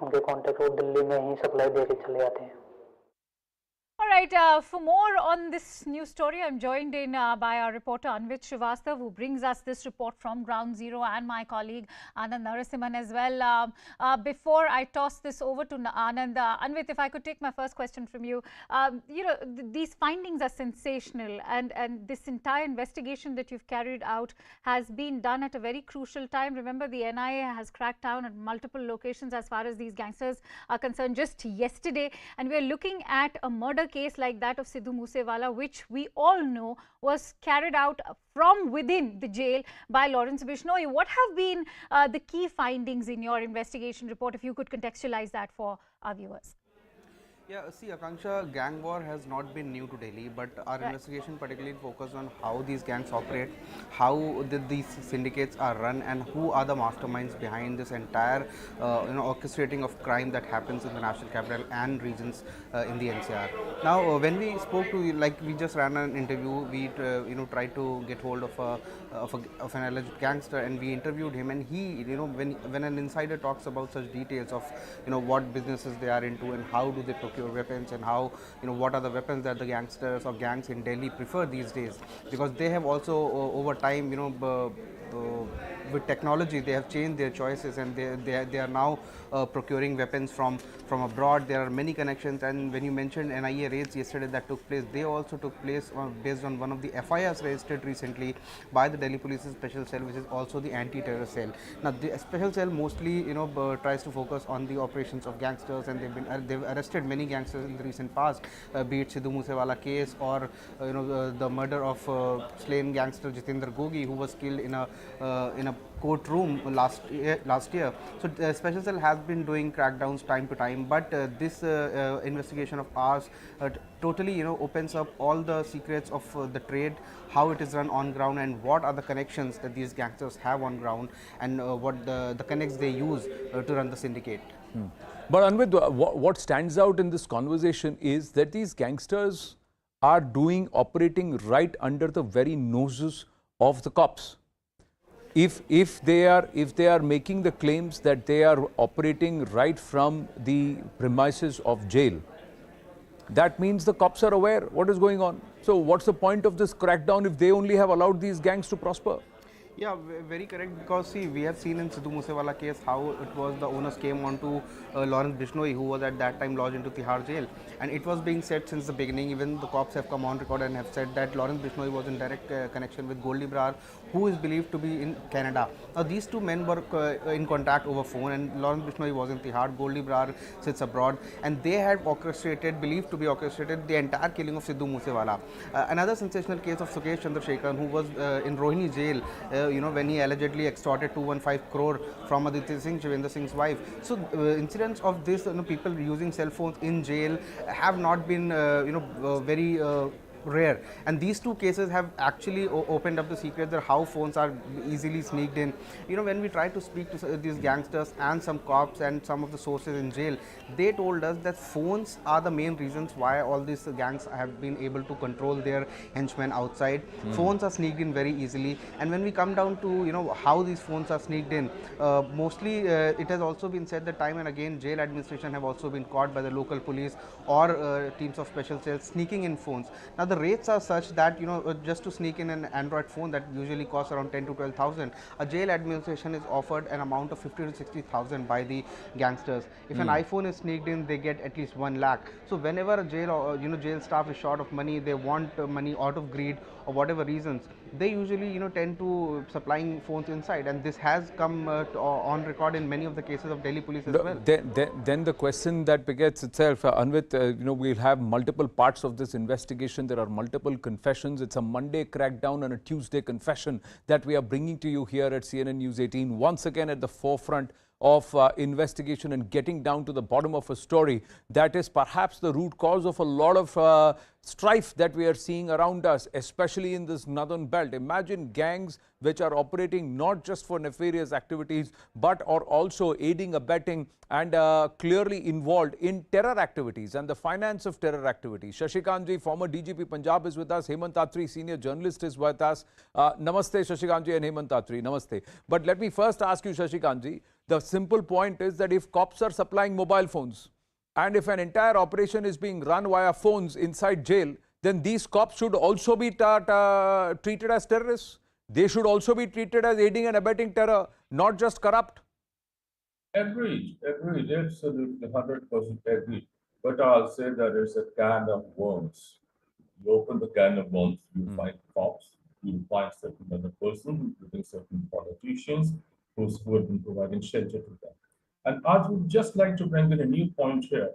उनके कॉन्टैक्ट, वो दिल्ली में ही सप्लाई दे के चले जाते हैं। All right, for more on this news story, I'm joined in by our reporter Anvit Srivastav, who brings us this report from Ground Zero, and my colleague Anand Narasimhan as well. Before I toss this over to Anand, Anvit, if I could take my first question from you. These findings are sensational, and this entire investigation that you've carried out has been done at a very crucial time. Remember, the NIA has cracked down at multiple locations as far as these gangsters are concerned just yesterday, and we're looking at a murder case like that of Sidhu Moosewala, which we all know was carried out from within the jail by Lawrence Bishnoi. What have been the key findings in your investigation report, if you could contextualize that for our viewers? Yeah, see, Akanksha, gang war has not been new to Delhi, but our investigation particularly focused on how these gangs operate, how these syndicates are run, and who are the masterminds behind this entire, orchestrating of crime that happens in the national capital and regions in the NCR. Now, when we spoke to, we just ran an interview, we tried to get hold of an alleged gangster, and we interviewed him, and he, when an insider talks about such details of, what businesses they are into and how do they procure weapons, and how, what are the weapons that the gangsters or gangs in Delhi prefer these days, because they have also over time, with technology they have changed their choices, and they are now procuring weapons from abroad. There are many connections, and when you mentioned NIA raids yesterday that took place, they also took place based on one of the FIRs registered recently by the Delhi Police's special cell, which is also the anti-terror cell. Now the special cell mostly tries to focus on the operations of gangsters, and they've arrested many gangsters in the recent past, be it Sidhu Moosewala case, or the murder of slain gangster Jitendra Gogi, who was killed in a courtroom last year. So the special cell has been doing crackdowns time to time, but this investigation of ours totally opens up all the secrets of the trade, how it is run on ground, and what are the connections that these gangsters have on ground, and what the connects they use to run the syndicate. But Anvit, what stands out in this conversation is that these gangsters are operating right under the very noses of the cops. If they are making the claims that they are operating right from the premises of jail, that means the cops are aware what is going on. So what's the point of this crackdown if they only have allowed these gangs to prosper? Yeah, very correct, because see, we have seen in Sidhu Moosewala case how it was the onus came on to Lawrence Bishnoi, who was at that time lodged into Tihar jail, and it was being said since the beginning. Even the cops have come on record and have said that Lawrence Bishnoi was in direct connection with Goldie Brar, who is believed to be in Canada. Now these two men were in contact over phone, and Lawrence Bishnoi was in Tihar, Goldie Brar sits abroad, and they had believed to be orchestrated the entire killing of Sidhu Moosewala. Another sensational case of Sukesh Chandrasekhar, who was in Rohini jail, when he allegedly extorted 215 crore from Aditya Singh, Shivendra Singh's wife. So incidents of this, people using cell phones in jail have not been, very rare, and these two cases have actually opened up the secret that how phones are easily sneaked in. When we try to speak to these gangsters and some cops and some of the sources in jail, they told us that phones are the main reasons why all these gangs have been able to control their henchmen outside. Phones are sneaked in very easily, and when we come down to how these phones are sneaked in, mostly it has also been said that time and again jail administration have also been caught by the local police or teams of special cells sneaking in phones. Now the rates are such that just to sneak in an Android phone that usually costs around 10 to 12,000, a jail administration is offered an amount of 50 to 60,000 by the gangsters. If an iPhone is sneaked in, they get at least 1 lakh. So whenever a jail jail staff is short of money, they want money out of greed or whatever reasons, they usually tend to supplying phones inside, and this has come on record in many of the cases of Delhi police as well. Then the question that begets itself, Anvit, we'll have multiple parts of this investigation. There are multiple confessions. It's a Monday crackdown and a Tuesday confession that we are bringing to you here at CNN News 18, once again at the forefront of investigation and getting down to the bottom of a story that is perhaps the root cause of a lot of strife that we are seeing around us, especially in this northern belt. Imagine gangs which are operating not just for nefarious activities, but are also aiding, abetting, and clearly involved in terror activities and the finance of terror activities. Shashikantji, former DGP Punjab, is with us. Hemant Atri, senior journalist, is with us. Namaste, Shashikantji and Hemant Atri. Namaste. But let me first ask you, Shashikantji, The simple point is that if cops are supplying mobile phones and if an entire operation is being run via phones inside jail, then these cops should also be treated as terrorists. They should also be treated as aiding and abetting terror, not just corrupt. Agreed, agreed, absolutely 100% agreed. But I'll say that it's a can of worms. You open the can of worms, you find cops, you find certain other person, including certain politicians who have been providing shelter to them. And I would just like to bring in a new point here.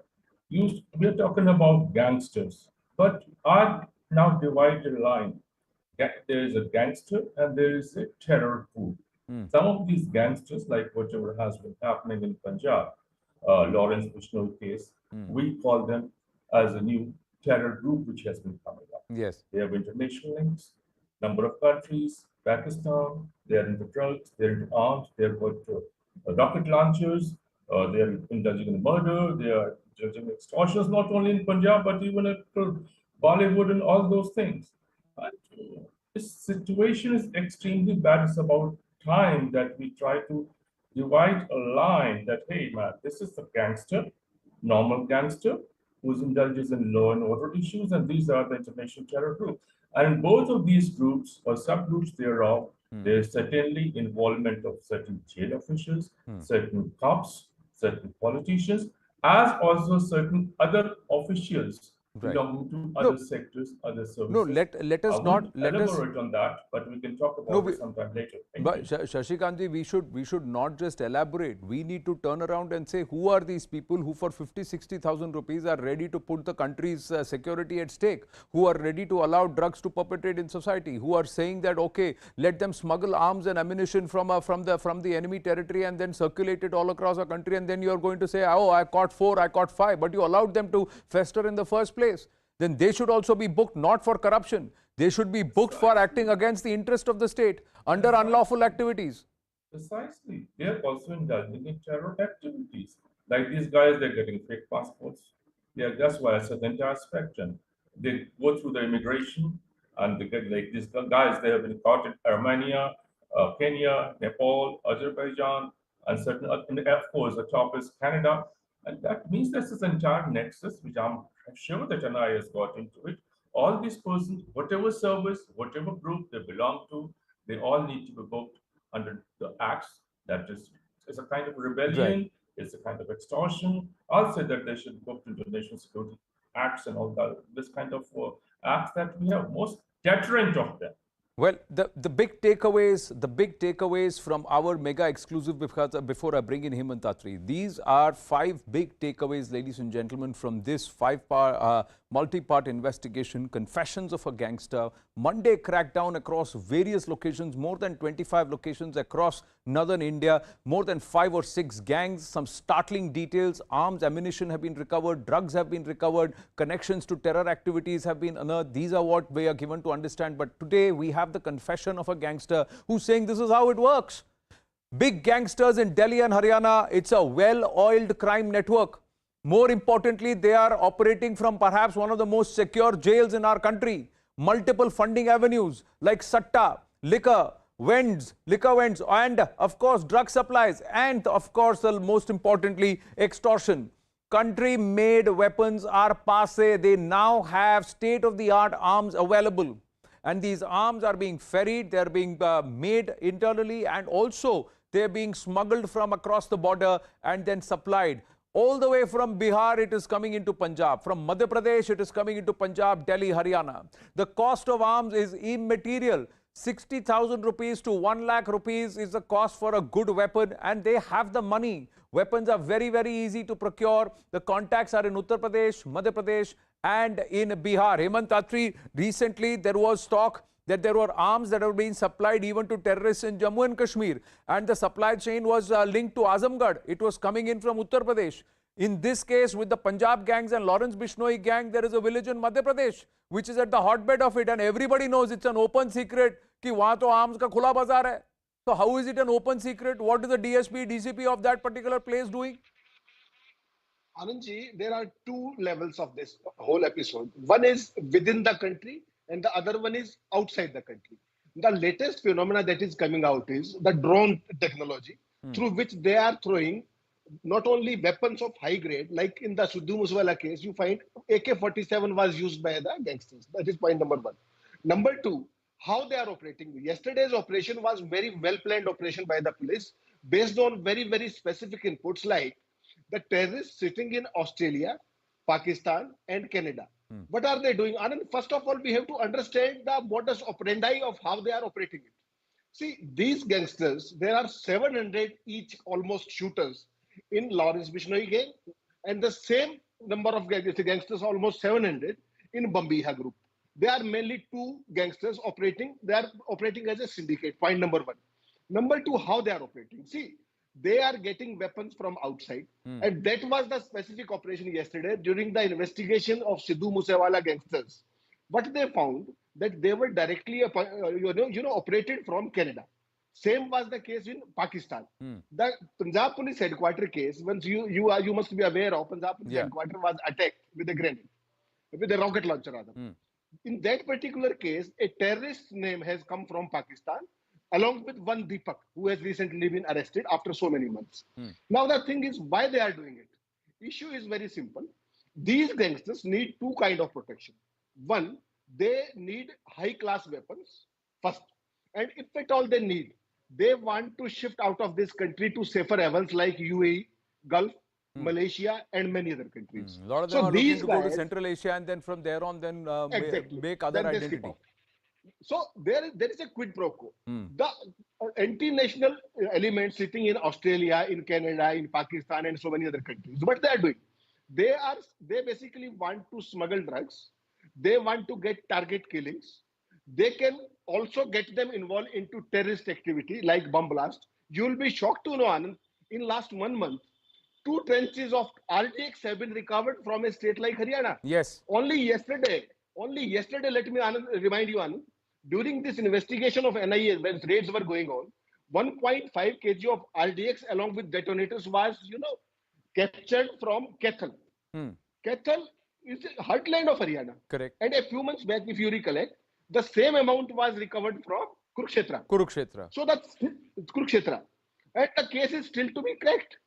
We're talking about gangsters, but I now divide the line. There is a gangster and there is a terror group. Some of these gangsters, like whatever has been happening in Punjab, Lawrence Bishnoi case, we call them as a new terror group which has been coming up. Yes. They have international links, number of countries, Pakistan, they're into drugs, they're into arms, they've got rocket launchers, they're indulging in murder, they are judging extortions, not only in Punjab, but even at Bollywood and all those things. And, this situation is extremely bad. It's about time that we try to divide a line that, hey, man, this is the gangster, normal gangster, who indulges in law and order issues, and these are the international terror groups. And in both of these groups or subgroups thereof, there's certainly involvement of certain jail officials, certain cops, certain politicians, as also certain other officials belonging to other sectors, other services. No, let us not elaborate on that, but we can talk about it sometime later. But Shashikantji, we should not just elaborate. We need to turn around and say who are these people who for 50,000-60,000 rupees are ready to put the country's security at stake, who are ready to allow drugs to perpetrate in society, who are saying that okay, let them smuggle arms and ammunition from the enemy territory and then circulate it all across our country, and then you are going to say, oh, I caught 4, I caught 5, but you allowed them to fester in the first place. Then they should also be booked not for corruption. They should be booked for acting against the interest of the state under unlawful activities. Precisely. They are also indulging in terror activities. Like these guys, they're getting fake passports. That's why it's an entire spectrum. They go through the immigration and they get like these guys, they have been caught in Armenia, Kenya, Nepal, Azerbaijan, and certain, and of course, the top is Canada. And that means there's this entire nexus, which I'm sure that NI has got into it. All these persons, whatever service, whatever group they belong to, they all need to be booked under the acts. That is, it's a kind of rebellion, right. It's a kind of extortion. I'll say that they should book into national security acts and all that, this kind of acts that we have, most deterrent of them. Well, the big takeaways from our mega exclusive, before I bring in Hemant Attri, these are 5 big takeaways, ladies and gentlemen, from this 5-part, multi-part investigation, confessions of a gangster, Monday crackdown across various locations, more than 25 locations across northern India, more than 5 or 6 gangs, some startling details, arms, ammunition have been recovered, drugs have been recovered, connections to terror activities have been unearthed. These are what we are given to understand. But today we have the confession of a gangster who's saying this is how it works. Big gangsters in Delhi and Haryana, it's a well-oiled crime network. More importantly, they are operating from perhaps one of the most secure jails in our country. Multiple funding avenues like satta, liquor vends, and of course drug supplies, and of course most importantly extortion. Country-made weapons are passe. They now have state-of-the-art arms available. And these arms are being ferried, they're being made internally, and also they're being smuggled from across the border and then supplied. All the way from Bihar, it is coming into Punjab. From Madhya Pradesh, it is coming into Punjab, Delhi, Haryana. The cost of arms is immaterial. 60,000 rupees to 1 lakh rupees is the cost for a good weapon, and they have the money. Weapons are very, very easy to procure. The contacts are in Uttar Pradesh, Madhya Pradesh, and in Bihar. Hemant Attri, recently there was talk that there were arms that were being supplied even to terrorists in Jammu and Kashmir, and the supply chain was linked to Azamgarh. It was coming in from Uttar Pradesh. In this case, with the Punjab gangs and Lawrence Bishnoi gang, there is a village in Madhya Pradesh which is at the hotbed of it, and everybody knows it's an open secret कि वहाँ तो arms का खुला बाजार है. So how is it an open secret? What is the DSP, DCP of that particular place doing? Anandji, there are 2 levels of this whole episode. One is within the country, and the other one is outside the country. The latest phenomena that is coming out is the drone technology. through which they are throwing not only weapons of high grade, like in the Sidhu Musewala case, you find AK-47 was used by the gangsters. That is point number one. Number two, how they are operating. Yesterday's operation was very well planned operation by the police based on very, very specific inputs like the terrorists sitting in Australia, Pakistan, and Canada. What are they doing? Anand, first of all, we have to understand the modus operandi of how they are operating it. See, these gangsters, there are 700 each almost shooters in Lawrence Bishnoi gang, and the same number of gangsters, almost 700 in Bambiha group. They are mainly two gangsters operating. They are operating as a syndicate. Point number one. Number two, how they are operating. See, they are getting weapons from outside, and that was the specific operation yesterday during the investigation of Sidhu Musewala gangsters. What they found that they were directly operated from Canada. Same was the case in Pakistan. The Punjab Police headquarter case, once you must be aware of, Punjab Police headquarter was attacked with a grenade, with a rocket launcher rather. In that particular case, a terrorist name has come from Pakistan, along with one Deepak, who has recently been arrested after so many months. Now the thing is, why they are doing it? Issue is very simple. These gangsters need two kind of protection. One, they need high-class weapons first. And if at all they need, they want to shift out of this country to safer havens like UAE, Gulf, Malaysia, and many other countries. A lot of them are looking to go to Central Asia and then from there on then make other then identity. So there is a quid pro quo. The anti-national elements sitting in Australia, in Canada, in Pakistan, and so many other countries, what they are doing? They basically want to smuggle drugs. They want to get target killings. They can also get them involved into terrorist activity like bomb blast. You will be shocked to know, Anand, in last 1 month, 2 trenches of RTX have been recovered from a state like Haryana. Yes. Only yesterday, let me remind you, Anand, during this investigation of NIA, when raids were going on, 1.5 kg of RDX along with detonators was, captured from Kathal. Kathal is the heartland of Haryana. Correct. And a few months back, if you recollect, the same amount was recovered from Kurukshetra. So that's Kurukshetra. And the case is still to be cracked.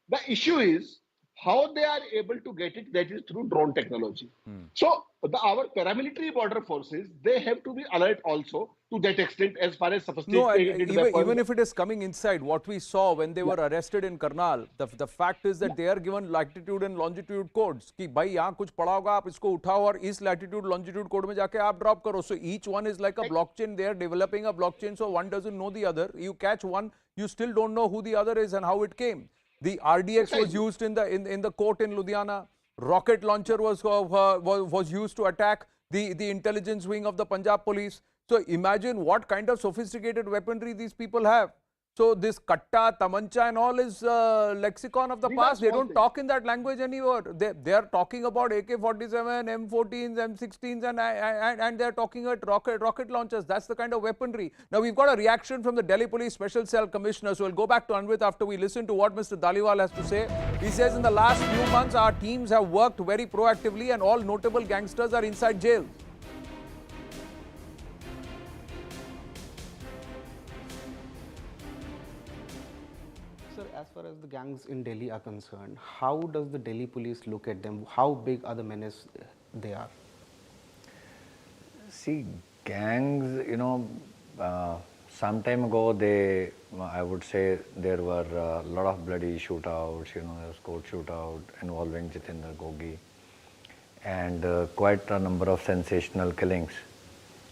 The issue is how they are able to get it, that is through drone technology. So our paramilitary border forces, they have to be alert also to that extent as far as sophisticated weapons. Even if it is coming inside, what we saw when they were arrested in Karnal, the fact is that they are given latitude and longitude codes. कि भाई यहाँ कुछ पड़ा होगा, आप इसको उठाओ और इस latitude longitude code में जाके आप drop करो. So each one is like a blockchain. They are developing a blockchain, so one doesn't know the other. You catch one, you still don't know who the other is and how it came. The RDX was used in the court in Ludhiana. Rocket launcher was used to attack the intelligence wing of the Punjab police. So imagine what kind of sophisticated weaponry these people have. So this katta, tamancha and all is lexicon of the past. They don't talk in that language anymore. They are talking about AK-47, M14s, M16s and they are talking about rocket launchers. That's the kind of weaponry. Now we've got a reaction from the Delhi Police Special Cell Commissioner. So we'll go back to Anvit after we listen to what Mr. Dhaliwal has to say. He says in the last few months our teams have worked very proactively and all notable gangsters are inside jail. As far as the gangs in Delhi are concerned, how does the Delhi police look at them? How big are the menace they are? See, gangs, some time ago, I would say there were a lot of bloody shootouts, there was court shootout involving Jitendra Gogi and quite a number of sensational killings.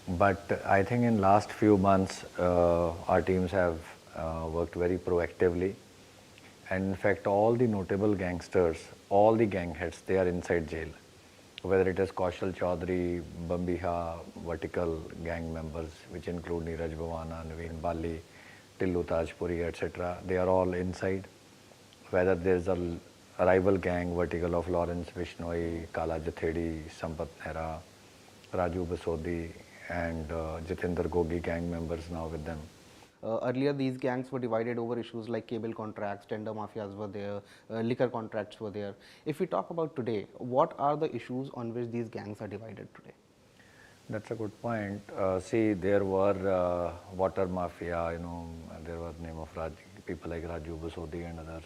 But I think in last few months, our teams have worked very proactively. And in fact, all the notable gangsters, all the gang heads, they are inside jail. Whether it is Kaushal Chaudhary, Bambiha, vertical gang members, which include Neeraj Bhavana, Naveen Bali, Tillu Tajpuri, etc. They are all inside. Whether there is a rival gang, vertical of Lawrence Bishnoi, Kala Jathedi, Sampath Nehra, Raju Basodi, and Jitendra Gogi gang members now with them. Earlier, these gangs were divided over issues like cable contracts, tender mafias were there, liquor contracts were there. If we talk about today, what are the issues on which these gangs are divided today? That's a good point. See, there were water mafia, there was name of people like Raju Basodi and others,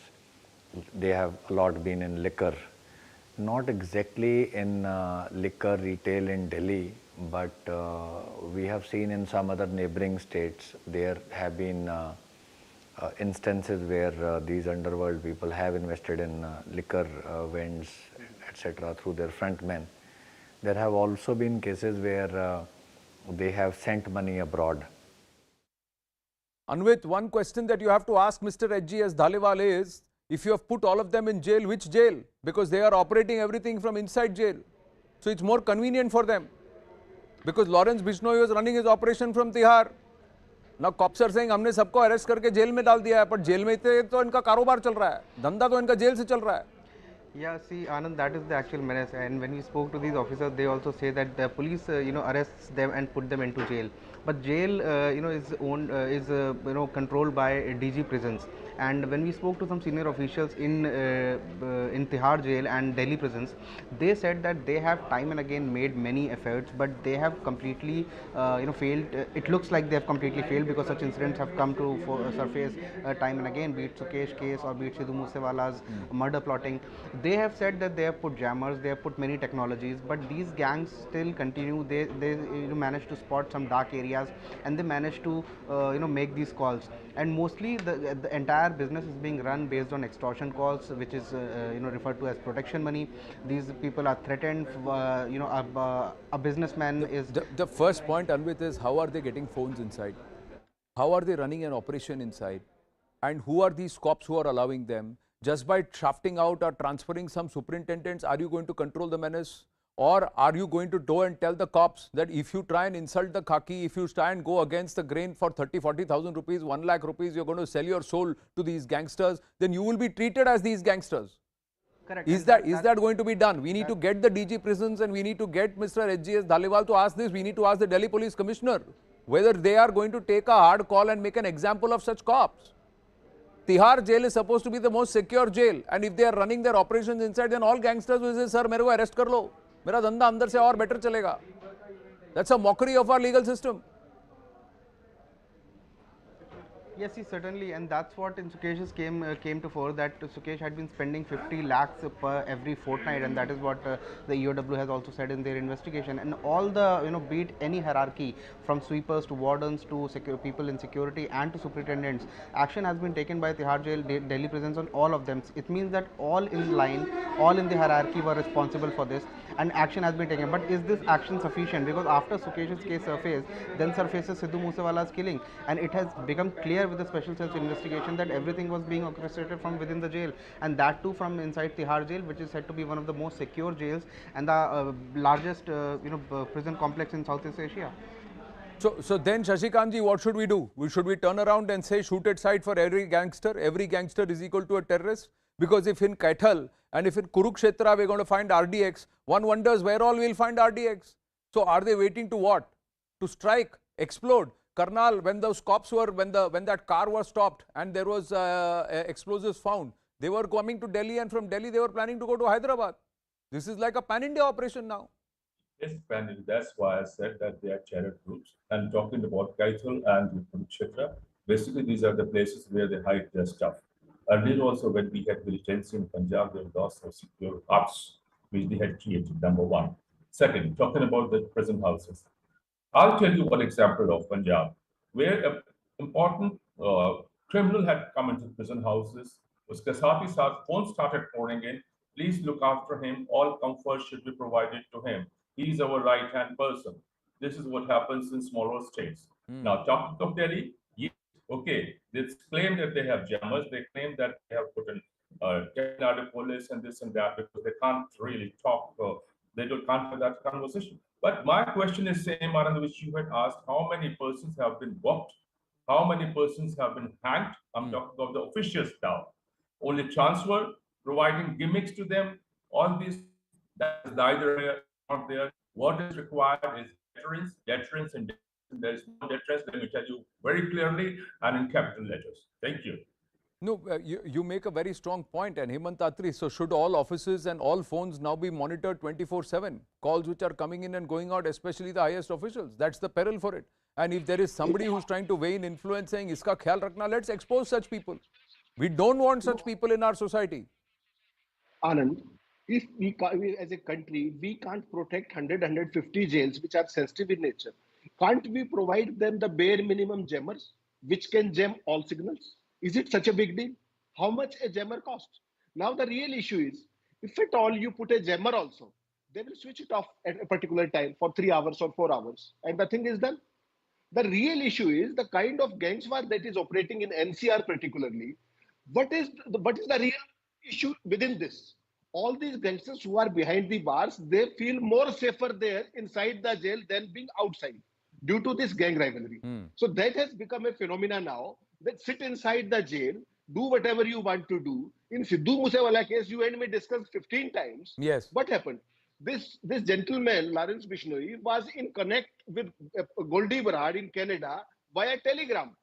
they have a lot been in liquor. Not exactly in liquor retail in Delhi, but we have seen in some other neighboring states, there have been instances where these underworld people have invested in liquor vends, etc. through their front men. There have also been cases where they have sent money abroad. Anvit, one question that you have to ask Mr. H.G.S. Dhaliwal is, if you have put all of them in jail, which jail? Because they are operating everything from inside jail. So it's more convenient for them. Because Lawrence Bishnoi was running his operation from Tihar. Now cops are saying, हमने सबको arrest करके jail में डाल दिया है, पर jail में तो इनका कारोबार चल रहा है, धंधा तो इनका जेल से चल रहा है. Yeah, see, Anand, that is the actual menace. And when we spoke to these officers, they also say that the police, arrests them and put them into jail. But jail, is owned, controlled by DG prisons. And when we spoke to some senior officials in Tihar jail and Delhi prisons, they said that they have time and again made many efforts, but they have completely, failed. It looks like they have completely failed because such incidents have come to surface time and again, be it Sukesh case or be it Sidhu Moosewala's murder plotting. They have said that they have put jammers, they have put many technologies, but these gangs still continue. They manage to spot some dark areas and they manage to make these calls. And mostly the entire business is being run based on extortion calls, which is referred to as protection money. These people are threatened. A businessman is The first point, Anvit, is how are they getting phones inside? How are they running an operation inside? And who are these cops who are allowing them? Just by shafting out or transferring some superintendents, are you going to control the menace? Or are you going to go and tell the cops that if you try and insult the khaki, if you try and go against the grain for 30,000-40,000 rupees, 1 lakh rupees, you're going to sell your soul to these gangsters, then you will be treated as these gangsters. correct. Is that going to be done? We need to get the DG prisons and we need to get Mr. H.G.S. Dhaliwal to ask this. We need to ask the Delhi Police Commissioner whether they are going to take a hard call and make an example of such cops. Tihar jail is supposed to be the most secure jail, and if they are running their operations inside, then all gangsters will say, sir, मेरे को arrest कर लो, मेरा धंधा अंदर से और better चलेगा. That's a mockery of our legal system. Yes, certainly, and that's what in Sukesh's came to fore, that Sukesh had been spending 50 lakhs per every fortnight, and that is what the EOW has also said in their investigation. And all the be it any hierarchy from sweepers to wardens to people in security and to superintendents, action has been taken by Tihar Jail, Delhi prisons on all of them. It means that all in line, all in the hierarchy were responsible for this, and action has been taken. But is this action sufficient? Because after Sukesh's case surfaced, then surfaces Sidhu Moosewala's killing, and it has become clear with the special cell's investigation that everything was being orchestrated from within the jail, and that too from inside Tihar jail, which is said to be one of the most secure jails and the largest prison complex in Southeast Asia. So then, Shashikant ji, what should we do? Should we turn around and say shoot at sight for every gangster is equal to a terrorist? Because if in Kaithal and if in Kurukshetra we are going to find RDX, one wonders where all we will find RDX. So are they waiting to what? To strike, explode? Karnal, when those cops were, when that car was stopped and there was explosives found, they were coming to Delhi, and from Delhi they were planning to go to Hyderabad. This is like a pan-India operation now. Yes, pan-India. That's why I said that they are terror groups. And talking about Kaithal and Kurukshetra, basically these are the places where they hide their stuff. Earlier also, when we had militancy in Punjab, they lost their secure ops, which they had created, number one. Second, talking about the prison houses. I'll tell you one example of Punjab, where an important criminal had come into prison houses. Uske saath hi saath phone started pouring in. Please look after him. All comfort should be provided to him. He's our right-hand person. This is what happens in smaller states. Now, talking of Delhi, yes, okay, they claim that they have jammers. They claim that they have put in Tamil Nadu police and this and that because they can't really talk. Can't have that conversation. But my question is same, Anand, which you had asked, how many persons have been booked? How many persons have been hanged? I'm talking of the officials now. Only transfer, providing gimmicks to them, all these, that is neither here nor there. What is required is deterrence, and there is no deterrence, let me tell you very clearly and in capital letters. Thank you. No, you make a very strong point, and Hemant Atri, so should all offices and all phones now be monitored 24/7? Calls which are coming in and going out, especially the highest officials, that's the peril for it. And if there is somebody who's trying to weigh in influence saying, iska khayal rakhna, let's expose such people. We don't want such people in our society. Anand, if we as a country, we can't protect 100, 150 jails which are sensitive in nature. Can't we provide them the bare minimum jammers which can jam all signals? Is it such a big deal? How much a jammer costs? Now the real issue is, if at all you put a jammer also, they will switch it off at a particular time for 3 hours or 4 hours, and the thing is done. The real issue is the kind of gangs war that is operating in NCR particularly. What is the real issue within this? All these gangsters who are behind the bars, they feel more safer there inside the jail than being outside due to this gang rivalry. So that has become a phenomena now, that sit inside the jail, do whatever you want to do. In Sidhu Musewala case, you and me discussed 15 times. Yes. What happened? This gentleman, Lawrence Bishnoi, was in connect with Goldie Berhard in Canada via telegram.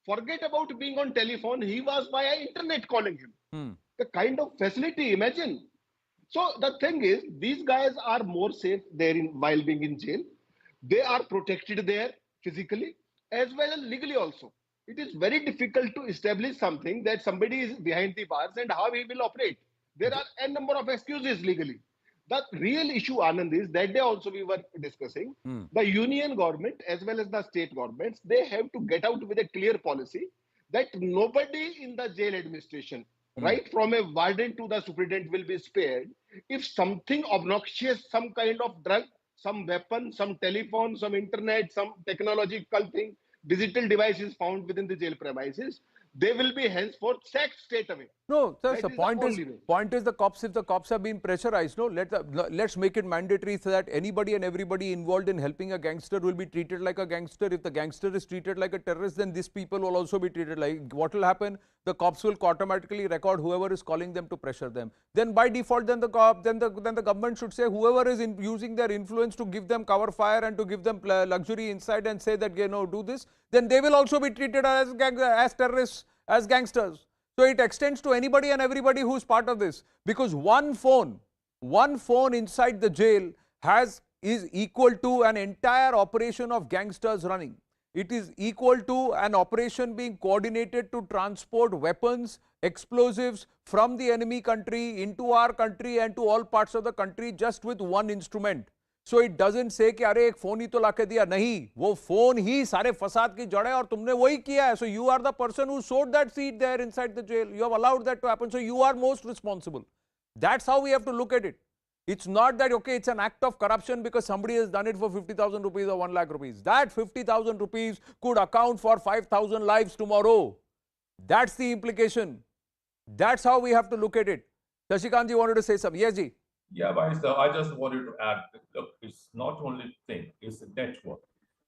Forget about being on telephone, he was via internet calling him. The kind of facility, imagine. So the thing is, these guys are more safe there while being in jail. They are protected there physically as well as legally also. It is very difficult to establish something that somebody is behind the bars and how he will operate. There are a number of excuses legally. The real issue, Anand, is that day also we were discussing, the union government as well as the state governments, they have to get out with a clear policy that nobody in the jail administration, right from a warden to the superintendent, will be spared if something obnoxious, some kind of drug, some weapon, some telephone, some internet, some technological thing, digital device is found within the jail premises. They will be henceforth sacked straight away. No, sir, That the is point the is, only way. point is the cops, if the cops have been pressurized, no, let's make it mandatory so that anybody and everybody involved in helping a gangster will be treated like a gangster. If the gangster is treated like a terrorist, then these people will also be treated like, what will happen? The cops will automatically record whoever is calling them to pressure them. Then by default, then the government should say whoever is using their influence to give them cover fire and to give them luxury inside and say that, you know, do this, then they will also be treated as terrorists, as gangsters. So it extends to anybody and everybody who is part of this, because one phone inside the jail is equal to an entire operation of gangsters running. It is equal to an operation being coordinated to transport weapons, explosives from the enemy country into our country and to all parts of the country just with one instrument. So it doesn't say कि अरे एक phone ही तो लाके दिया, नहीं, वो phone ही सारे फसाद की जड़ है और तुमने वही किया है. So you are the person who sowed that seed there inside the jail. You have allowed that to happen. So you are most responsible. That's how we have to look at it. It's not that, okay, it's an act of corruption because somebody has done it for 50,000 rupees or 1 lakh rupees. That 50,000 rupees could account for 5,000 lives tomorrow. That's the implication. That's how we have to look at it. Shashikant ji wanted to say something. Yes, ji. Yeah, but I just wanted to add, look, it's not only thing, it's a network.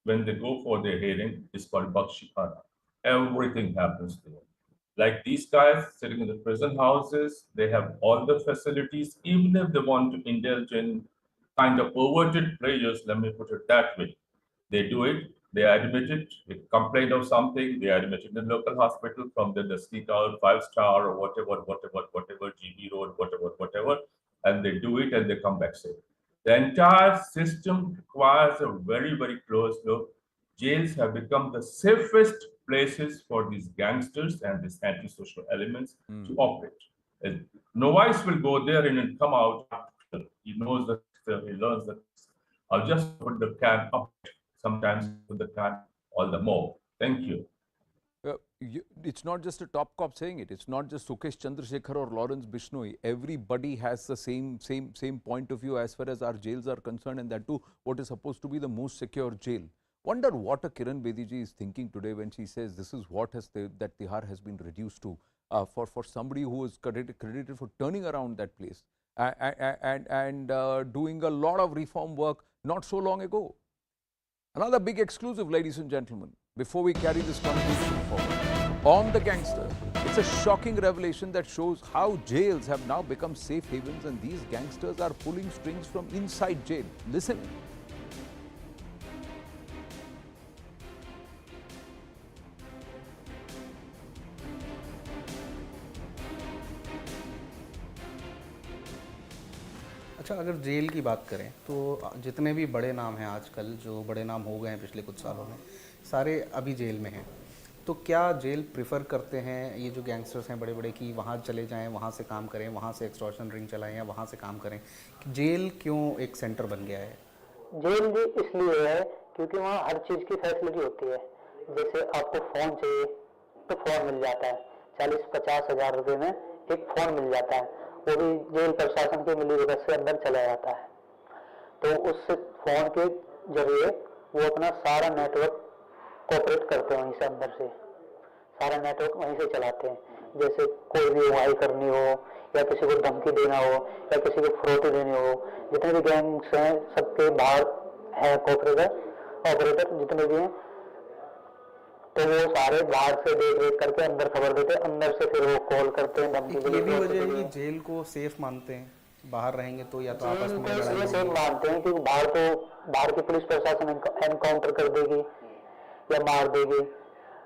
When they go for their hearing, it's called Bakshikana. Everything happens there. Like these guys sitting in the prison houses, they have all the facilities, even if they want to indulge in kind of perverted pleasures, let me put it that way. They do it, they are admitted, they complain of something, they are admitted in the local hospital, from there they sneak out 5-star or whatever, GB Road, whatever, and they do it and they come back safe. The entire system requires a very, very close look. Jails have become the safest places for these gangsters and these antisocial elements to operate. And novice will go there and come out. He knows that he learns that I'll just put the can up. Sometimes put the can all the more. Thank you. It's not just a top cop saying it. It's not just Sukesh Chandrasekhar or Lawrence Bishnoi. Everybody has the same point of view as far as our jails are concerned, and that too, what is supposed to be the most secure jail. Wonder what a Kiran Bediji is thinking today when she says this is what that Tihar has been reduced to for somebody who is credited for turning around that place and doing a lot of reform work not so long ago. Another big exclusive, ladies and gentlemen, before we carry this conversation forward. On the Gangster, it's a shocking revelation that shows how jails have now become safe havens and these gangsters are pulling strings from inside jail. Listen. अच्छा, अगर jail की बात करें तो जितने भी बड़े नाम हैं आजकल, जो बड़े नाम हो गए हैं पिछले कुछ सालों में, सारे अभी जेल में हैं, तो क्या जेल प्रेफर करते हैं ये जो गैंगस्टर्स हैं बड़े बड़े कि वहाँ चले जाएं, वहाँ से काम करें, वहाँ से एक्सटॉर्शन रिंग चलाएं या वहाँ से काम करें? जेल क्यों एक सेंटर बन गया है? जेल भी इसलिए है क्योंकि वहाँ हर चीज़ की फैसिलिटी होती है। जैसे आपको फ़ोन चाहिए तो फ़ोन मिल जाता है, 40-50 हज़ार रुपये में एक फ़ोन मिल जाता है, वो भी जेल प्रशासन की मिलीभगत से अंदर चला जाता है। तो उस फ़ोन के जरिए वो अपना सारा नेटवर्क कोऑपरेट करते हैं, वहीं से अंदर से सारा नेटवर्क वहीं से चलाते हैं। जैसे कोई भी उगाही करनी हो या किसी को धमकी देना हो या किसी को फ्रॉड देनी हो, जितने भी गैंग्स हैं सबके बाहर है ऑपरेटर जितने भी हैं, तो वो सारे बाहर से देख रेख करके अंदर खबर देते हैं, अंदर से फिर वो कॉल करते हैं धमकी ये भी वजह है कि जेल को सेफ मानते हैं, बाहर रहेंगे तो या तो आपस में लड़ाई सेफ मानते हैं क्योंकि बाहर की पुलिस प्रशासन एनकाउंटर कर देगी या मार देगी,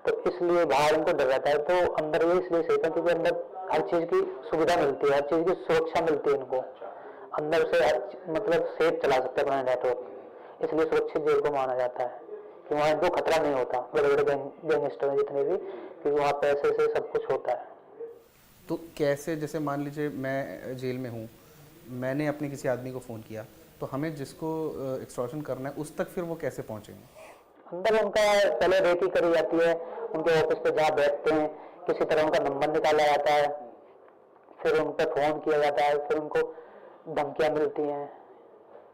तो इसलिए बाहर इनको डर रहता है। तो अंदर ये इसलिए सेफ है क्योंकि अंदर हर चीज़ की सुविधा मिलती है, हर चीज़ की सुरक्षा मिलती है इनको, अंदर से मतलब सेफ चला सकते हैं अपना नेटवर्क, इसलिए सुरक्षित जेल को माना जाता है कि वहाँ इनको खतरा नहीं होता बड़े बड़े गैंगस्टर हैं जितने भी, क्योंकि वहाँ पैसे से सब कुछ होता है। तो कैसे, जैसे मान लीजिए मैं जेल में हूँ, मैंने अपने किसी आदमी को फ़ोन किया, तो हमें जिसको एक्सटॉर्शन करना है उस तक फिर वो कैसे पहुँचेंगे? अंदर उनका पहले रेकी करी जाती है, उनके ऑफिस पे जहाँ बैठते हैं किसी तरह उनका नंबर निकाला जाता है, फिर उन पर फ़ोन किया जाता है, फिर उनको धमकियाँ मिलती हैं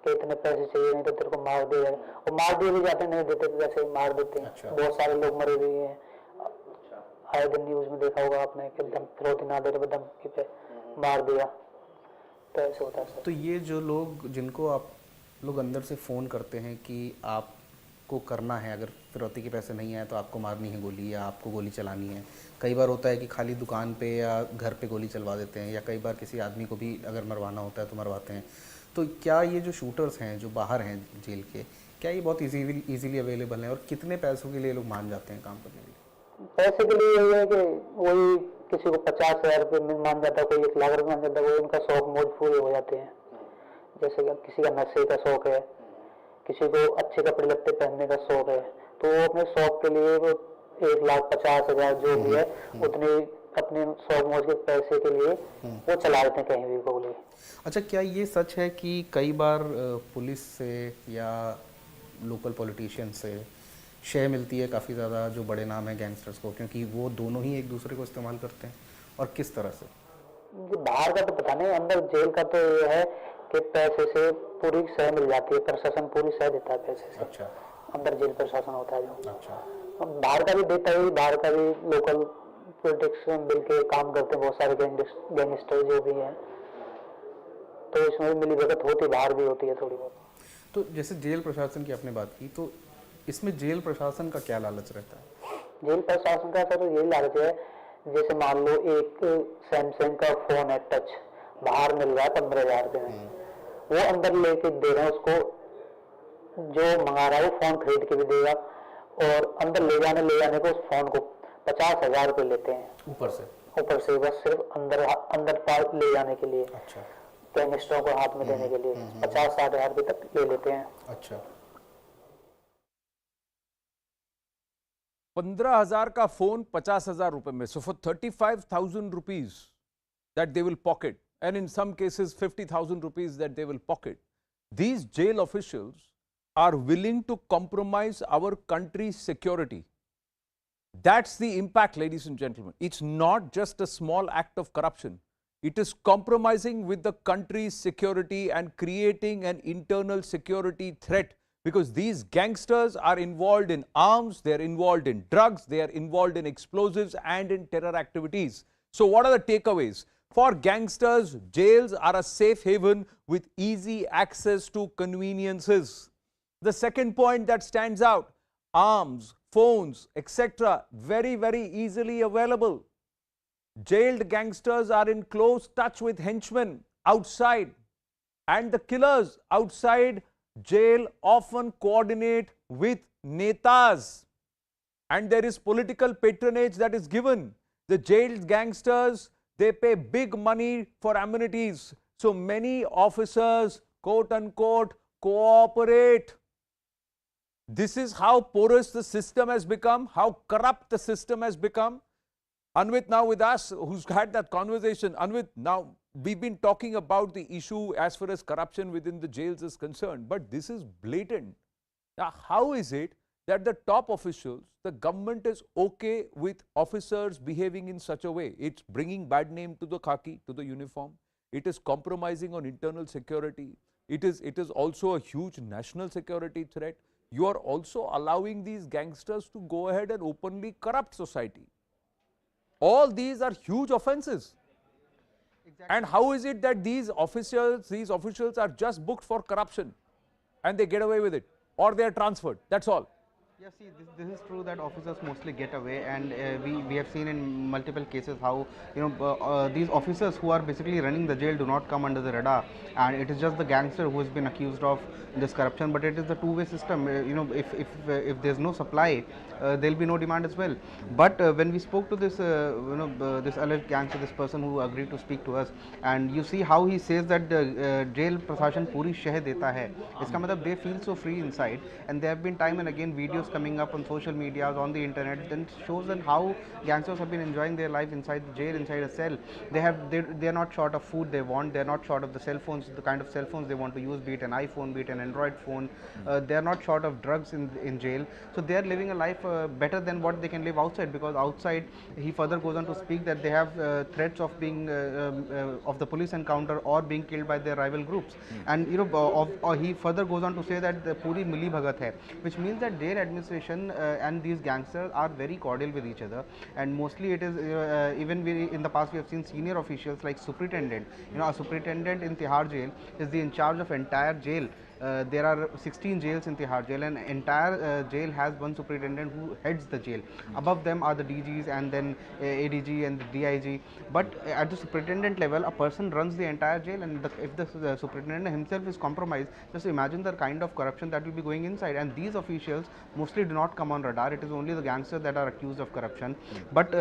कि इतने पैसे चाहिए नहीं तो तेरे को मार दिया जाएगा, और मार दिए भी जाते हैं, नहीं देते तो वैसे ही मार देते हैं। अच्छा। बहुत सारे लोग मरे भी हैं, आए दिन न्यूज़ में देखा होगा आपने कि फिरौती ना दे रहे धमकी पे मार दिया, तो ऐसे होता है। तो ये जो लोग जिनको आप लोग अंदर से फ़ोन करते हैं कि आपको करना है, अगर फिरौती के पैसे नहीं आए तो आपको मारनी है गोली या आपको गोली चलानी है, कई बार होता है कि खाली दुकान पे या घर पे गोली चलवा देते हैं, या कई बार किसी आदमी को भी अगर मरवाना होता है तो मरवाते हैं, तो क्या ये जो शूटर्स हैं जो बाहर हैं जेल के, क्या ये बहुत ईजीली अवेलेबल हैं और कितने पैसों के लिए लोग मान जाते हैं काम करने के लिए? पैसे के लिए ये है कि वही किसी को 50,000 रुपये में मान जाता है, कोई 1 लाख रुपये मान जाता है, वो उनका शौक मौज पूरे हो जाते हैं। जैसे कि किसी का नशे का शौक है, किसी को अच्छे कपड़े लत्ते पहनने का शौक है, तो वो अपने शौक के लिए वो 1,50,000 जो भी है उतने अपने शौक मौज के पैसे के लिए वो चला देते हैं कहीं भी गोली। अच्छा, क्या ये सच है कि कई बार पुलिस से या लोकल पॉलिटिशियन से शेयर मिलती है काफ़ी ज़्यादा, जो बड़े नाम हैं गैंगस्टर्स को, क्योंकि वो दोनों ही एक दूसरे को इस्तेमाल करते हैं, और किस तरह से? बाहर का तो पता नहीं, अंदर जेल का तो ये है कि पैसे से पूरी सह मिल जाती है, प्रशासन पूरी सह देता है पैसे से। अच्छा। अंदर जेल प्रशासन होता है जो। अच्छा। बाहर का भी देता है, बाहर का भी लोकल पॉलिटिक्स मिल के काम करते हैं बहुत सारे गैंगस्टर जो भी हैं, तो इसमें भी मिली भगत होती, बाहर भी होती है थोड़ी बहुत। तो जैसे जेल प्रशासन की आपने बात की, तो इसमें जेल प्रशासन का क्या लालच रहता है? जेल प्रशासन का तो यही लालच है, जैसे मान लो एक सैमसंग का फोन है टच, बाहर मिल रहा है 15,000 रुपये में, वो अंदर लेके दे रहे हैं उसको, जो मंगा रहा है वो फोन खरीद के भी देगा, और अंदर ले जाने को उस फोन को 50,000 रुपये लेते हैं ऊपर से बस सिर्फ अंदर पार ले जाने के लिए। अच्छा। गैंगस्टरों को हाथ में देने के लिए 50-60 हज़ार रुपये तक ले लेते हैं। अच्छा। 15,000 का फोन 50,000 रुपए में, so for 35,000 rupees that they will pocket, and in some cases 50,000 rupees that they will pocket, these jail officials are willing to compromise our country's security. That's the impact, ladies and gentlemen. It's not just a small act of corruption. It is compromising with the country's security and creating an internal security threat, because these gangsters are involved in arms, they are involved in drugs, they are involved in explosives and in terror activities. So what are the takeaways? For gangsters, jails are a safe haven with easy access to conveniences. The second point that stands out, arms, phones, etc., very, very easily available. Jailed gangsters are in close touch with henchmen outside, and the killers outside jail often coordinate with netas, and there is political patronage that is given. The jailed gangsters, they pay big money for amenities, so many officers, quote unquote, cooperate. This is how porous the system has become, how corrupt the system has become. Anvit now with us, who's had that conversation. Anvit, now we've been talking about the issue as far as corruption within the jails is concerned, but this is blatant. Now, how is it that the top officials, the government is okay with officers behaving in such a way? It's bringing bad name to the khaki, to the uniform. It is compromising on internal security. It is also a huge national security threat. You are also allowing these gangsters to go ahead and openly corrupt society. All these are huge offenses. Exactly. And how is it that these officials are just booked for corruption and they get away with it, or they are transferred? That's all. Yeah, see, this is true that officers mostly get away, and we have seen in multiple cases how these officers who are basically running the jail do not come under the radar, and it is just the gangster who has been accused of this corruption. But it is a two-way system. If there's no supply, there'll be no demand as well. But when we spoke to this this alleged gangster, this person who agreed to speak to us, and you see how he says that jail prasashan puri sheh deta hai. Iska matlab they feel so free inside, and there have been time and again videos coming up on social media, on the internet, then shows that how gangsters have been enjoying their life inside the jail, inside a cell. They are not short of food they want, they are not short of the cell phones, the kind of cell phones they want to use, be it an iPhone, be it an Android phone. They are not short of drugs in jail. So they are living a life better than what they can live outside, because outside, he further goes on to speak that they have threats of being of the police encounter or being killed by their rival groups. And he further goes on to say that the puri mili bhagat hai, which means that jail administration and these gangsters are very cordial with each other. And mostly it is even in the past we have seen senior officials like superintendent. A superintendent in Tihar jail is in charge of entire jail. There are 16 jails in Tihar jail, and entire jail has one superintendent who heads the jail. Above them are the DGs and then ADG and the DIG. But at the superintendent level, a person runs the entire jail, and if the superintendent himself is compromised, just imagine the kind of corruption that will be going inside. And these officials mostly do not come on radar. It is only the gangsters that are accused of corruption. But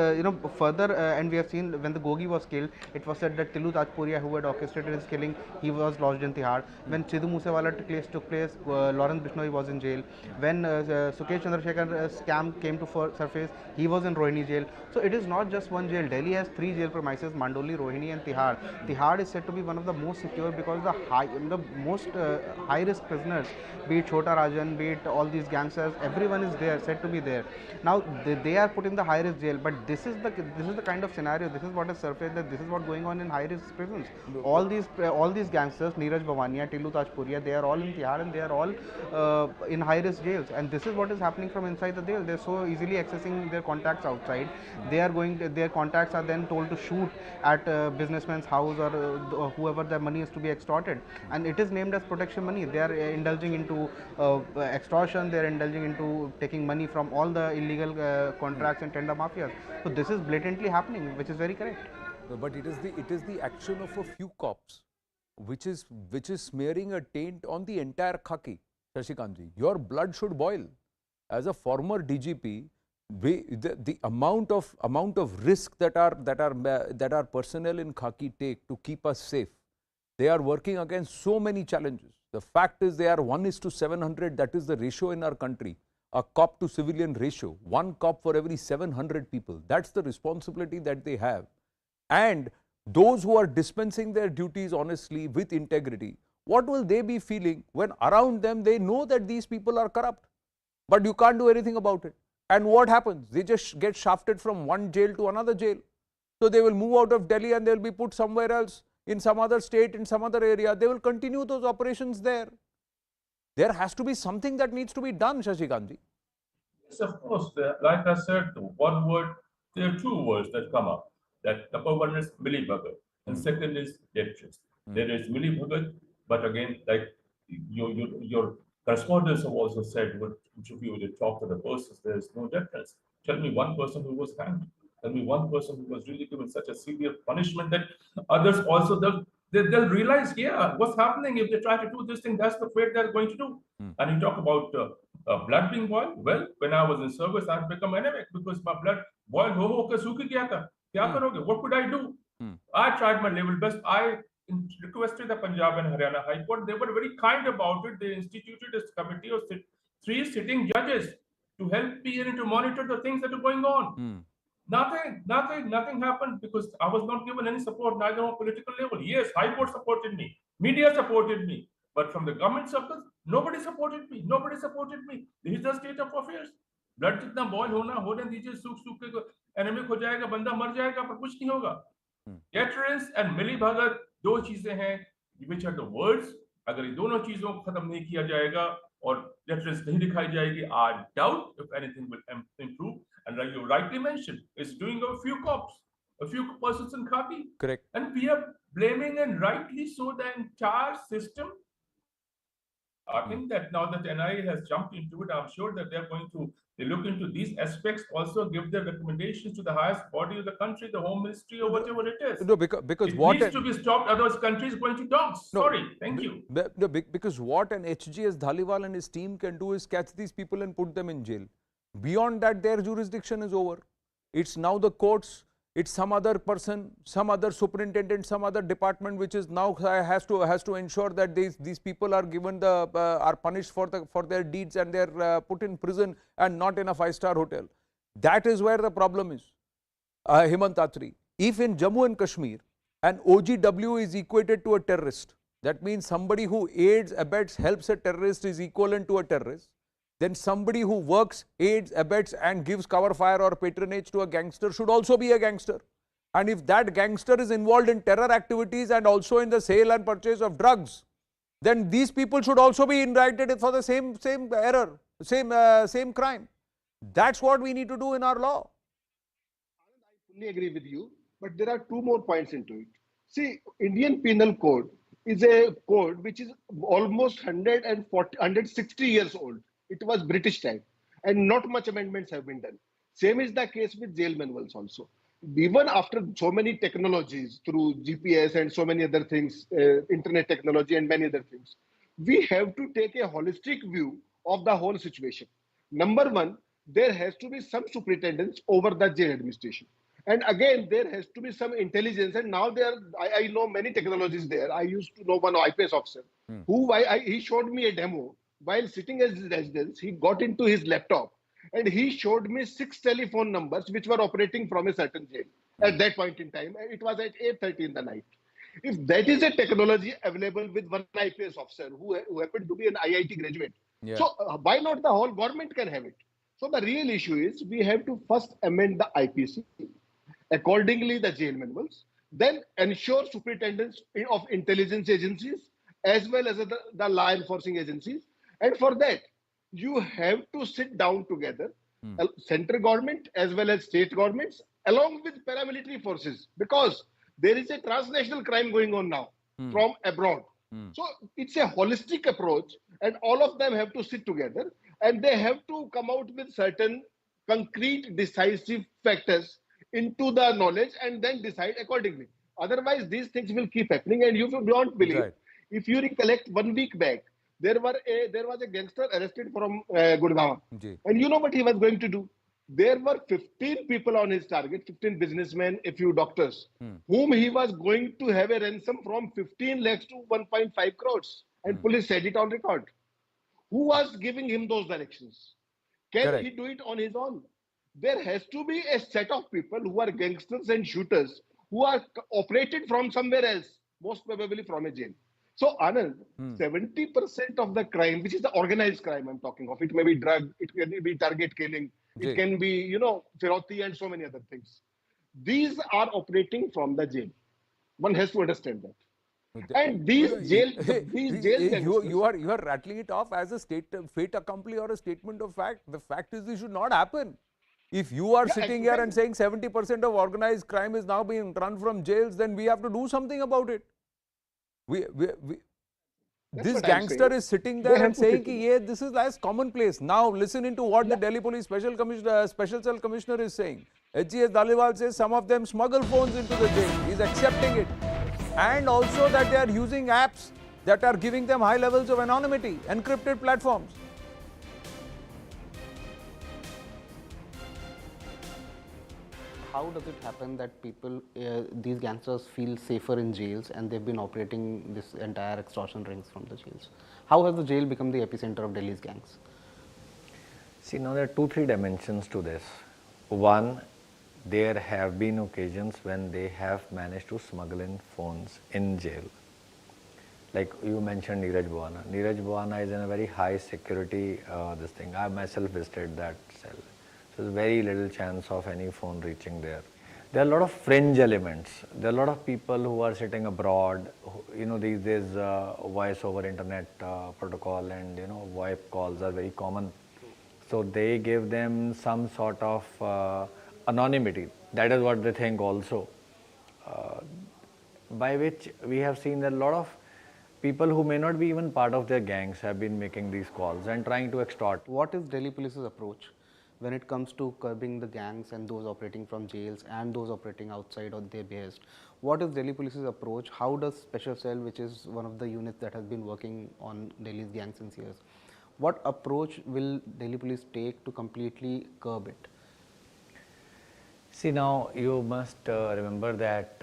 further, and we have seen when the Gogi was killed, it was said that Tilu Tajpuria, who had orchestrated his killing, he was lodged in Tihar. When Sidhu Musewala case took place, Lawrence Bishnoi was in jail. When Sukesh Chandrasekhar scam came to surface, he was in Rohini jail. So it is not just one jail. Delhi has 3 jail premises: Mandoli, Rohini and Tihar. Tihar is said to be one of the most secure because the most high risk prisoners, be it Chota Rajan, be it all these gangsters, everyone is there, said to be there. Now they are put in the high risk jail, but this is the kind of scenario, this is what has surfaced, that this is what going on in high risk prisons. All these gangsters, Neeraj Bhavania, Tilu Tajpuria, they are all in Tihar and they are all in high risk jails, and this is what is happening from inside the jail. They are so easily accessing their contacts outside. Their contacts are then told to shoot at businessman's house or whoever their money is to be extorted, and it is named as protection money. They are indulging into extortion, they are indulging into taking money from all the illegal contracts and tender mafias. So this is blatantly happening, which is very correct. But it is the action of a few cops which is smearing a taint on the entire khaki. Shashikantji, your blood should boil. As a former DGP, the amount of risk that our personnel in khaki take to keep us safe, they are working against so many challenges. The fact is, they are 1:700. That is the ratio in our country, a cop to civilian ratio. 1 cop for every 700 people. That's the responsibility that they have. And those who are dispensing their duties honestly with integrity, what will they be feeling when around them they know that these people are corrupt, but you can't do anything about it? And what happens? They just get shafted from one jail to another jail. So they will move out of Delhi and they will be put somewhere else, in some other state, in some other area. They will continue those operations there. There has to be something that needs to be done, Shashikantji. Yes, of course. Like I said, one word, there are 2 words that come up. That number 1 is Milli Bhagat, and second is detriment. There is Milli Bhagat, but again, like your correspondents have also said, which of you would talk to the persons, there is no deterrence. Tell me one person who was hanged. Tell me one person who was really given such a severe punishment that others also they'll realize, yeah, what's happening if they try to do this thing, that's the fate they're going to do. And you talk about blood being boiled. Well, when I was in service, I'd become anemic because my blood boiled ho ke सूख गया था. क्या करोगे? What could I do? I tried my level best. I requested the Punjab and Haryana High Court. They were very kind about it. They instituted a committee of 3 sitting judges to help me and to monitor the things that are going on. Nothing happened because I was not given any support, neither on political level. Yes, High Court supported me, media supported me, but from the government circles, nobody supported me. Nobody supported me. This is the state of affairs. Blood जितना boil होने दीजिए, सूख सूख के anaemic हो जाएगा, बंदा मर जाएगा, पर कुछ नहीं होगा. Deterrence and मिली भगत दो चीजें हैं, which are the words. अगर ये दोनों चीजों को खत्म नहीं किया जाएगा और deterrence नहीं दिखाई जाएगी, I doubt if anything will improve. And like you rightly mentioned, it's doing a few cops, a few persons in khaki. Correct. And we are blaming, and rightly so, the entire system. I think that now that NIA has jumped into it, I'm sure that they look into these aspects, also give their recommendations to the highest body of the country, the Home Ministry or whatever it is. No, because it what needs to be stopped, otherwise countries going to dogs. No, Sorry, thank you. No, because what an HGS Dhaliwal and his team can do is catch these people and put them in jail. Beyond that, their jurisdiction is over. It's now the courts, it's some other person, some other superintendent, some other department which is now has to ensure that these people are given are punished for their deeds and they're put in prison and not in a 5-star hotel. That is where the problem is. Hemant Atri, if in Jammu and Kashmir an OGW is equated to a terrorist, that means somebody who aids, abets, helps a terrorist is equivalent to a terrorist, then somebody who works, aids, abets and gives cover fire or patronage to a gangster should also be a gangster. And if that gangster is involved in terror activities and also in the sale and purchase of drugs, then these people should also be indicted for the same error, same crime. That's what we need to do in our law. I fully agree with you, but there are two more points into it. See, Indian Penal Code is a code which is almost 160 years old. It was British time, and not much amendments have been done. Same is the case with jail manuals also. Even after so many technologies through GPS and so many other things, internet technology and many other things, we have to take a holistic view of the whole situation. Number one, there has to be some superintendence over the jail administration. And again, there has to be some intelligence. And now I know many technologies there. I used to know one IPS officer who he showed me a demo. While sitting as his residence, he got into his laptop and he showed me 6 telephone numbers which were operating from a certain jail at that point in time. It was at 8:30 in the night. If that is a technology available with one IPS officer who happened to be an IIT graduate, so why not the whole government can have it? So the real issue is we have to first amend the IPC, accordingly the jail manuals, then ensure superintendence of intelligence agencies as well as the law enforcing agencies. And for that, you have to sit down together, central government as well as state governments, along with paramilitary forces, because there is a transnational crime going on now from abroad. So it's a holistic approach, and all of them have to sit together and they have to come out with certain concrete, decisive factors into the knowledge and then decide accordingly. Otherwise, these things will keep happening, and you don't believe. If you recollect 1 week back, there was a gangster arrested from Gurgaon. And you know what he was going to do? There were 15 people on his target, 15 businessmen, a few doctors, whom he was going to have a ransom from 15 lakhs to 1.5 crores. And police said it on record. Who was giving him those directions? Can he do it on his own? There has to be a set of people who are gangsters and shooters who are operated from somewhere else, most probably from a jail. So, Anand, 70% of the crime, which is the organized crime I'm talking of, it may be drug, it can be target killing, it can be, ferocity and so many other things. These are operating from the jail. One has to understand that. And these jail you are rattling it off as a fait accompli or a statement of fact. The fact is, this should not happen. If you are sitting here and saying 70% of organized crime is now being run from jails, then we have to do something about it. This gangster is sitting there and saying, this is as commonplace. Now listen into what the Delhi Police Special Cell Commissioner is saying. HGS Dhaliwal says some of them smuggle phones into the jail. He's accepting it. And also that they are using apps that are giving them high levels of anonymity, encrypted platforms. How does it happen that people, these gangsters feel safer in jails and they've been operating this entire extortion rings from the jails? How has the jail become the epicenter of Delhi's gangs? See, now there are 2-3 dimensions to this. One, there have been occasions when they have managed to smuggle in phones in jail. Like you mentioned Neeraj Bhuwana. Neeraj Bhuwana is in a very high security this thing. I myself visited that cell. So there's very little chance of any phone reaching there. There are a lot of fringe elements. There are a lot of people who are sitting abroad. These days voice over internet protocol and VoIP calls are very common. So they give them some sort of anonymity. That is what they think also. By which we have seen that a lot of people who may not be even part of their gangs have been making these calls and trying to extort. What is Delhi Police's approach when it comes to curbing the gangs and those operating from jails and those operating outside of their behest? What is Delhi Police's approach? How does Special Cell, which is one of the units that has been working on Delhi's gangs since years, what approach will Delhi Police take to completely curb it? See, now you must remember that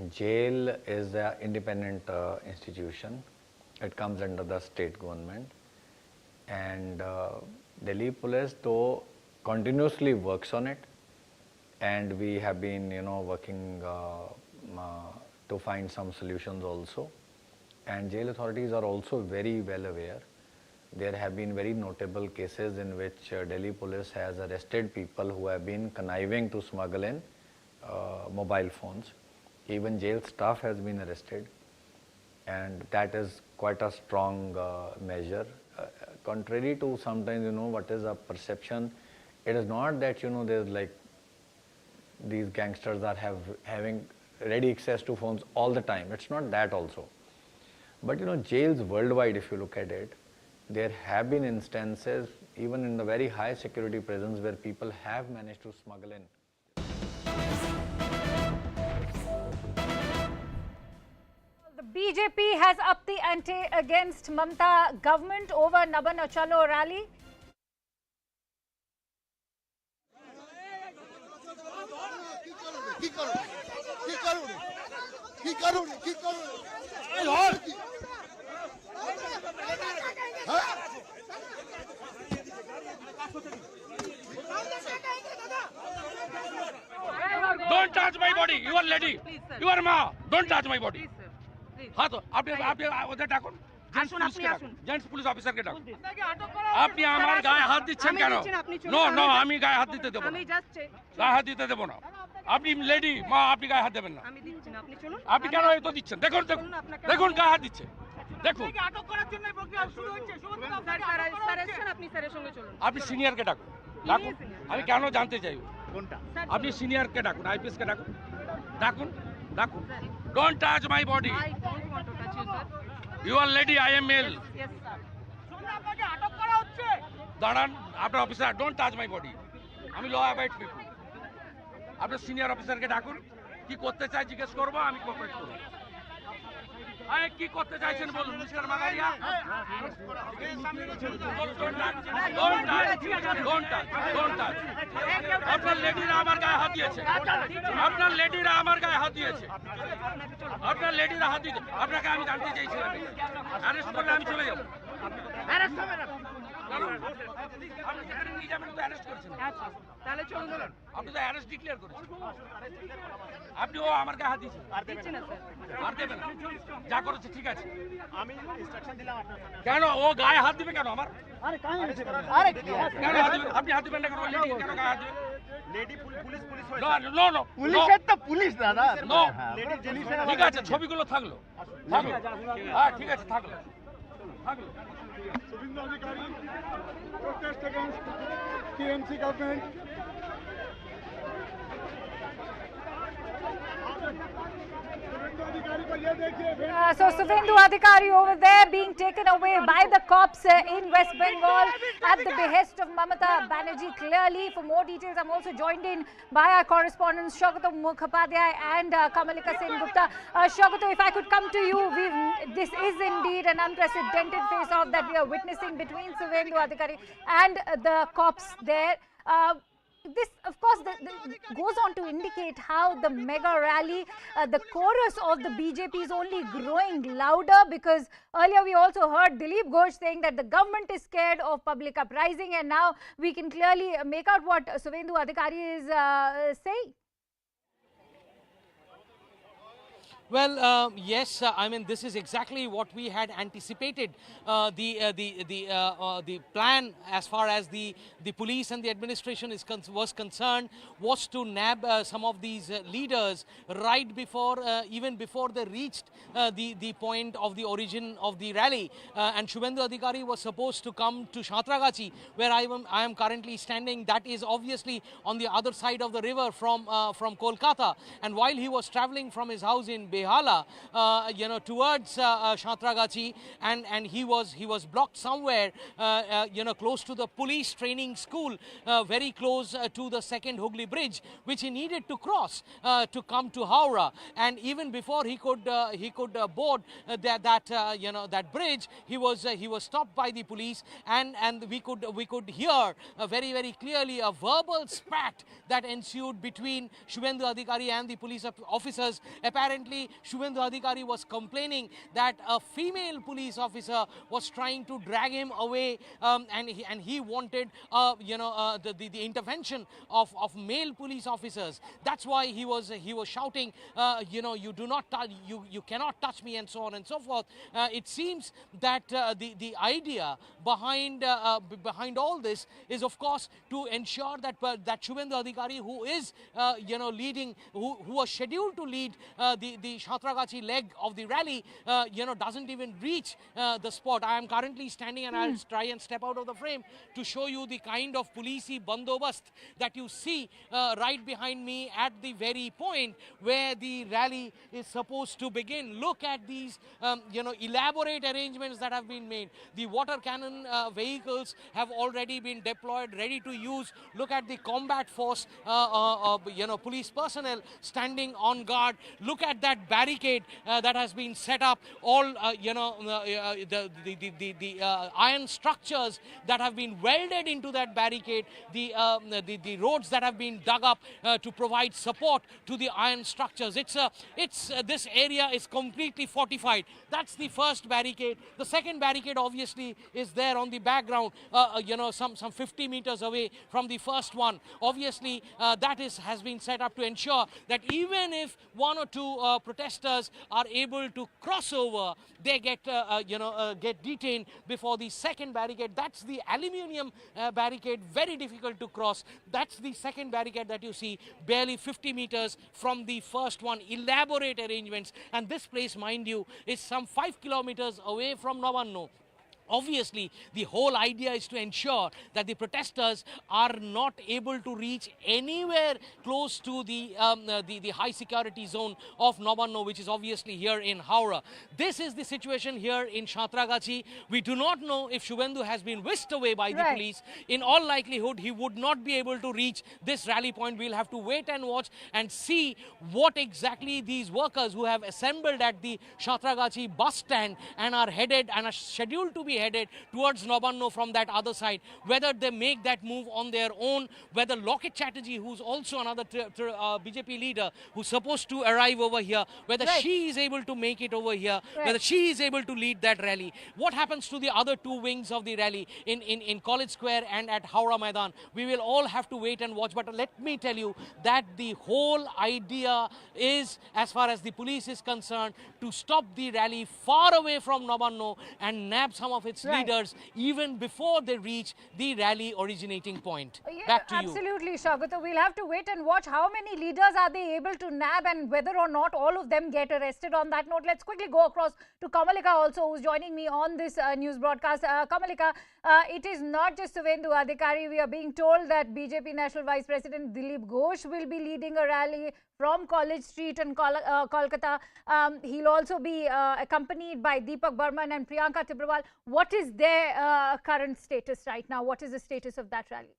jail is an independent institution. It comes under the state government, and Delhi Police though continuously works on it, and we have been working to find some solutions also, and jail authorities are also very well aware. There have been very notable cases in which Delhi Police has arrested people who have been conniving to smuggle in mobile phones. Even jail staff has been arrested, and that is quite a strong measure. Contrary to sometimes what is a perception, it is not that there's like these gangsters are having ready access to phones all the time. It's not that also. But jails worldwide, if you look at it, there have been instances even in the very high security prisons where people have managed to smuggle in. The BJP has upped the ante against Mamata government over Naban Achalo rally. Don't touch my body. You are lady. You are ma. Don't touch my body. हाँ तो आपने उधर डाकुन gents police officer के डाकुन आपने हमारे गाয়ে हाथ দিচ্ছেন কেন নো নো আমি গায়ে হাত দিতে দেব না গায়ে হাত দিতে দেব না আপনি লেডি মা আপনি গায়ে হাত দেবেন না আমি দিচ্ছি না আপনি শুনুন আপনি কেন এত দিচ্ছেন দেখুন দেখুন গায়ে হাত দিচ্ছে দেখুন আটক করার জন্য প্রক্রিয়া শুরু হচ্ছে স্যার এসেছেন আপনি স্যারের সঙ্গে চলুন আপনি সিনিয়র কে ডাকুন ডাকুন আমি কেন জানতে চাই কোনটা আপনি সিনিয়র কে ডাকুন আইপিএস কে ডাকুন ডাকুন ডাকুন Don't touch my body. I don't want to touch you, sir. You are lady, I am male. Yes, sir. দাঁড়ান আপনার officer don't touch my body আমি ল অ্যাবাইড পিপল আপনার সিনিয়র অফিসারকে ডাকুন কি করতে চাই জিজ্ঞেস করবো আমি কোঅপারেট করব আরে কি করতে চাইছেন বলুন মিস্টার মাগারিয়া ডোন্ট টাচ আপনার লেডিরা আমার গায়ে হাত দিয়েছে আপনার লেডিরা আমার গায়ে হাত দিয়েছে আপনার লেডিরা হাত দিয়েছে আপনাকে আমি জানতে চাইছিলাম অ্যারেস্ট করলে আমি চলে যাব অ্যারেস্ট হবে না আপনি সেখানে নিয়ে যাবেন তো অ্যারেস্ট করেছেন তাহলে চলুন আপনি তো অ্যারেস্ট ডিক্লেয়ার করেছেন আপনি ও আমার গায়ে হাত দিয়েছেন আর দেবেন না যা করেছে ঠিক আছে আমি ইনস্ট্রাকশন দিলাম কেন ও গায়ে হাত দিবে কেন আমার আরে কেন হাত দিবেন আপনি হাত দিবেন না কেন লেডি কেন গায়ে হাত দিবেন লেডি পুলিশ হয় নো নো পুলিশের তো পুলিশ দাদা নো লেডি পুলিশের ঠিক আছে ছবিগুলো থাকলো হ্যাঁ ঠিক আছে থাকলো Subindu Adhikari, protest against TMC government. So Suvendu Adhikari over there being taken away by the cops in West Bengal at the behest of Mamata Banerjee. Clearly, for more details, I'm also joined in by our correspondents Shaukato Mukhopadhyay and Kamalika Sen Gupta. Shaukato, if I could come to you, this is indeed an unprecedented face-off that we are witnessing between Suvendu Adhikari and the cops there. this, of course, goes on to indicate how the mega rally, the chorus of the BJP is only growing louder, because earlier we also heard Dilip Ghosh saying that the government is scared of public uprising, and now we can clearly make out what Suvendu Adhikari is saying. Well, yes, I mean, this is exactly what we had anticipated. The plan, as far as the police and the administration was concerned, was to nab some of these leaders right before, even before they reached the point of the origin of the rally. And Shubhendu Adhikari was supposed to come to Shantragachi, where I am currently standing. That is obviously on the other side of the river from Kolkata. And while he was traveling from his house in Behala, towards Shantragachi, and he was blocked somewhere, close to the police training school, very close to the second Hooghly Bridge, which he needed to cross to come to Howrah. And even before he could board that bridge, he was stopped by the police, and we could hear very clearly a verbal spat that ensued between Shubhendu Adhikari and the police officers. Apparently, Shubhendu Adhikari was complaining that a female police officer was trying to drag him away, and he wanted the intervention of male police officers. That's why he was shouting, you do not touch, you cannot touch me, and so on and so forth. It seems that the idea behind all this is, of course, to ensure that Shubhendu Adhikari, who is leading, who was scheduled to lead the Shantragachi leg of the rally, doesn't even reach the spot. I am currently standing, and I'll try and step out of the frame to show you the kind of policey bandobast that you see right behind me at the very point where the rally is supposed to begin. Look at these elaborate arrangements that have been made. The water cannon vehicles have already been deployed, ready to use. Look at the combat force, police personnel standing on guard. Look at that barricade that has been set up. All the iron structures that have been welded into that barricade. The roads that have been dug up to provide support to the iron structures. This area is completely fortified. That's the first barricade. The second barricade obviously is there on the background, some 50 meters away from the first one. Obviously, that has been set up to ensure that even if one or two protesters are able to cross over, they get detained before the second barricade. That's the aluminium barricade, very difficult to cross. That's the second barricade that you see, barely 50 meters from the first one. Elaborate arrangements, and this place, mind you, is some 5 kilometers away from Navanno. Obviously, the whole idea is to ensure that the protesters are not able to reach anywhere close to the high security zone of Navanno, which is obviously here in Howrah. This is the situation here in Shantragachi. We do not know if Shubhendu has been whisked away by the police. In all likelihood, he would not be able to reach this rally point. We'll have to wait and watch and see what exactly these workers who have assembled at the Shantragachi bus stand and are headed and are scheduled to be headed towards Navanno from that other side, whether they make that move on their own, whether Loket Chatterjee, who's also another BJP leader who's supposed to arrive over here, whether she is able to make it over here, whether she is able to lead that rally. What happens to the other two wings of the rally in College Square and at Howrah Maidan? We will all have to wait and watch, but let me tell you that the whole idea is, as far as the police is concerned, to stop the rally far away from Navanno and nab some of its leaders even before they reach the rally originating point. Back to you. Absolutely, Shagata. We'll have to wait and watch how many leaders are they able to nab and whether or not all of them get arrested. On that note, let's quickly go across to Kamalika also, who's joining me on this news broadcast. Kamalika, it is not just Shubhendu Adhikari. We are being told that BJP National Vice President Dilip Ghosh will be leading a rally from College Street in Kolkata. He'll also be accompanied by Deepak Burman and Priyanka Tibrewal. What is their current status right now? What is the status of that rally?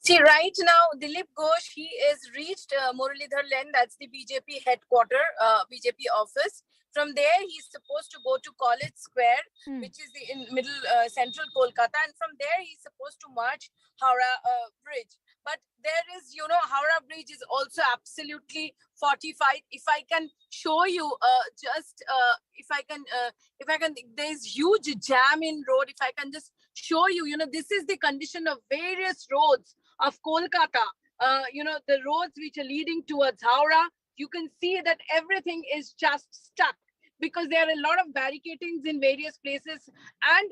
See, right now, Dilip Ghosh, he is reached Muralidhar Lane, that's the BJP headquarter, BJP office. From there, he's supposed to go to College Square, which is the in middle central Kolkata, and from there he's supposed to march Howrah Bridge. But there is, Howrah Bridge is also absolutely fortified. If I can show you, if I can, there's huge jam in road. If I can just show you, this is the condition of various roads of Kolkata. The roads which are leading towards Howrah, you can see that everything is just stuck because there are a lot of barricadings in various places, and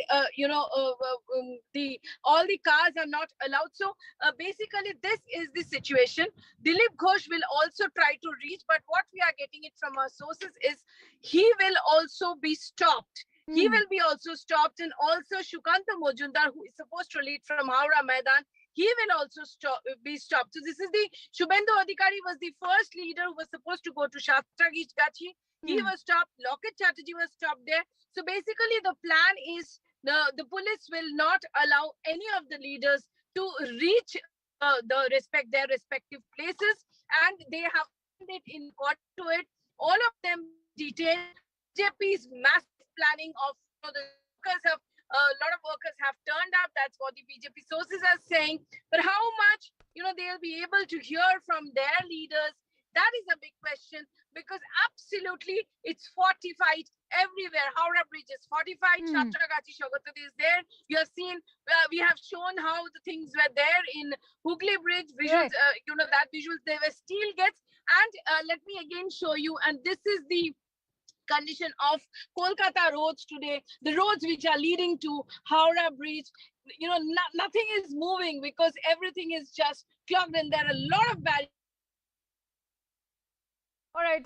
all the cars are not allowed. So basically, this is the situation. Dilip Ghosh will also try to reach, but what we are getting it from our sources is he will also be stopped. He will be also stopped, and also Shukanta Mojumdar, who is supposed to lead from Howrah Maidan, he will also be stopped. So this is the Shubhendu Adhikari was the first leader who was supposed to go to Shastragachi. He was stopped. Loket Chatterjee was stopped there. So basically, the plan is the police will not allow any of the leaders to reach their respective places, and they have it in court to it. All of them detained. BJP's massive planning of the workers have. A lot of workers have turned up. That's what the BJP sources are saying. But how much, they'll be able to hear from their leaders, that is a big question, because absolutely it's fortified everywhere. Howrah Bridge is fortified. Shastragachi Shogatati is there. You have seen, we have shown how the things were there in Hooghly Bridge. Visuals, that visuals, they were steel gates. And let me again show you, and this is the condition of Kolkata roads today, the roads which are leading to Howrah Bridge. Nothing is moving because everything is just clogged, and there are a lot of barriers. All right,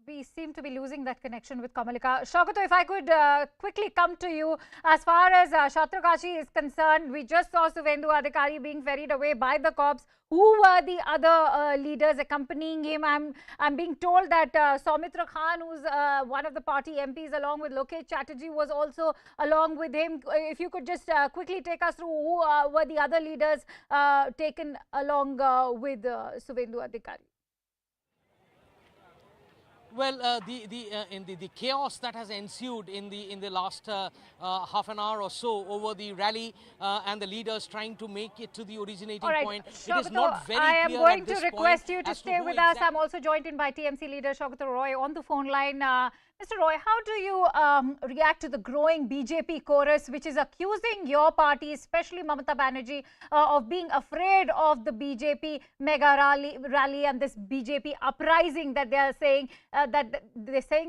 we seem to be losing that connection with Kamalika. Shaukato, if I could quickly come to you, as far as Shastragachi is concerned, we just saw Shubhendu Adhikari being ferried away by the cops. Who were the other leaders accompanying him? I'm being told that Soumitra Khan, who's one of the party MPs, along with Loket Chatterjee, was also along with him. If you could just quickly take us through who were the other leaders taken along with Shubhendu Adhikari. Well, the chaos that has ensued in the last half an hour or so over the rally and the leaders trying to make it to the originating point, it is not very clear. I am going to request you to stay with us. I'm also joined in by TMC leader Shaukato Roy on the phone line. Mr. Roy, how do you react to the growing BJP chorus, which is accusing your party, especially Mamata Banerjee, of being afraid of the BJP mega rally and this BJP uprising that they are saying,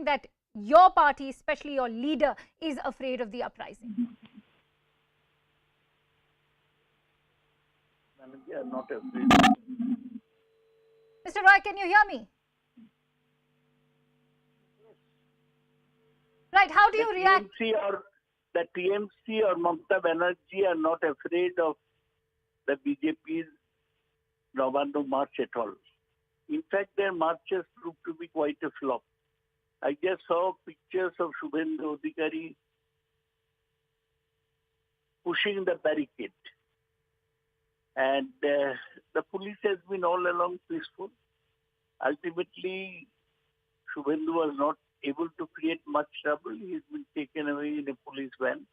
that your party, especially your leader, is afraid of the uprising? Not afraid. Mr. Roy, can you hear me? Right, how do you react? The TMC or Mamata Banerjee are not afraid of the BJP's Navaন্ন march at all. In fact, their marches proved to be quite a flop. I just saw pictures of Shubhendu Adhikari pushing the barricade. And the police has been all along peaceful. Ultimately, Shubhendu was not able to create much trouble. He has been taken away in a police van.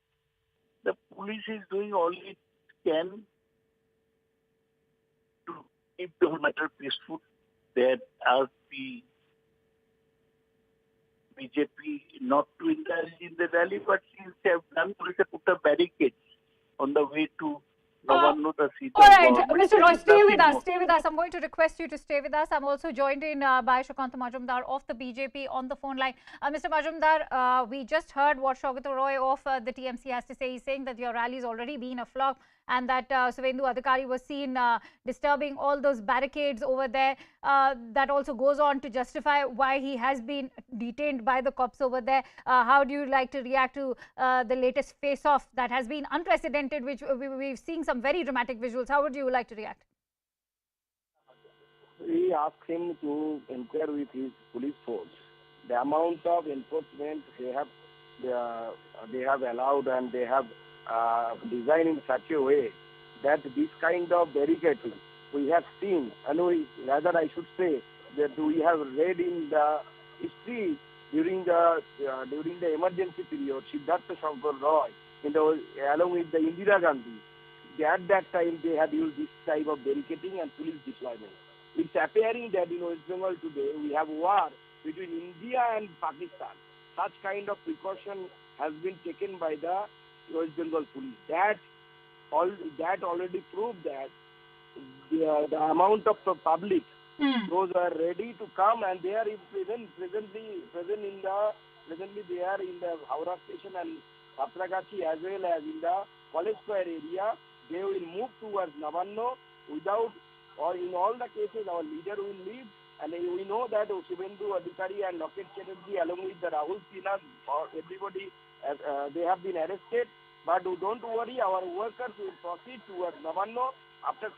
The police is doing all it can to keep the matter peaceful. They had asked the BJP not to indulge in the rally, but since they have done, police have put a barricade on the way to all right, Mr. Roy, stay with us. Stay with us. I'm going to request you to stay with us. I'm also joined in by Shukanta Majumdar of the BJP on the phone line. Mr. Majumdar, we just heard what Shaukato Roy of the TMC has to say. He's saying that your rally has already been a flop, and that Shubhendu Adhikari was seen disturbing all those barricades over there. That also goes on to justify why he has been detained by the cops over there. How do you like to react to the latest face-off that has been unprecedented, which we've seen some very dramatic visuals? How would you like to react? We asked him to inquire with his police force. The amount of enforcement they have allowed, and they have designed in such a way that this kind of barricading we have seen, and I should say that we have read in the history during the emergency period, Siddhartha Shankar Roy, along with the Indira Gandhi, at that time they had used this type of barricading and police deployment. It's appearing that in West Bengal today we have war between India and Pakistan. Such kind of precaution has been taken by the West Bengal police. That already proved that the amount of the public, those are ready to come, and they are presently they are in the Howrah station and Satragachi as well as in the College Square area. They will move towards Navanno without, or in all the cases, our leader will leave. And we know that Shivendu Adhikari and Loket Chatterjee, along with the Rahul Sinha, everybody, they have been arrested. But don't worry, our workers will proceed towards Navanno. After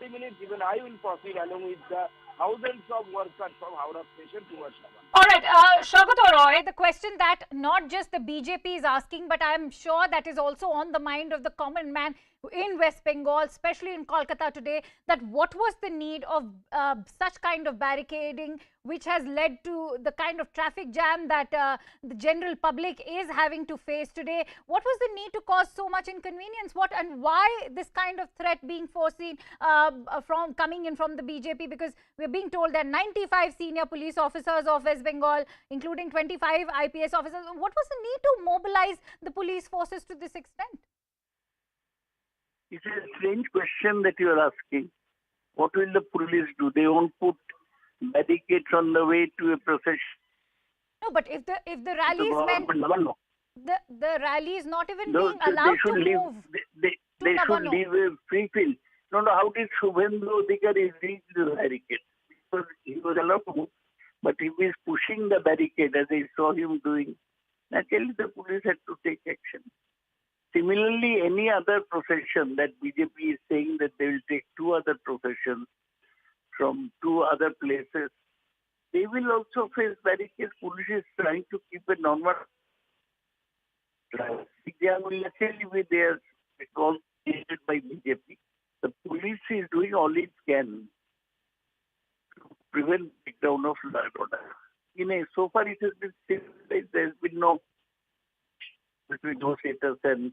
30 minutes, even I will proceed along with the thousands of workers from Howrah station towards Navanno. All right, Shaukat Roy, the question that not just the BJP is asking, but I am sure that is also on the mind of the common man in West Bengal, especially in Kolkata today, that what was the need of such kind of barricading, which has led to the kind of traffic jam that the general public is having to face today? What was the need to cause so much inconvenience? What and why this kind of threat being foreseen from coming in from the BJP? Because we're being told that 95 senior police officers of West Bengal, including 25 IPS officers. What was the need to mobilize the police forces to this extent? It's a strange question that you are asking. What will the police do? They won't put barricades on the way to a procession. No, but if the rally is meant, the rally is not even being allowed to move. They should leave a free field. No, how did Shubhendu Adhikari reach the barricade? Because he was allowed to move. But if he is pushing the barricade, as I saw him doing, naturally the police had to take action. Similarly, any other procession that BJP is saying that they will take two other processions from two other places, they will also face barricades. Police is trying to keep a normal There will actually be there because created by BJP. The police is doing all it can to prevent breakdown of law and order. So far it has been civilized. There has been no between negotiators and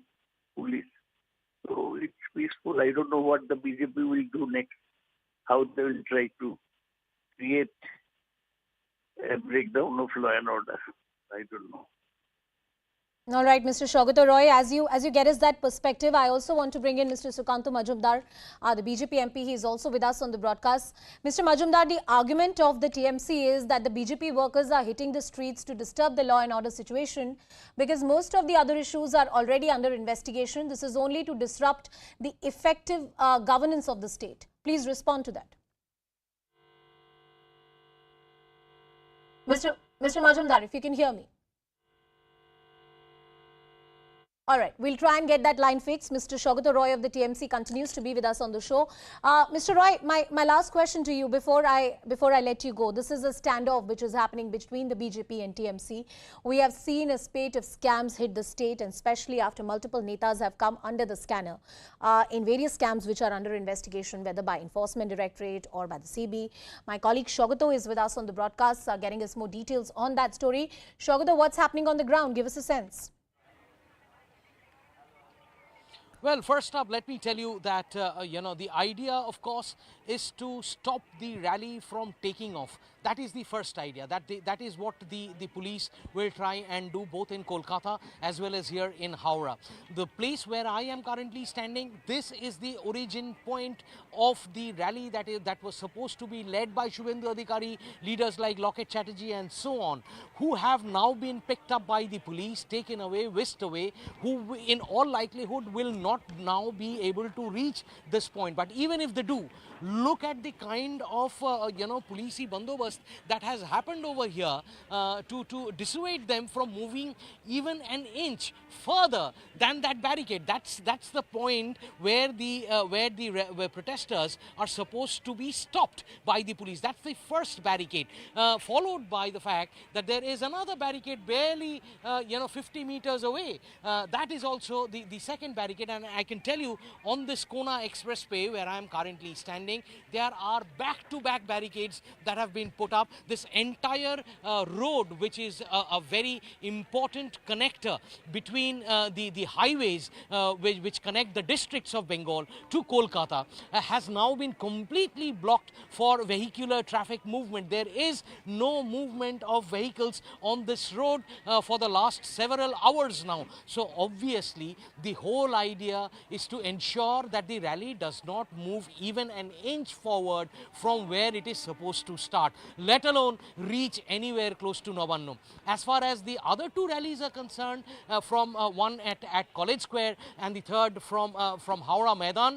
police. So it's peaceful. I don't know what the BJP will do next, how they will try to create a breakdown of law and order. I don't know. All right, Mr. Shaukat Roy, as you get us that perspective, I also want to bring in Mr. Sukant Majumdar, the BJP MP. He is also with us on the broadcast. Mr. Majumdar, the argument of the TMC is that the BJP workers are hitting the streets to disturb the law and order situation because most of the other issues are already under investigation. This is only to disrupt the effective governance of the state. Please respond to that. Mr. Majumdar, if you can hear me. All right, we'll try and get that line fixed. Mr. Shaukat Roy of the TMC continues to be with us on the show. Mr. Roy, my last question to you before I let you go. This is a standoff which is happening between the BJP and TMC. We have seen a spate of scams hit the state, and especially after multiple netas have come under the scanner in various scams which are under investigation, whether by Enforcement Directorate or by the CB. My colleague Shaukat is with us on the broadcast, getting us more details on that story. Shaukat, what's happening on the ground? Give us a sense. Well, first up, let me tell you that, the idea, of course, is to stop the rally from taking off. That is the first idea. That is what the police will try and do both in Kolkata as well as here in Howrah. The place where I am currently standing, this is the origin point of the rally that was supposed to be led by Shubhendu Adhikari, leaders like Loket Chatterjee and so on, who have now been picked up by the police, taken away, whisked away, who in all likelihood will not now be able to reach this point. But even if they do, look at the kind of policey bandobast that has happened over here to dissuade them from moving even an inch further than that barricade. That's the point where the protesters are supposed to be stopped by the police. That's the first barricade, followed by the fact that there is another barricade barely 50 meters away. That is also the second barricade, and I can tell you on this Kona Expressway where I am currently standing, there are back-to-back barricades that have been put up. This entire road, which is a very important connector between the highways which connect the districts of Bengal to Kolkata, has now been completely blocked for vehicular traffic movement. There is no movement of vehicles on this road for the last several hours now. So obviously the whole idea is to ensure that the rally does not move even an inch forward from where it is supposed to start, let alone reach anywhere close to Nabanno. As far as the other two rallies are concerned, from one at College Square and the third from Howrah Maidan,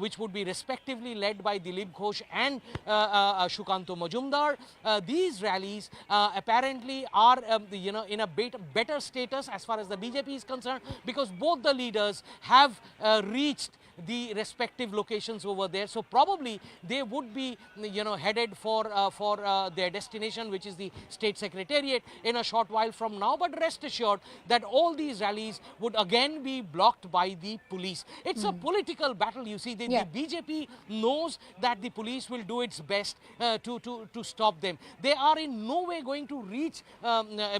which would be respectively led by Dilip Ghosh and Shukanto Majumdar, these rallies apparently are in a better status as far as the BJP is concerned, because both the leaders have reached the respective locations over there. So probably they would be headed for their destination, which is the state secretariat, in a short while from now. But rest assured that all these rallies would again be blocked by the police. It's a political battle, you see. The BJP knows that the police will do its best to stop them. They are in no way going to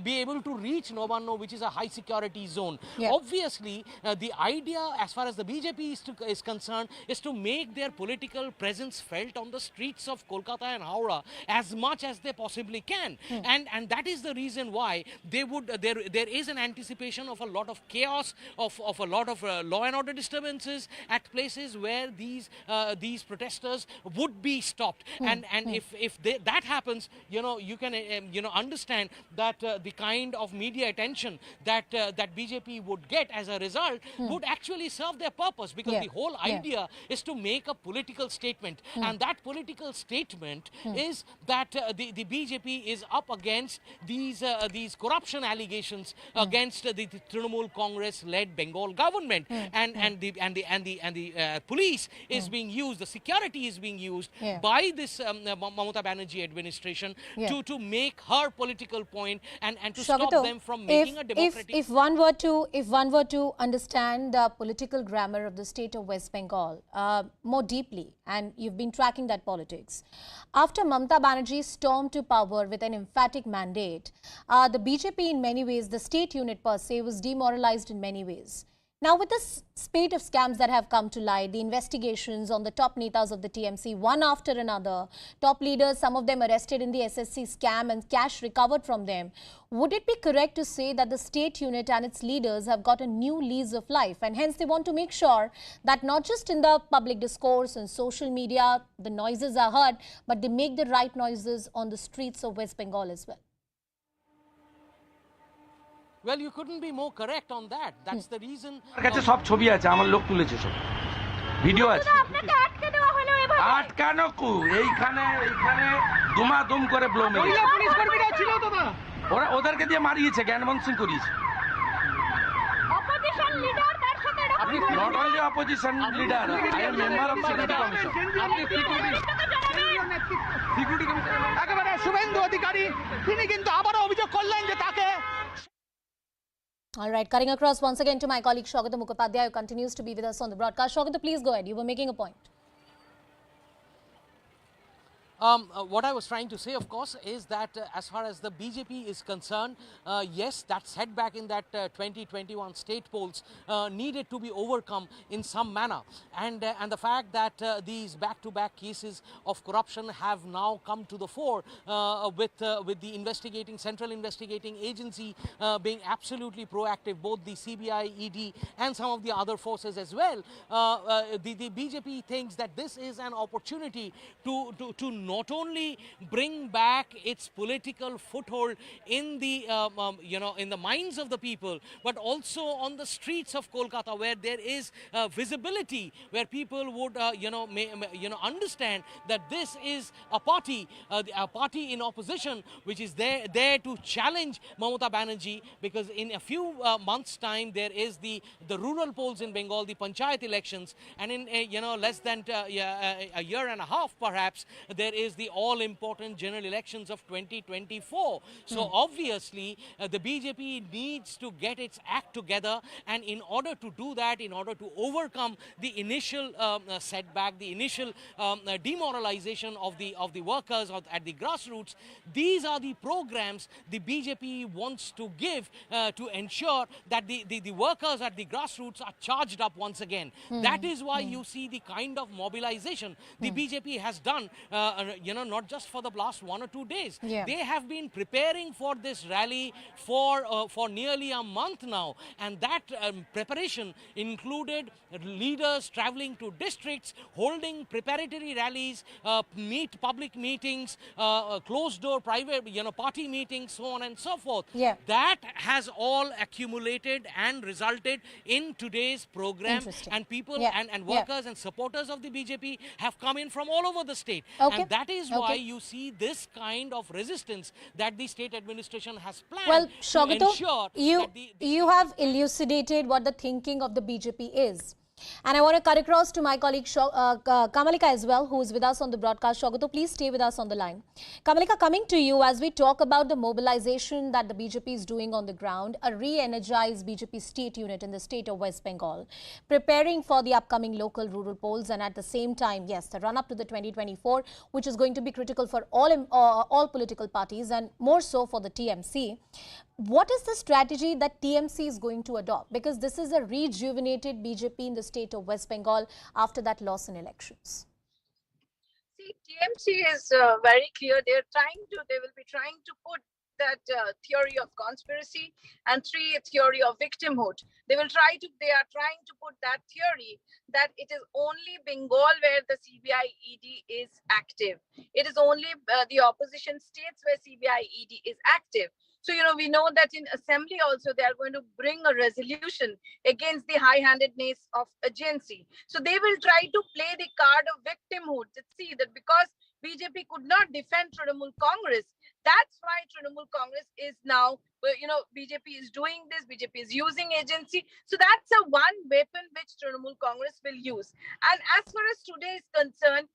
be able to reach Nabanno, which is a high security zone. Obviously, the idea as far as the BJP is concerned is to make their political presence felt on the streets of Kolkata and Howrah as much as they possibly can. And that is the reason why they would there is an anticipation of a lot of chaos, of a lot of law and order disturbances at places where these protesters would be stopped. And if that happens, you can understand that the kind of media attention that BJP would get as a result would actually serve their purpose, because the whole idea is to make a political statement, and that political statement is that the BJP is up against these corruption allegations against the Trinamool Congress-led Bengal government, and the police is being used, the security is being used by this Mamata Banerjee administration to make her political point and to stop them from making a democratic. If one were to understand the political grammar of the state of West Bengal more deeply, and you've been tracking that politics, after Mamata Banerjee stormed to power with an emphatic mandate, the BJP in many ways, the state unit per se, was demoralized in many ways. Now, with this spate of scams that have come to light, the investigations on the top netas of the TMC, one after another, top leaders, some of them arrested in the SSC scam and cash recovered from them, would it be correct to say that the state unit and its leaders have got a new lease of life, and hence they want to make sure that not just in the public discourse and social media the noises are heard, but they make the right noises on the streets of West Bengal as well? Well, you couldn't be more correct on that. That's the reason. কাছে সব ছবি আছে, আমার লোক তুলেছে সব video আছে। আটকানো কু এইখানে দুমাদুম করে ব্লো মেরেছে। পুলিশ কর্মীরা ছিল তো না, ওদেরকে দিয়ে মারিয়েছে, জ্ঞানমোহন সিং করিয়েছে। অপোজিশন লিডার তার সাথে আপনি not only opposition leader, I am member of security commission. আপনি সিকিউরিটি কমিশন একেবারে শুভেন্দু অধিকারী, তিনি কিন্তু আবারও অভিযোগ করলেন যে তাকে। All right, cutting across once again to my colleague Shogata Mukhopadhyay, who continues to be with us on the broadcast. Shogata, please go ahead. You were making a point. What I was trying to say, of course, is that as far as the BJP is concerned, yes, that setback in that 2021 state polls needed to be overcome in some manner. And the fact that these back-to-back cases of corruption have now come to the fore with the central investigating agency being absolutely proactive, both the CBI, ED and some of the other forces as well, the BJP thinks that this is an opportunity to not only bring back its political foothold in the in the minds of the people, but also on the streets of Kolkata, where there is visibility, where people would understand that this is a party in opposition, which is there to challenge Mamata Banerjee, because in a few months' time there is the rural polls in Bengal, the panchayat elections, and in less than a year and a half perhaps there is the all-important general elections of 2024. So obviously, the BJP needs to get its act together, and in order to do that, in order to overcome the initial setback, the initial demoralization of the workers at the grassroots, these are the programs the BJP wants to give to ensure that the workers at the grassroots are charged up once again. That is why you see the kind of mobilization the BJP has done, not just for the last 1 or 2 days. They have been preparing for this rally for nearly a month now, and that preparation included leaders traveling to districts, holding preparatory rallies, public meetings, closed door private party meetings, so on and so forth. That has all accumulated and resulted in today's program, and people and workers and supporters of the BJP have come in from all over the state. And that is why you see this kind of resistance that the state administration has planned. Well, to Shogito, ensure you have elucidated what the thinking of the BJP is. And I want to cut across to my colleague Kamalika as well, who is with us on the broadcast. Shogito, please stay with us on the line. Kamalika, coming to you as we talk about the mobilization that the BJP is doing on the ground, a re-energized BJP state unit in the state of West Bengal, preparing for the upcoming local rural polls, and at the same time, yes, the run-up to the 2024, which is going to be critical for all political parties and more so for the TMC. What is the strategy that TMC is going to adopt? Because this is a rejuvenated BJP in the state of West Bengal after that loss in elections. See, TMC is very clear. They will be trying to put that theory of conspiracy and theory of victimhood. They are trying to put that theory that it is only Bengal where the CBI ED is active. It is only the opposition states where CBI ED is active. So, we know that in assembly also, they are going to bring a resolution against the high-handedness of agency. So they will try to play the card of victimhood. See that because BJP could not defend Trinamool Congress, that's why Trinamool Congress is now, BJP is doing this, BJP is using agency. So that's one weapon which Trinamool Congress will use. And as far as today is concerned,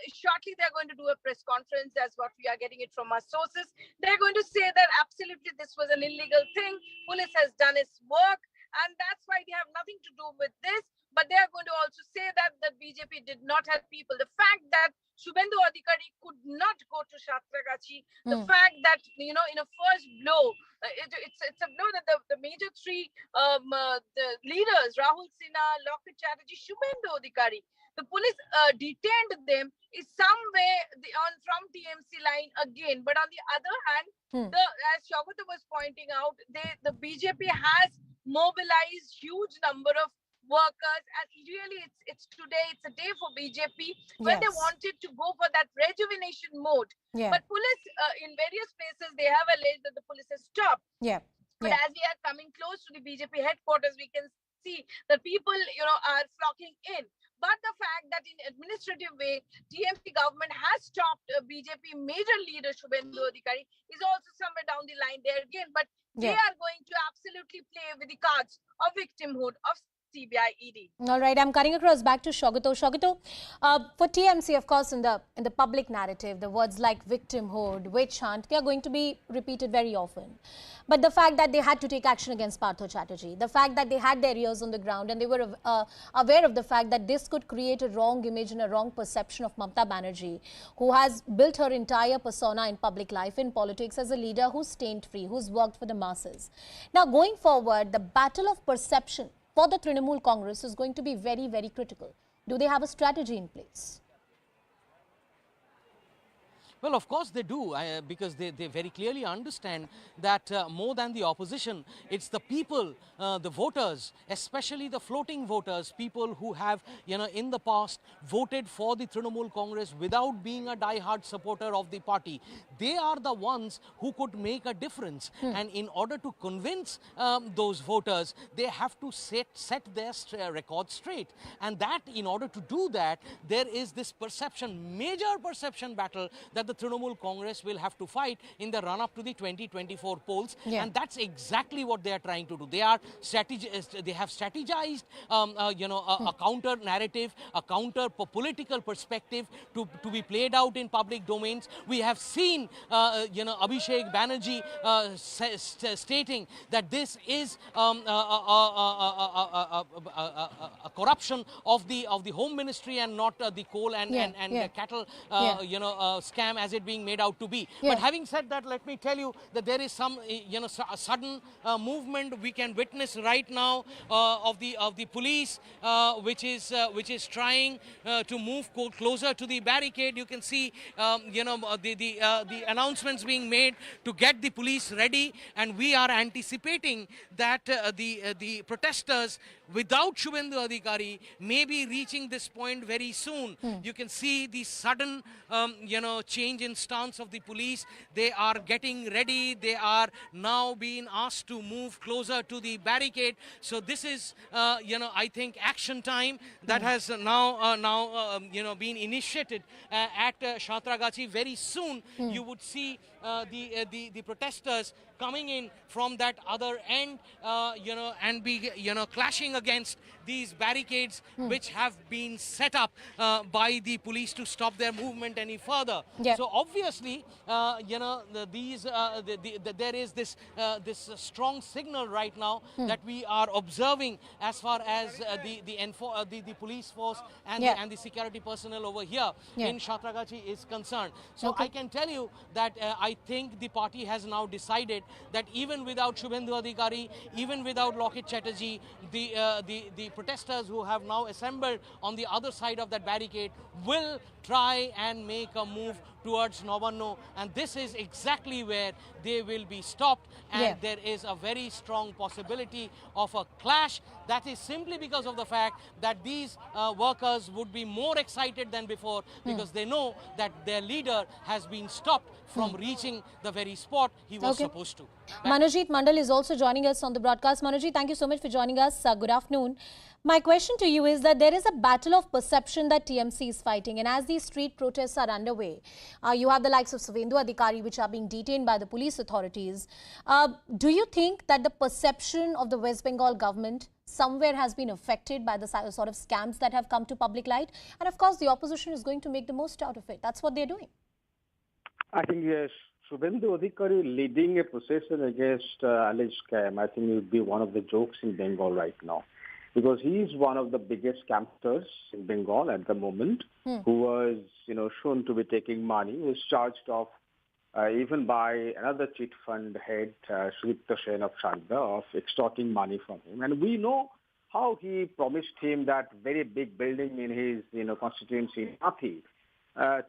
shortly they're going to do a press conference, as what we are getting it from our sources. They're going to say that absolutely this was an illegal thing. Police has done its work, and that's why they have nothing to do with this. But they are going to also say that the BJP did not have people. The fact that Shubhendu Adhikari could not go to Satragachi, the fact that, in a first blow, it's a blow that the major three the leaders, Rahul Sinha, Lokesh Chatterjee, Shubhendu Adhikari, the police detained them is some way from TMC line again. But on the other hand, as Shogata was pointing out, the BJP has mobilized huge number of workers, and really it's a day for BJP when they wanted to go for that rejuvenation mode. But police in various places, they have alleged that the police has stopped. But as we are coming close to the BJP headquarters, we can see that people are flocking in. But the fact that in administrative way, TMC government has stopped BJP major leader Shubhendu Adhikari is also somewhere down the line there again. But they are going to absolutely play with the cards of victimhood of CBI ED. All right, I'm cutting across back to Shogito. Shogito, for TMC, of course, in the public narrative, the words like victimhood, witch hunt, they are going to be repeated very often. But the fact that they had to take action against Partho Chatterjee, the fact that they had their ears on the ground and they were aware of the fact that this could create a wrong image and a wrong perception of Mamata Banerjee, who has built her entire persona in public life, in politics, as a leader who's taint-free, who's worked for the masses. Now, going forward, the battle of perception for the Trinamool Congress is going to be very, very critical. Do they have a strategy in place? Well, of course they do, because they very clearly understand that more than the opposition, it's the people, the voters, especially the floating voters, people who have, in the past voted for the Trinamool Congress without being a die-hard supporter of the party. They are the ones who could make a difference. And in order to convince those voters, they have to set their record straight. And that, in order to do that, there is this perception, major perception battle that the Trinamool Congress will have to fight in the run-up to the 2024 polls. And that's exactly what they are trying to do. They have strategized, a counter narrative, a counter political perspective to be played out in public domains. We have seen, Abhishek Banerjee stating that this is a corruption of the Home Ministry and not the coal and cattle scam as it being made out to be. But having said that, let me tell you that there is some a sudden movement we can witness right now of the police which is trying to move closer to the barricade. You can see the announcements being made to get the police ready, and we are anticipating that the protesters without Shubhendu Adhikari may be reaching this point very soon. You can see the sudden change in stance of the police. They are getting ready. They are now being asked to move closer to the barricade. So this is I think action time that has now been initiated at Shatragachi. Very soon you would see the protesters coming in from that other end, and be clashing against these barricades which have been set up by the police to stop their movement any further. So obviously, there is this strong signal right now that we are observing as far as the police force and the security personnel over here in Shatragachi is concerned. So I can tell you that I think the party has now decided that even without Shubhendu Adhikari, even without Lokit Chatterjee, the protesters who have now assembled on the other side of that barricade will try and make a move towards Navanno, and this is exactly where they will be stopped, and there is a very strong possibility of a clash. That is simply because of the fact that these workers would be more excited than before because they know that their leader has been stopped from reaching the very spot he was supposed to. Manojit Mandal is also joining us on the broadcast. Manojit, thank you so much for joining us. Good afternoon. My question to you is that there is a battle of perception that TMC is fighting, and as these street protests are underway, you have the likes of Shubhendu Adhikari which are being detained by the police authorities. Do you think that the perception of the West Bengal government somewhere has been affected by the sort of scams that have come to public light? And of course, the opposition is going to make the most out of it. That's what they're doing. I think yes, Shubhendu Adhikari leading a procession against alleged scam, I think it would be one of the jokes in Bengal right now. Because he is one of the biggest gangsters in Bengal at the moment, who was, shown to be taking money. He was charged off even by another cheat fund head, Sudipta Sen of Chandra, of extorting money from him. And we know how he promised him that very big building in his, constituency in Athi.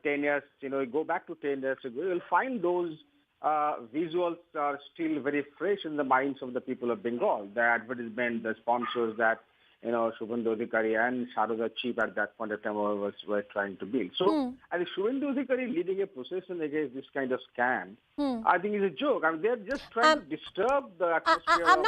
10 years, go back to 10 years ago, you'll find those visuals are still very fresh in the minds of the people of Bengal. The advertisement, the sponsors that, Shubhendu Adhikari and Sharoda Chief at that point of time were trying to build. So I think Shubhendu Adhikari leading a procession against this kind of scam, I think is a joke. I mean, they're just trying to disturb the atmosphere. I'm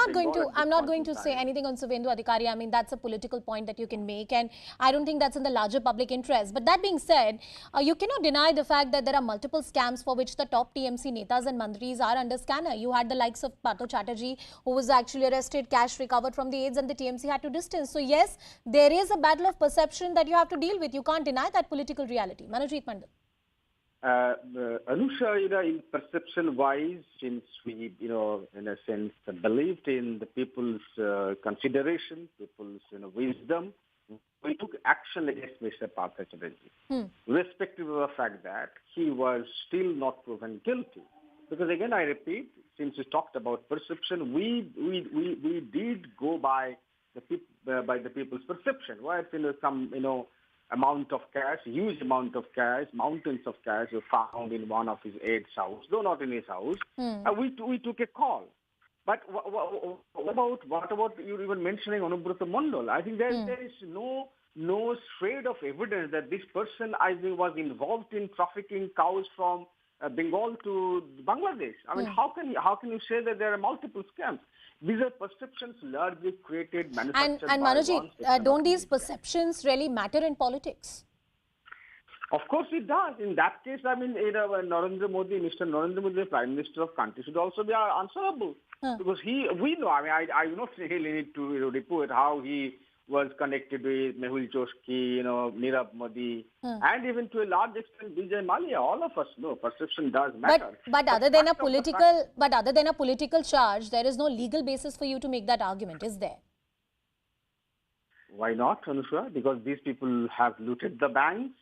not going to say anything on Shubhendu Adhikari. I mean, that's a political point that you can make, and I don't think that's in the larger public interest. But that being said, you cannot deny the fact that there are multiple scams for which the top TMC netas and mantris are under scanner. You had the likes of Partho Chatterjee, who was actually arrested, cash recovered from the aids, and the TMC had to distance. So yes, there is a battle of perception that you have to deal with. You can't deny that political reality. Manojit Mandal. Anusha, in perception-wise, since we, in a sense, believed in the people's consideration, people's wisdom, we took action against Mr. Partho Chatterjee, irrespective of the fact that he was still not proven guilty. Because again, I repeat, since we talked about perception, we did go by the people's perception. Where some amount of cash, huge amount of cash, mountains of cash were found in one of his aide's house, though not in his house. We took a call. But what about you even mentioning Anubrata Mondal? I think there is no shred of evidence that this person, I think, was involved in trafficking cows from Bengal to Bangladesh. I mean, how can you say that there are multiple scams? These are perceptions largely created, manufactured and by Manojit, don't these perceptions really matter in politics? Of course it does. In that case, I mean, Narendra Modi, Mr. Narendra Modi, the Prime Minister of country, should also be answerable. Because we know, I mean, I do not really need to report how he was connected with Mehul Choksky, Nirav Modi, and even to a large extent Vijay Mallya. All of us know perception does matter. But other than a political charge, there is no legal basis for you to make that argument, is there? Why not, Anusha? Because these people have looted the banks.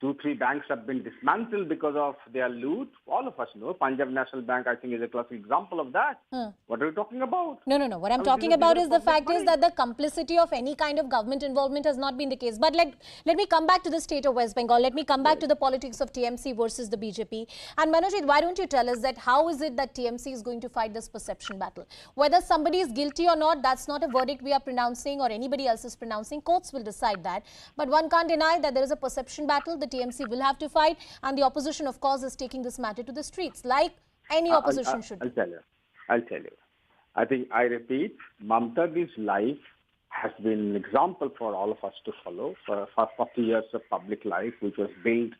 2-3 banks have been dismantled because of their loot. All of us know. Punjab National Bank, I think, is a classic example of that. What are you talking about? No. What I'm talking about is the fact is that the complicity of any kind of government involvement has not been the case. But let me come back to the state of West Bengal. Let me come back to the politics of TMC versus the BJP. And Manojit, why don't you tell us that how is it that TMC is going to fight this perception battle? Whether somebody is guilty or not, that's not a verdict we are pronouncing or anybody else is pronouncing. Courts will decide that. But one can't deny that there is a perception battle. The TMC will have to fight, and the opposition, of course, is taking this matter to the streets, like any opposition should do. I'll tell you. I repeat, Mamtadi's life has been an example for all of us to follow for 40 years of public life, which was built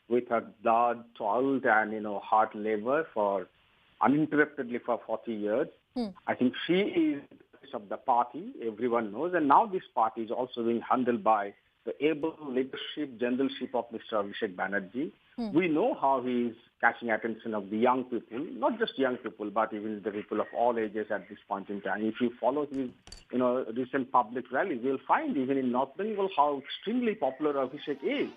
with her blood, toil, and hard labor for uninterruptedly for 40 years. I think she is of the party, everyone knows, and now this party is also being handled by the able leadership, generalship of Mr. Abhishek Banerjee. We know how he is catching attention of the young people, not just young people, but even the people of all ages at this point in time. If you follow his, recent public rallies, you'll find even in North Bengal how extremely popular Abhishek is.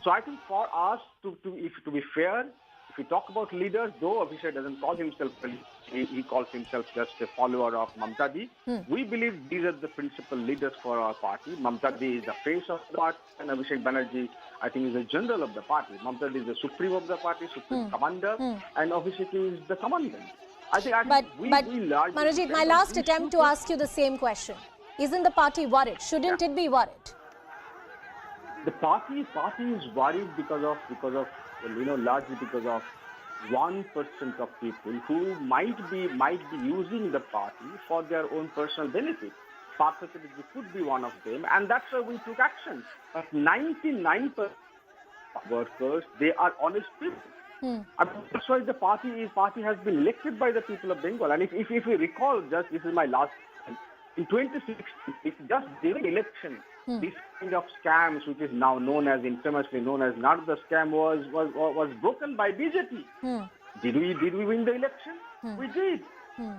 So I think for us to be fair, if we talk about leaders, though Abhishek doesn't call himself a leader, he calls himself just a follower of Mamtadi. We believe these are the principal leaders for our party. Mamtadi is the face of the party, and Abhishek Banerjee, I think, is the general of the party. Mamtadi is the supreme of the party, supreme commander, and Abhishek is the commandant. Manojit, my last attempt to ask you the same question. Isn't the party worried? Shouldn't it be worried? The party is worried because of largely because of 1% of people who might be using the party for their own personal benefit. Participants could be one of them, and that's why we took action. But 99% of workers, they are honest people. That's why the party has been elected by the people of Bengal. And if we recall, just this is my last, in 2016, just during election, this kind of scams, which is now infamously known as Narda scam, was broken by BJP. Did we win the election? We did.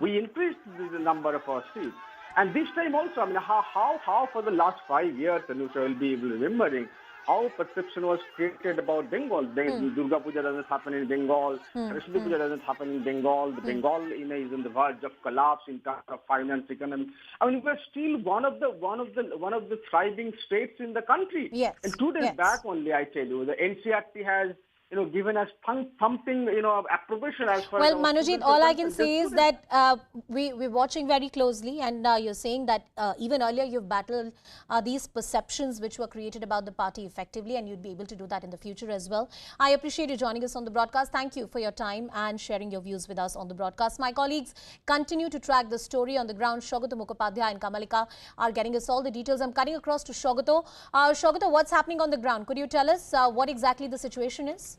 We increased the number of our seats. And this time also, I mean, how for the last 5 years, Anusha will be remembering how perception was created about Bengal. Durga Puja doesn't happen in Bengal. Saraswati Puja doesn't happen in Bengal. The Bengal is on the verge of collapse in terms of finance, economy. I mean, we're still one of the thriving states in the country. Yes. And 2 days back only, I tell you, the NCRT has given us thumping, approbation as far as... Well, Manojit, all I can say is that we're watching very closely, and you're saying that even earlier you've battled these perceptions which were created about the party effectively, and you'd be able to do that in the future as well. I appreciate you joining us on the broadcast. Thank you for your time and sharing your views with us on the broadcast. My colleagues continue to track the story on the ground. Shogato Mukhopadhyay and Kamalika are getting us all the details. I'm cutting across to Shogato. Shogato, what's happening on the ground? Could you tell us what exactly the situation is?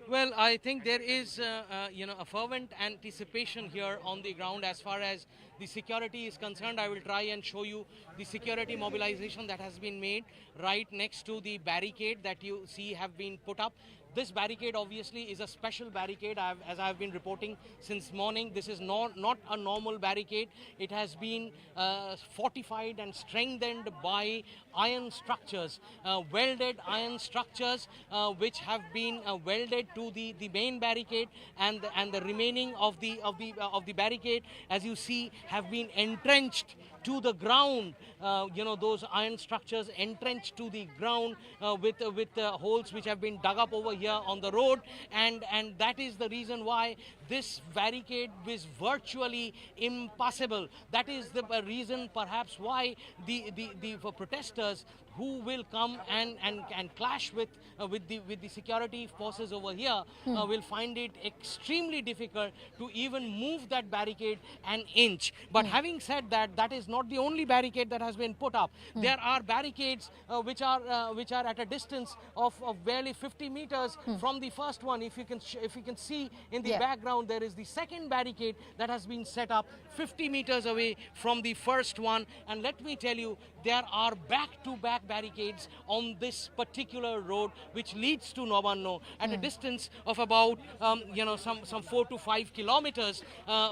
Well, I think there is, a fervent anticipation here on the ground as far as the security is concerned. I will try and show you the security mobilization that has been made right next to the barricade that you see have been put up. This barricade obviously is a special barricade, as I have been reporting since morning. This is not a normal barricade. It has been fortified and strengthened by iron structures, welded iron structures, which have been welded to the main barricade, and the remaining of the barricade, as you see, have been entrenched to the ground. Those iron structures entrenched to the ground with holes which have been dug up over here on the road, and that is the reason why this barricade is virtually impassable. That is the reason perhaps why the protesters who will come and clash with the security forces over here will find it extremely difficult to even move that barricade an inch. But having said that, that is not the only barricade that has been put up. There are barricades which are at a distance of barely 50 meters from the first one. If you can see in the background, there is the second barricade that has been set up 50 meters away from the first one. And let me tell you, there are back-to-back barricades on this particular road which leads to Novanno at a distance of about some 4 to 5 kilometers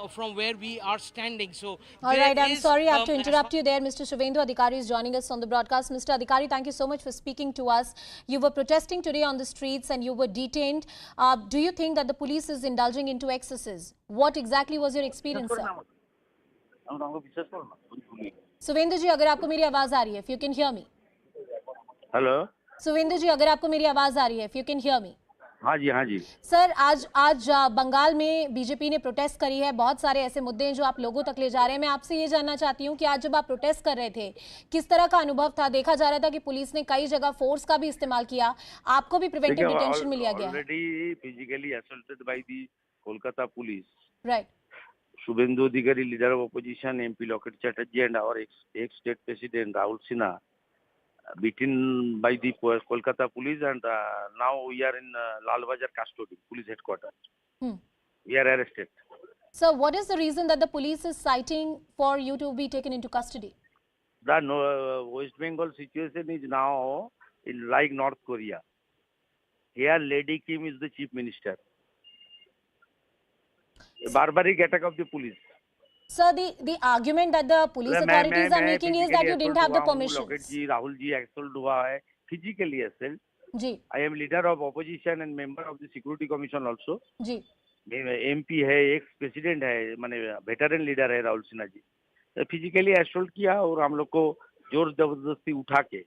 from where we are standing. So all right, I'm sorry I have to interrupt you there. Mr. Shubhendu Adhikari is joining us on the broadcast. Mr. Adhikari, thank you so much for speaking to us. You were protesting today on the streets and you were detained. Do you think that the police is indulging into excesses? What exactly was your experience, sir? Suvendu ji, अगर आपको मेरी आवाज आ रही है, if you can hear me. Hello Suvendu ji, अगर आपको मेरी आवाज आ रही है, if you can hear me. हाँ जी सर, आज बंगाल में बीजेपी ने प्रोटेस्ट करी है. बहुत सारे ऐसे मुद्दे हैं जो आप लोगों तक ले जा रहे हैं. मैं आपसे ये जानना चाहती हूँ कि आज जब आप प्रोटेस्ट कर रहे थे, किस तरह का अनुभव था? देखा जा रहा था कि पुलिस ने कई जगह फोर्स का भी इस्तेमाल किया. आपको भी प्रिवेंटिव डिटेंशन में लिया गया है. Already physically assaulted by the Kolkata police. Right. Suvendu Adhikari, leader of opposition, MP Locket Chatterjee and our ex state president Rahul Sinha, beaten by the Kolkata police, and now we are in Lal Bazar custody, police headquarters. We are arrested. So what is the reason that the police is citing for you to be taken into custody? The West Bengal situation is now like North Korea. Here Lady Kim is the chief minister. A barbaric attack of the police. Sir, the argument that the police authorities are making is that you didn't have the permissions. Rahul ji assault हुआ है, physically assault. Ji. I am leader of opposition and member of the security commission also. Ji. MP है, ex president है, माने veteran leader है राहुल सिन्हा जी. तो physically assault किया और हम लोग को जोर जबरदस्ती उठा के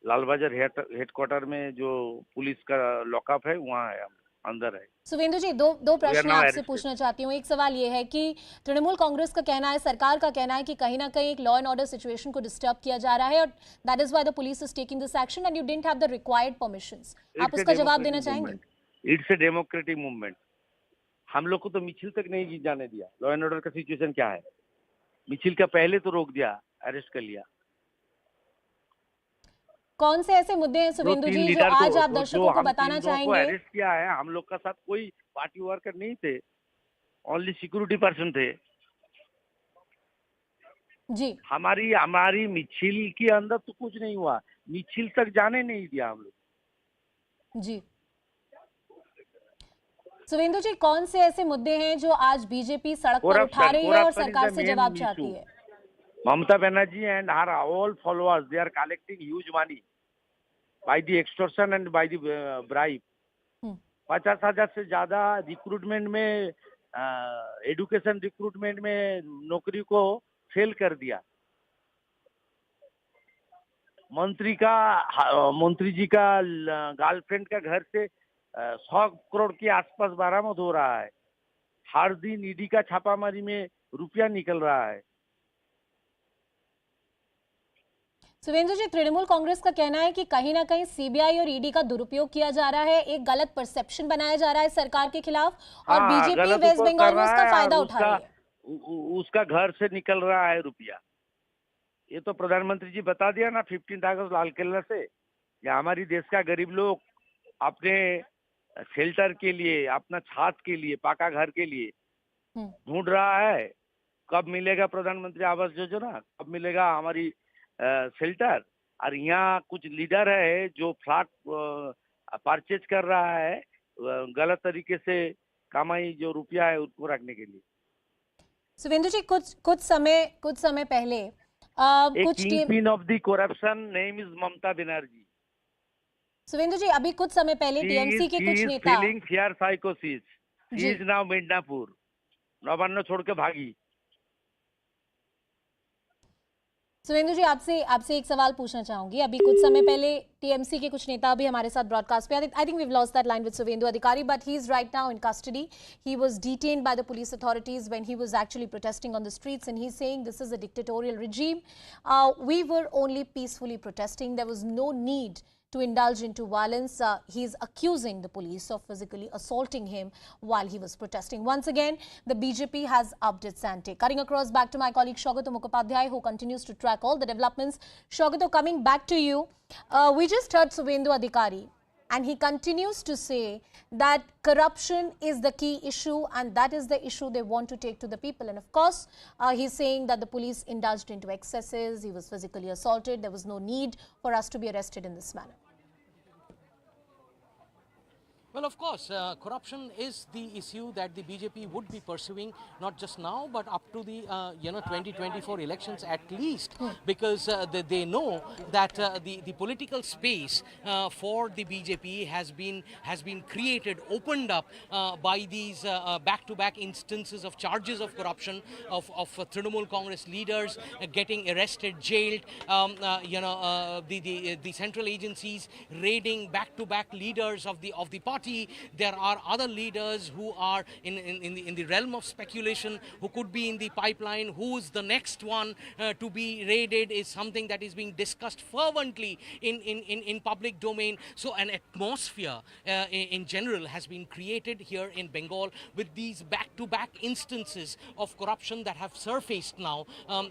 लाल बाजार हेडक्वार्टर में जो पुलिस का लॉकअप है वहाँ है, अंदर है. सुवेंदु जी, दो प्रश्न आपसे पूछना चाहती हूँ. एक सवाल ये है कि तृणमूल कांग्रेस का कहना है, सरकार का कहना है कि कहीं ना कहीं एक लॉ एंड ऑर्डर सिचुएशन को डिस्टर्ब किया जा रहा है और that is why the police is taking this action and you didn't have the required permissions. आप उसका जवाब देना चाहेंगे? It's a democratic movement. हम लोग को तो मिचिल तक नहीं जाने दिया. लॉ एंड ऑर्डर का सिचुएशन क्या है? मिचिल का पहले तो रोक दिया, अरेस्ट कर लिया. कौन से ऐसे मुद्दे हैं सुवेंदु जी जो आज आप दर्शकों को बताना चाहेंगे? अरेस्ट किया है, हम लोग का साथ कोई पार्टी वर्कर नहीं थे, ओनली सिक्योरिटी पर्सन थे जी. हमारी मिचिल के अंदर तो कुछ नहीं हुआ, मिचिल तक जाने नहीं दिया हम लोग जी. सुवेंदु जी, कौन से ऐसे मुद्दे हैं जो आज बीजेपी सड़क पर उठा रही है और सरकार से जवाब चाहती है? Mamata Banerjee and her all followers, they are collecting huge money by the extortion and by the bribe. 50,000 से ज्यादा रिक्रूटमेंट में, एजुकेशन रिक्रूटमेंट में नौकरी को फेल कर दिया. मंत्री जी का गर्लफ्रेंड का घर से 100 करोड़ के आसपास बरामद हो रहा है. हर दिन ईडी का छापामारी में रुपया निकल रहा है. सुवेंदु जी, तृणमूल कांग्रेस का कहना है कि कहीं ना कहीं सीबीआई और ईडी का दुरुपयोग किया जा रहा है, एक गलत परसेप्शन बनाया जा रहा है सरकार के खिलाफ और बीजेपी वेस्ट बंगाल में उसका फायदा उठा रही है. उसका घर से निकल रहा है रुपया. ये तो प्रधानमंत्री जी बता दिया ना 15 अगस्त लाल किला से, या हमारी देश का गरीब लोग अपने शेल्टर के लिए, अपना छात के लिए, पाका घर के लिए ढूंढ रहा है. कब मिलेगा प्रधानमंत्री आवास योजना, कब मिलेगा हमारी शेल्टर. और यहाँ कुछ लीडर है जो फ्लैट परचेज कर रहा है गलत तरीके से कमाई जो रुपया है उसको रखने के लिए. सुवेंदु जी, कुछ समय पहले कुछ kingpin of the corruption name is Mamata Banerjee. Suvendu ji, अभी कुछ समय पहले टीएमसी के कुछ नेता फीलिंग फियर साइकोसिस. She is now Midnapore. नवान्न छोड़ के भागी. सुवेंदु जी, आपसे एक सवाल पूछना चाहूंगी। अभी कुछ समय पहले टीएमसी के कुछ नेता भी हमारे साथ ब्रॉडकास्ट पे, I think we have lost that line with Suvendu Adhikari, but he is right now in custody. He was detained by the police authorities when he was actually protesting on the streets, and he's saying this is a dictatorial regime. We were only peacefully protesting. There was no need to indulge into violence. He's accusing the police of physically assaulting him while he was protesting. Once again, the BJP has upped its ante. Cutting across back to my colleague Shaugato Mukhopadhyay, who continues to track all the developments. Shaugato, coming back to you, we just heard Suvendu Adhikari, and he continues to say that corruption is the key issue and that is the issue they want to take to the people. And of course, he's saying that the police indulged into excesses, he was physically assaulted, there was no need for us to be arrested in this manner. Well, of course, corruption is the issue that the BJP would be pursuing, not just now, but up to the 2024 elections at least, because they know that the political space for the BJP has been created, opened up by these back-to-back instances of charges of corruption of Trinamool Congress leaders getting arrested, jailed, the central agencies raiding back-to-back leaders of the party. There are other leaders who are in the realm of speculation, who could be in the pipeline. Who is the next one to be raided is something that is being discussed fervently in public domain. So an atmosphere in general has been created here in Bengal with these back-to-back instances of corruption that have surfaced now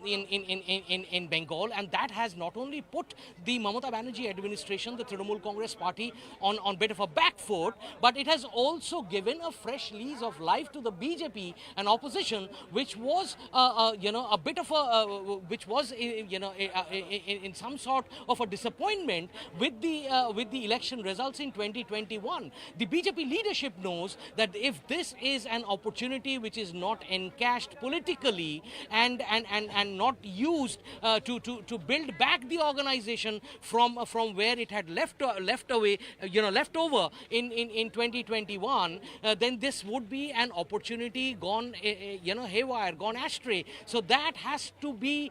in Bengal, and that has not only put the Mamata Banerjee administration, the Trinamool Congress party, on a bit of a back foot, but it has also given a fresh lease of life to the BJP, an opposition which was a bit of a which was in some sort of a disappointment with the election results in 2021. The BJP leadership knows that if this is an opportunity which is not encashed politically and not used to build back the organization from where it had left over in 2021, then this would be an opportunity gone haywire, gone astray. So that has to be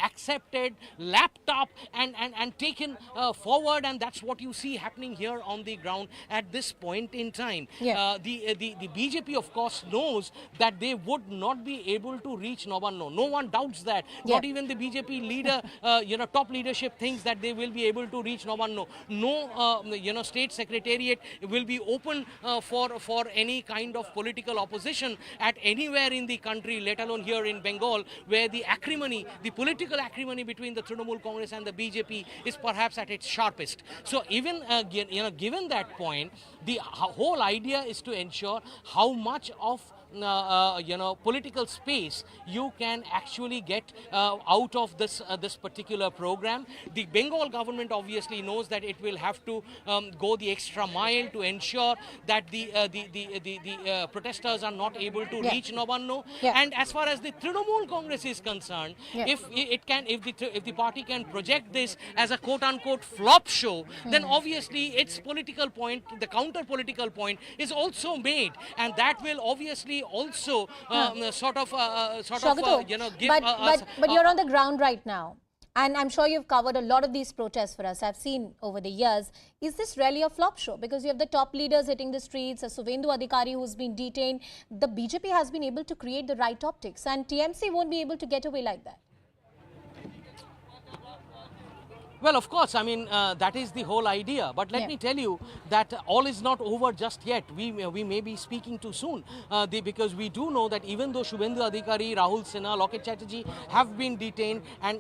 accepted, lapped up and taken forward, and that's what you see happening here on the ground at this point in time. Yeah. The BJP of course knows that they would not be able to reach Nabanno. No one doubts that. Yeah. Not even the BJP leader, top leadership thinks that they will be able to reach Nabanno. No, state secretariat will be open for any kind of political opposition at anywhere in the country, let alone here in Bengal, where the acrimony, the political acrimony between the Trinamool Congress and the BJP is perhaps at its sharpest. So even given that point, the whole idea is to ensure how much of political space you can actually get out of this particular program. The Bengal government obviously knows that it will have to go the extra mile to ensure that the protesters are not able to reach Nabanno. And as far as the Trinamool Congress is concerned, if the party can project this as a quote-unquote flop show, then obviously its political point, the counter political point, is also made, and that will obviously also Shaugato, give but you're on the ground right now, and I'm sure you've covered a lot of these protests for us. I've seen over the years. Is this really a flop show? Because you have the top leaders hitting the streets, a Suvendu Adhikari who's been detained. The BJP has been able to create the right optics, and TMC won't be able to get away like that. Well, of course, I mean, that is the whole idea. But let me tell you that all is not over just yet. We may be speaking too soon because we do know that even though Suvendu Adhikari, Rahul Sinha, Loket Chatterjee have been detained and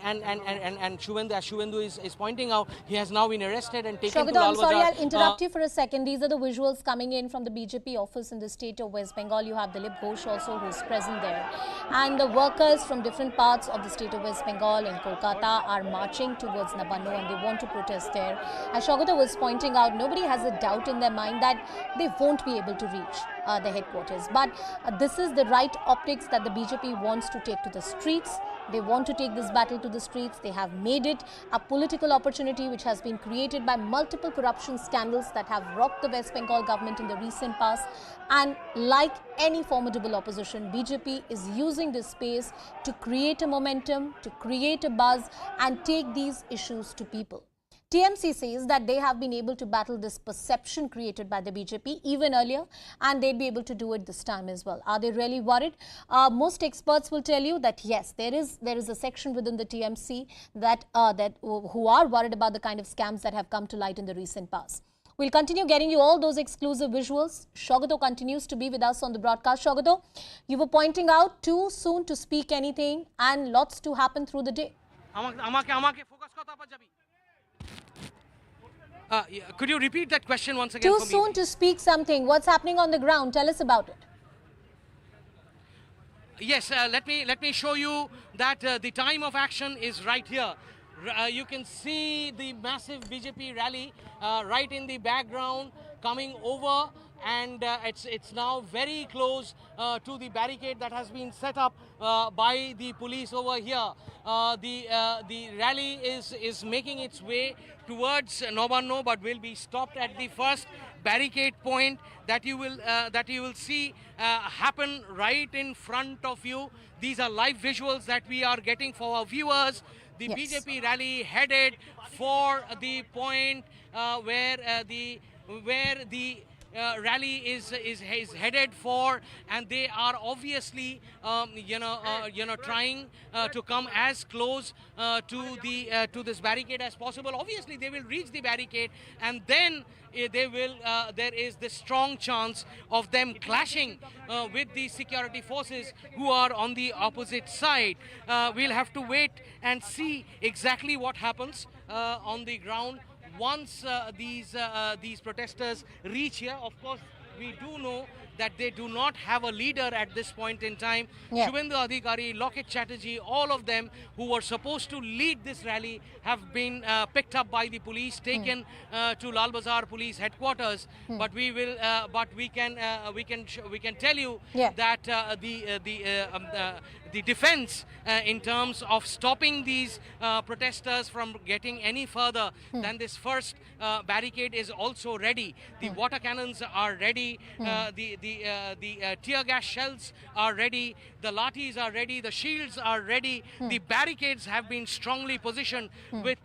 Suvendu, as Suvendu is pointing out, he has now been arrested and taken to Shaugato, Lal I'm sorry, Bazar. I'll interrupt you for a second. These are the visuals coming in from the BJP office in the state of West Bengal. You have Dilip Ghosh also who's present there. And the workers from different parts of the state of West Bengal in Kolkata are marching towards Nabanno, and they want to protest there. As Shaugato was pointing out, nobody has a doubt in their mind that they won't be able to reach the headquarters. But this is the right optics that the BJP wants to take to the streets. They want to take this battle to the streets. They have made it a political opportunity which has been created by multiple corruption scandals that have rocked the West Bengal government in the recent past. And like any formidable opposition, BJP is using this space to create a momentum, to create a buzz and take these issues to people. TMC says that they have been able to battle this perception created by the BJP even earlier, and they'll be able to do it this time as well. Are they really worried? Most experts will tell you that yes, there is a section within the TMC that who are worried about the kind of scams that have come to light in the recent past. We'll continue getting you all those exclusive visuals. Shogato continues to be with us on the broadcast. Shogato, you were pointing out too soon to speak anything and lots to happen through the day. Could you repeat that question once again? Too soon to speak something. What's happening on the ground? Tell us about it. Yes, let me show you that the time of action is right here. You can see the massive BJP rally right in the background coming over, and it's now very close to the barricade that has been set up by the police over here. The rally is making its way towards Nobanno, but will be stopped at the first barricade point that you will see happen right in front of you. These are live visuals that we are getting for our viewers. The BJP rally headed for the point where the rally is headed for, and they are obviously trying to come as close to this barricade as possible. Obviously they will reach the barricade, and then there is the strong chance of them clashing with the security forces who are on the opposite side. We'll have to wait and see exactly what happens on the ground once these protesters reach here. Of course, we do know that they do not have a leader at this point in time. Yeah. Shubhendu Adhikari, Loket Chatterjee, all of them who were supposed to lead this rally have been picked up by the police, taken to Lal Bazar police headquarters. But we will, we can tell you that the defense in terms of stopping these protesters from getting any further than this first barricade is also ready. The water cannons are ready. The tear gas shells are ready, the lathis are ready, the shields are ready, the barricades have been strongly positioned with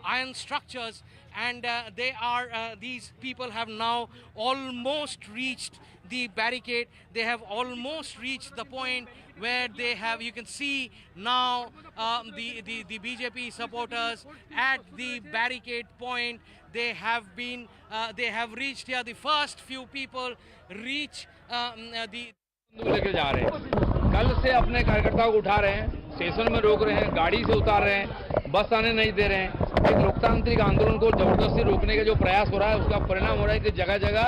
iron structures, and these people have now almost reached the barricade. They have almost reached the point where they have, you can see now the BJP supporters at the barricade point. They have reached here. The first few people reach the लेके जा रहे हैं। कल से अपने कार्यकर्ताओं को उठा रहे हैं, स्टेशन में रोक रहे हैं, गाड़ी से उतार रहे हैं, बस आने नहीं दे रहे हैं। एक लोकतांत्रिक आंदोलन को जबरदस्ती रोकने का जो प्रयास हो रहा है, उसका परिणाम हो रहा है कि जगह जगह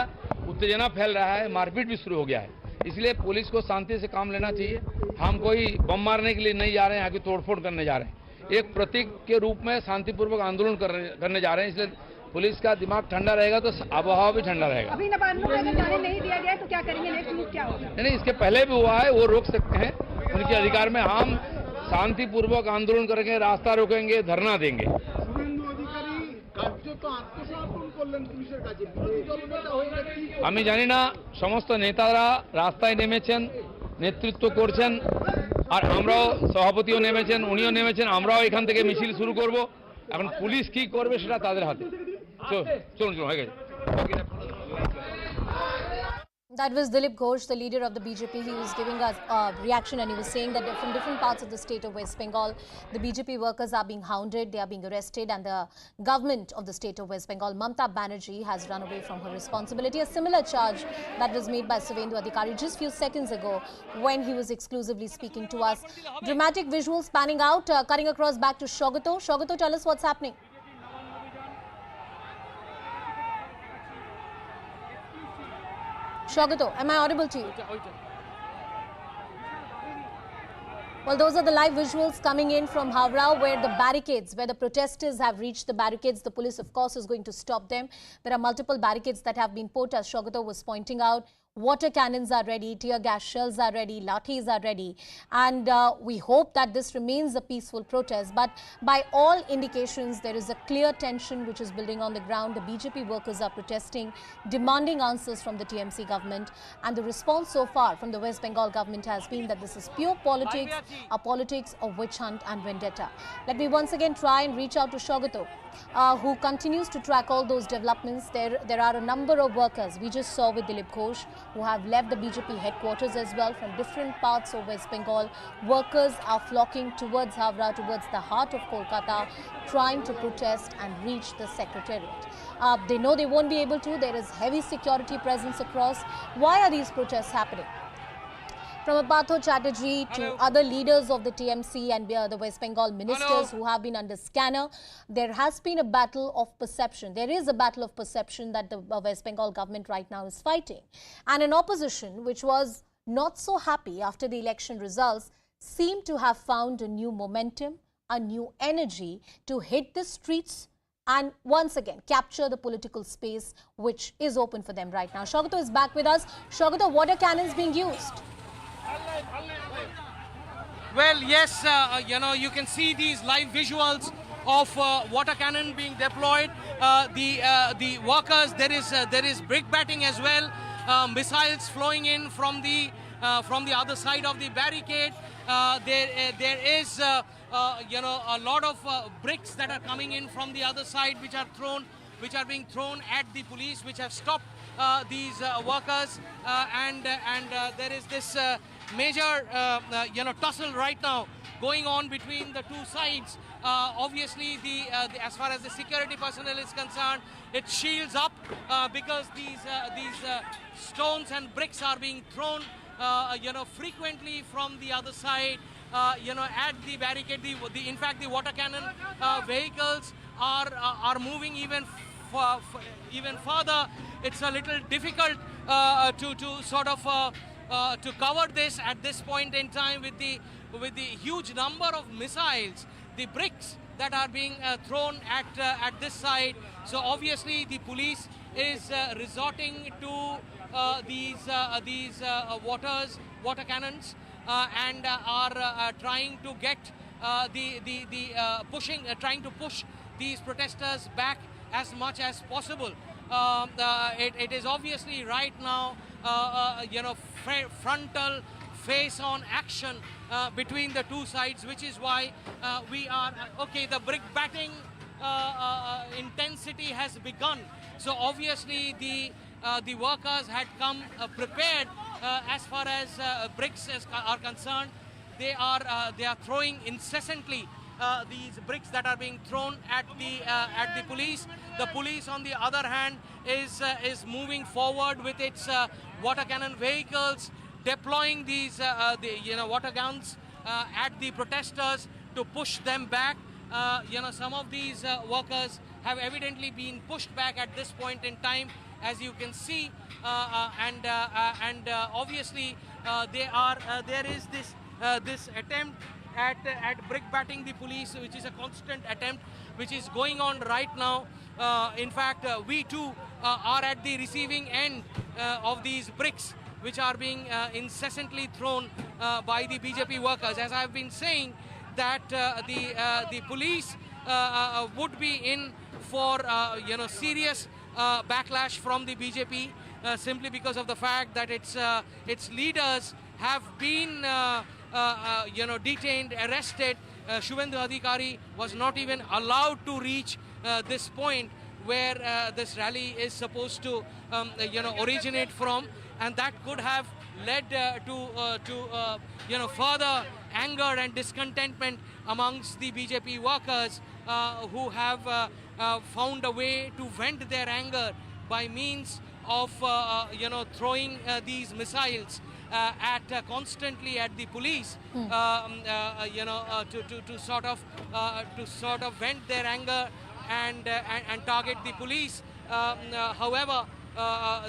उत्तेजना फैल रहा है, मारपीट भी शुरू हो गया है। इसलिए पुलिस को शांति से काम लेना चाहिए। हम कोई बम मारने के लिए नहीं जा रहे हैं, आगे तोड़फोड़ करने जा रहे हैं। एक प्रतीक के रूप में शांतिपूर्वक आंदोलन करने जा रहे हैं। इसलिए पुलिस का दिमाग ठंडा रहेगा तो आबोहवा भी ठंडा रहेगा। अभी नबानो में जाने नहीं दिया गया तो क्या करेंगे? नेक्स्ट मूव क्या होगा? नहीं, इसके पहले भी हुआ है, वो रोक सकते हैं, उनके अधिकार में। हम शांतिपूर्वक आंदोलन करेंगे, रास्ता रोकेंगे, धरना देंगे। আমি জানি না সমস্ত নেতারা রাস্তায় নেমেছেন, নেতৃত্ব করছেন, আর আমরাও সভাপতিও নেমেছেন, উনিও নেমেছেন, আমরাও এখান থেকে মিছিল শুরু করব। এখন পুলিশ কি করবে সেটা তাদের হাতে। চলুন হয়ে গেছে। That was Dilip Ghosh, the leader of the BJP. He was giving us a reaction, and he was saying that from different parts of the state of West Bengal, the BJP workers are being hounded, they are being arrested, and the government of the state of West Bengal, Mamata Banerjee, has run away from her responsibility. A similar charge that was made by Shubhendu Adhikari just few seconds ago when he was exclusively speaking to us. Dramatic visuals panning out, cutting across back to Shogato. Shogato, tell us what's happening. Shogato, am I audible to you? Well, those are the live visuals coming in from Howrah, where the barricades, where the protesters have reached the barricades. The police, of course, is going to stop them. There are multiple barricades that have been put, as Shogato was pointing out. Water cannons are ready, tear gas shells are ready, lathis are ready. And we hope that this remains a peaceful protest. But by all indications, there is a clear tension which is building on the ground. The BJP workers are protesting, demanding answers from the TMC government. And the response so far from the West Bengal government has been that this is pure politics, a politics of witch hunt and vendetta. Let me once again try and reach out to Shogato, who continues to track all those developments. There are a number of workers we just saw with Dilip Ghosh who have left the BJP headquarters as well from different parts of West Bengal. Workers are flocking towards Howrah, towards the heart of Kolkata, trying to protest and reach the secretariat. They know they won't be able to. There is heavy security presence across. Why are these protests happening? From Apatho Chatterjee to other leaders of the TMC and the West Bengal ministers who have been under scanner, there has been a battle of perception. There is a battle of perception that the West Bengal government right now is fighting. And an opposition which was not so happy after the election results seemed to have found a new momentum, a new energy to hit the streets and once again capture the political space which is open for them right now. Shogato is back with us. Shogato, water cannons being used. Well, yes, you can see these live visuals of water cannon being deployed. The workers, there is brick batting as well. Missiles flowing in from the other side of the barricade. There is a lot of bricks that are coming in from the other side, which are being thrown at the police, which have stopped these workers, and there is this major tussle right now going on between the two sides. Obviously, as far as the security personnel is concerned, it shields up because these stones and bricks are being thrown frequently from the other side at the barricade. In fact, the water cannon vehicles are moving even further. It's a little difficult to sort of to cover this at this point in time with the huge number of missiles, the bricks that are being thrown at this side. So obviously the police is resorting to these water cannons and are trying to get trying to push these protesters back as much as possible. It is obviously right now frontal face-on action between the two sides, which is why we are the brick batting intensity has begun. So obviously the workers had come prepared as far as bricks are concerned. They are throwing incessantly these bricks that are being thrown at the police. The police, on the other hand, is moving forward with its water cannon vehicles, deploying these water guns at the protesters to push them back. Some of these workers have evidently been pushed back at this point in time, as you can see, and obviously there is this attempt at brick batting the police, which is a constant attempt which is going on right now. In fact, we too are at the receiving end of these bricks which are being incessantly thrown by the BJP workers. As I have been saying, that the police would be in for serious backlash from the BJP simply because of the fact that its leaders have been detained, arrested. Shubhendu Adhikari was not even allowed to reach this point where this rally is supposed to originate from, and that could have led to further anger and discontentment amongst the BJP workers who have found a way to vent their anger by means of throwing these missiles constantly at the police, to sort of vent their anger and target the police. However,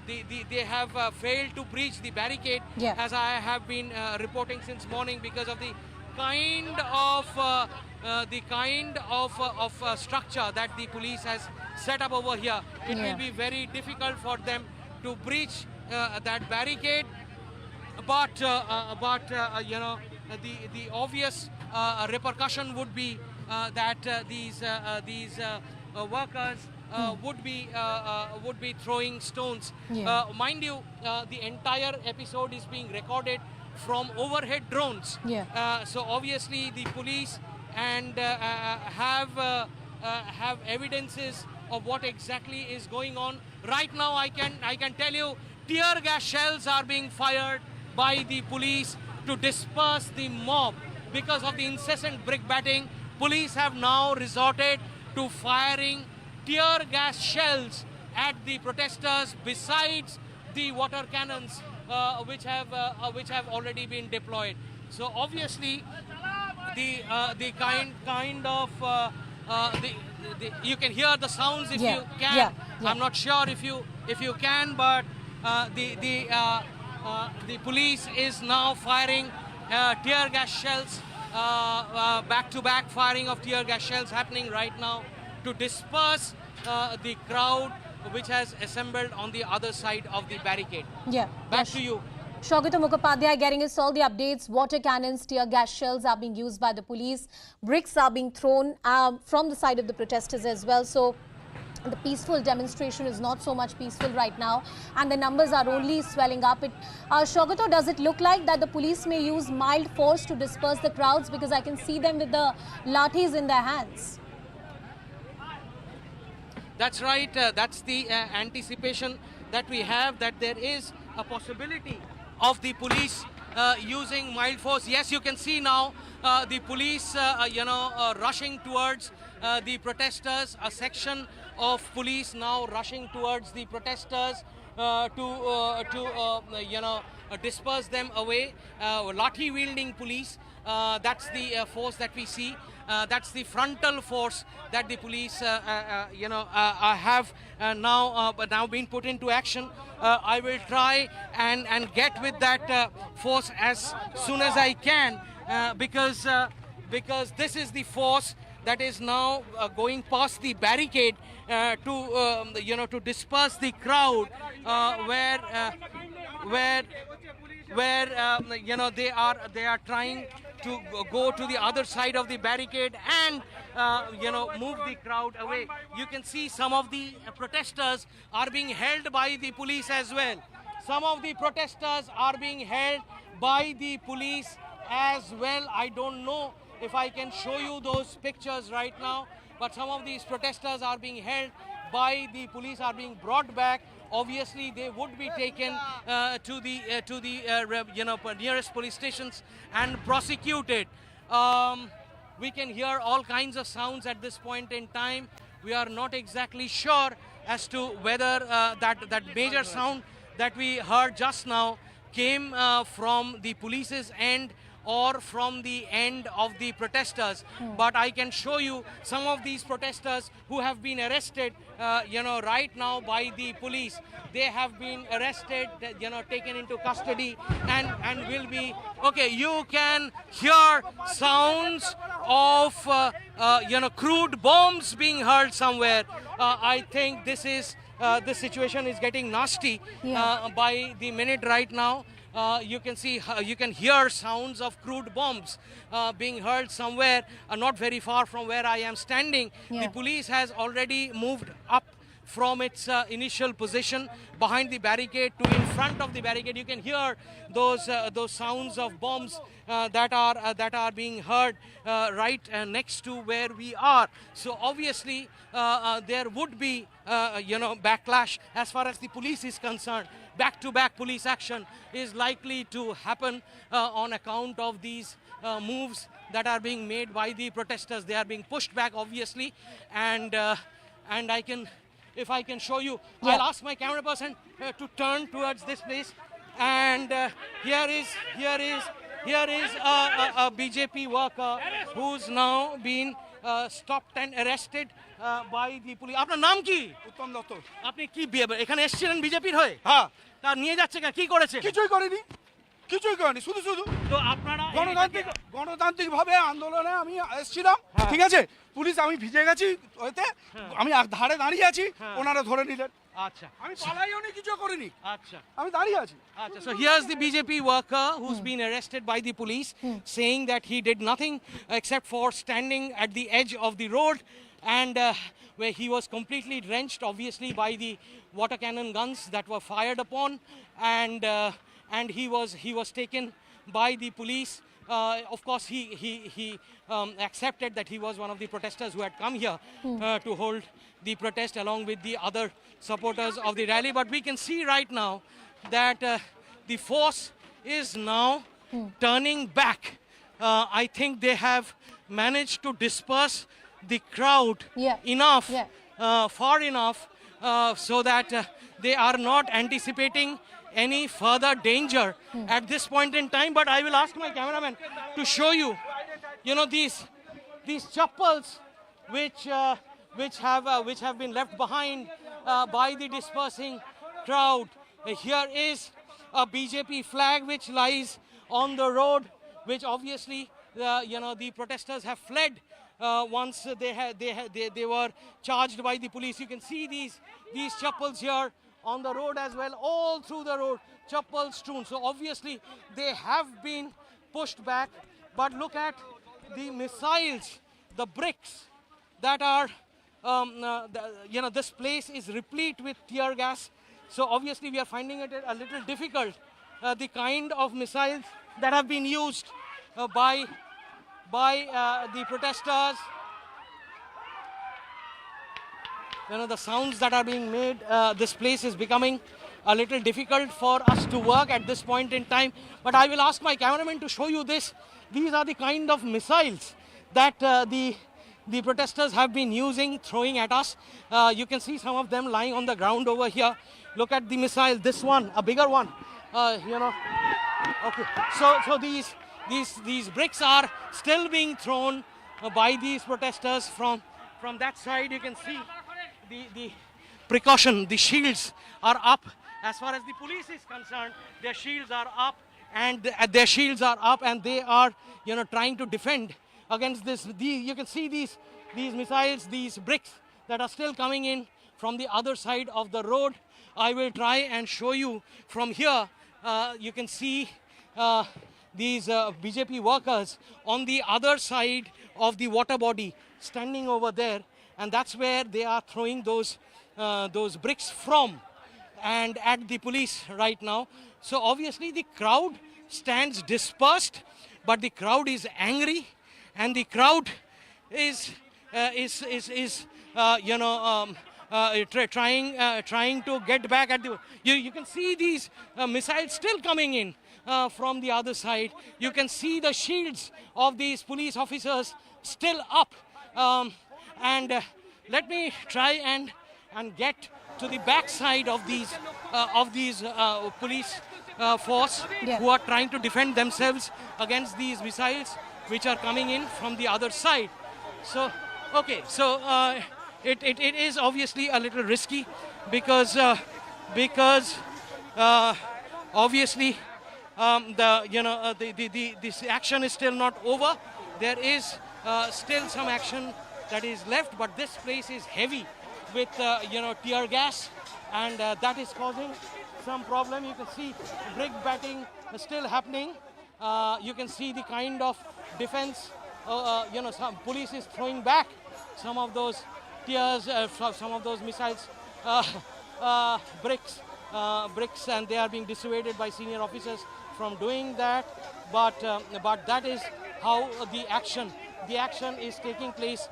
they have failed to breach the barricade, as I have been reporting since morning, because of the kind of structure that the police has set up over here, it will be very difficult for them to breach that barricade. But you know, the obvious repercussion would be that these workers would be throwing stones. Mind you, the entire episode is being recorded from overhead drones. So obviously the police and have evidences of what exactly is going on. Right now, I can tell you, tear gas shells are being fired by the police to disperse the mob. Because of the incessant brickbatting, police have now resorted to firing tear gas shells at the protesters besides the water cannons which have already been deployed. So obviously the kind of you can hear the sounds if you can. I'm not sure if you can, but the police is now firing tear gas shells, back-to-back firing of tear gas shells happening right now to disperse the crowd which has assembled on the other side of the barricade. Back to you. Saugata Mukhopadhyay getting us all the updates. Water cannons, tear gas shells are being used by the police. Bricks are being thrown from the side of the protesters as well. So the peaceful demonstration is not so much peaceful right now, and the numbers are only swelling up. Saugata, does it look like that the police may use mild force to disperse the crowds, because I can see them with the lathis in their hands? That's right. That's the anticipation that we have, that there is a possibility of the police using mild force. Yes, you can see now the police, rushing towards the protesters. A section of police now rushing towards the protesters to disperse them away. Lathi wielding police. That's the force that we see. That's the frontal force that the police, have now been put into action. I will try and get with that force as soon as I can, because this is the force that is now going past the barricade to disperse the crowd, where they are trying to go to the other side of the barricade and move the crowd away. You can see some of the protesters are being held by the police as well. Some of the protesters are being held by the police as well. I don't know if I can show you those pictures right now, but some of these protesters are being held by the police, are being brought back. Obviously, they would be taken to the nearest police stations and prosecuted. We can hear all kinds of sounds at this point in time. We are not exactly sure as to whether that major sound that we heard just now came from the police's end or from the end of the protesters. But I can show you some of these protesters who have been arrested, right now by the police. They have been arrested, taken into custody and will be, okay, you can hear sounds of, crude bombs being hurled somewhere. I think this situation is getting nasty by the minute right now. You can hear sounds of crude bombs being hurled somewhere not very far from where I am standing. The police has already moved up from its initial position behind the barricade to in front of the barricade. You can hear those sounds of bombs that are being heard right next to where we are. So obviously there would be backlash as far as the police is concerned. Back-to-back police action is likely to happen on account of these moves that are being made by the protesters. They are being pushed back, obviously, and if I can show you, I'll ask my camera person to turn towards this place. And here is a BJP worker who's now been stopped and arrested by the police. আপনার নাম কি? উত্তম দত্ত। আপনি কি এখানে এসেছিলেন বিজেপির হয়ে? হ্যাঁ। তা নিয়ে যাচ্ছে কি করেছে? কিছুই করেনি। কিছুই করেনি, শুধু শুধু তো আপনারা গণতান্ত্রিকভাবে আন্দোলনে আমি এসেছিলাম, ঠিক আছে, পুলিশ আমি ভিজে গেছি ওতে, আমি ধারে দাঁড়িয়ে আছি, ওনারা ধরে নিলেন। আচ্ছা, আমি পালাইও নি, কিছু করিনি, আচ্ছা, আমি দাঁড়িয়ে আছি। Achha, so here's the BJP worker who's been arrested by the police, saying that he did nothing except for standing at the edge of the road, and where he was completely drenched, obviously, by the water cannon guns that were fired upon, and he was taken by the police. Of course, he accepted that he was one of the protesters who had come here to hold the protest along with the other supporters of the rally. But we can see right now that the force is now turning back. I think they have managed to disperse the crowd enough, far enough, so that they are not anticipating any further danger at this point in time. But I will ask my cameraman to show you, these chappals which have been left behind by the dispersing crowd. Here is a BJP flag which lies on the road, which obviously the protesters have fled once they were charged by the police. You can see these chappals here on the road as well, all through the road, chappals strewn. So obviously they have been pushed back. But look at the missiles, the bricks that are this place is replete with tear gas. So obviously we are finding it a little difficult, the kind of missiles that have been used by the protesters. The sounds that are being made, this place is becoming a little difficult for us to work at this point in time. But I will ask my cameraman to show you this. These are the kind of missiles that the protesters have been using, throwing at us. You can see some of them lying on the ground over here. Look at the missile, this one, a bigger one, Okay, so these bricks are still being thrown by these protesters from that side. You can see the precaution, the shields are up. As far as the police is concerned, their shields are up, and they are trying to defend against this. You can see these missiles, these bricks that are still coming in from the other side of the road. I will try and show you from here. You can see these BJP workers on the other side of the water body standing over there, and that's where they are throwing those bricks from and at the police right now. So obviously the crowd stands dispersed, but the crowd is angry, and the crowd is trying to get back at the. You can see these missiles still coming in from the other side. You can see the shields of these police officers still up, and let me try and get to the back side of these police force who are trying to defend themselves against these missiles which are coming in from the other side. So okay, so it is obviously a little risky because obviously this action is still not over. There is still some action that is left, but this place is heavy with tear gas, and that is causing some problem. You can see brick batting still happening. You can see the kind of defense. Some police is throwing back some of those tears, some of those missiles, bricks, and they are being dissuaded by senior officers from doing that. But that is how the action is taking place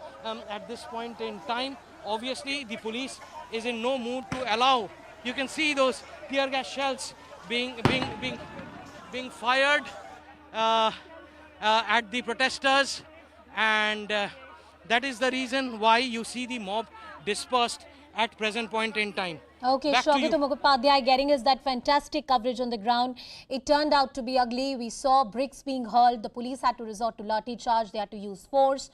at this point in time. Obviously, the police is in no mood to allow. You can see those tear gas shells being fired at the protesters, and that is the reason why you see the mob dispersed at present point in time. Okay, Shobhita Mukhopadhyay getting us that fantastic coverage on the ground. It turned out to be ugly. We saw bricks being hurled. The police had to resort to lathi charge. They had to use force.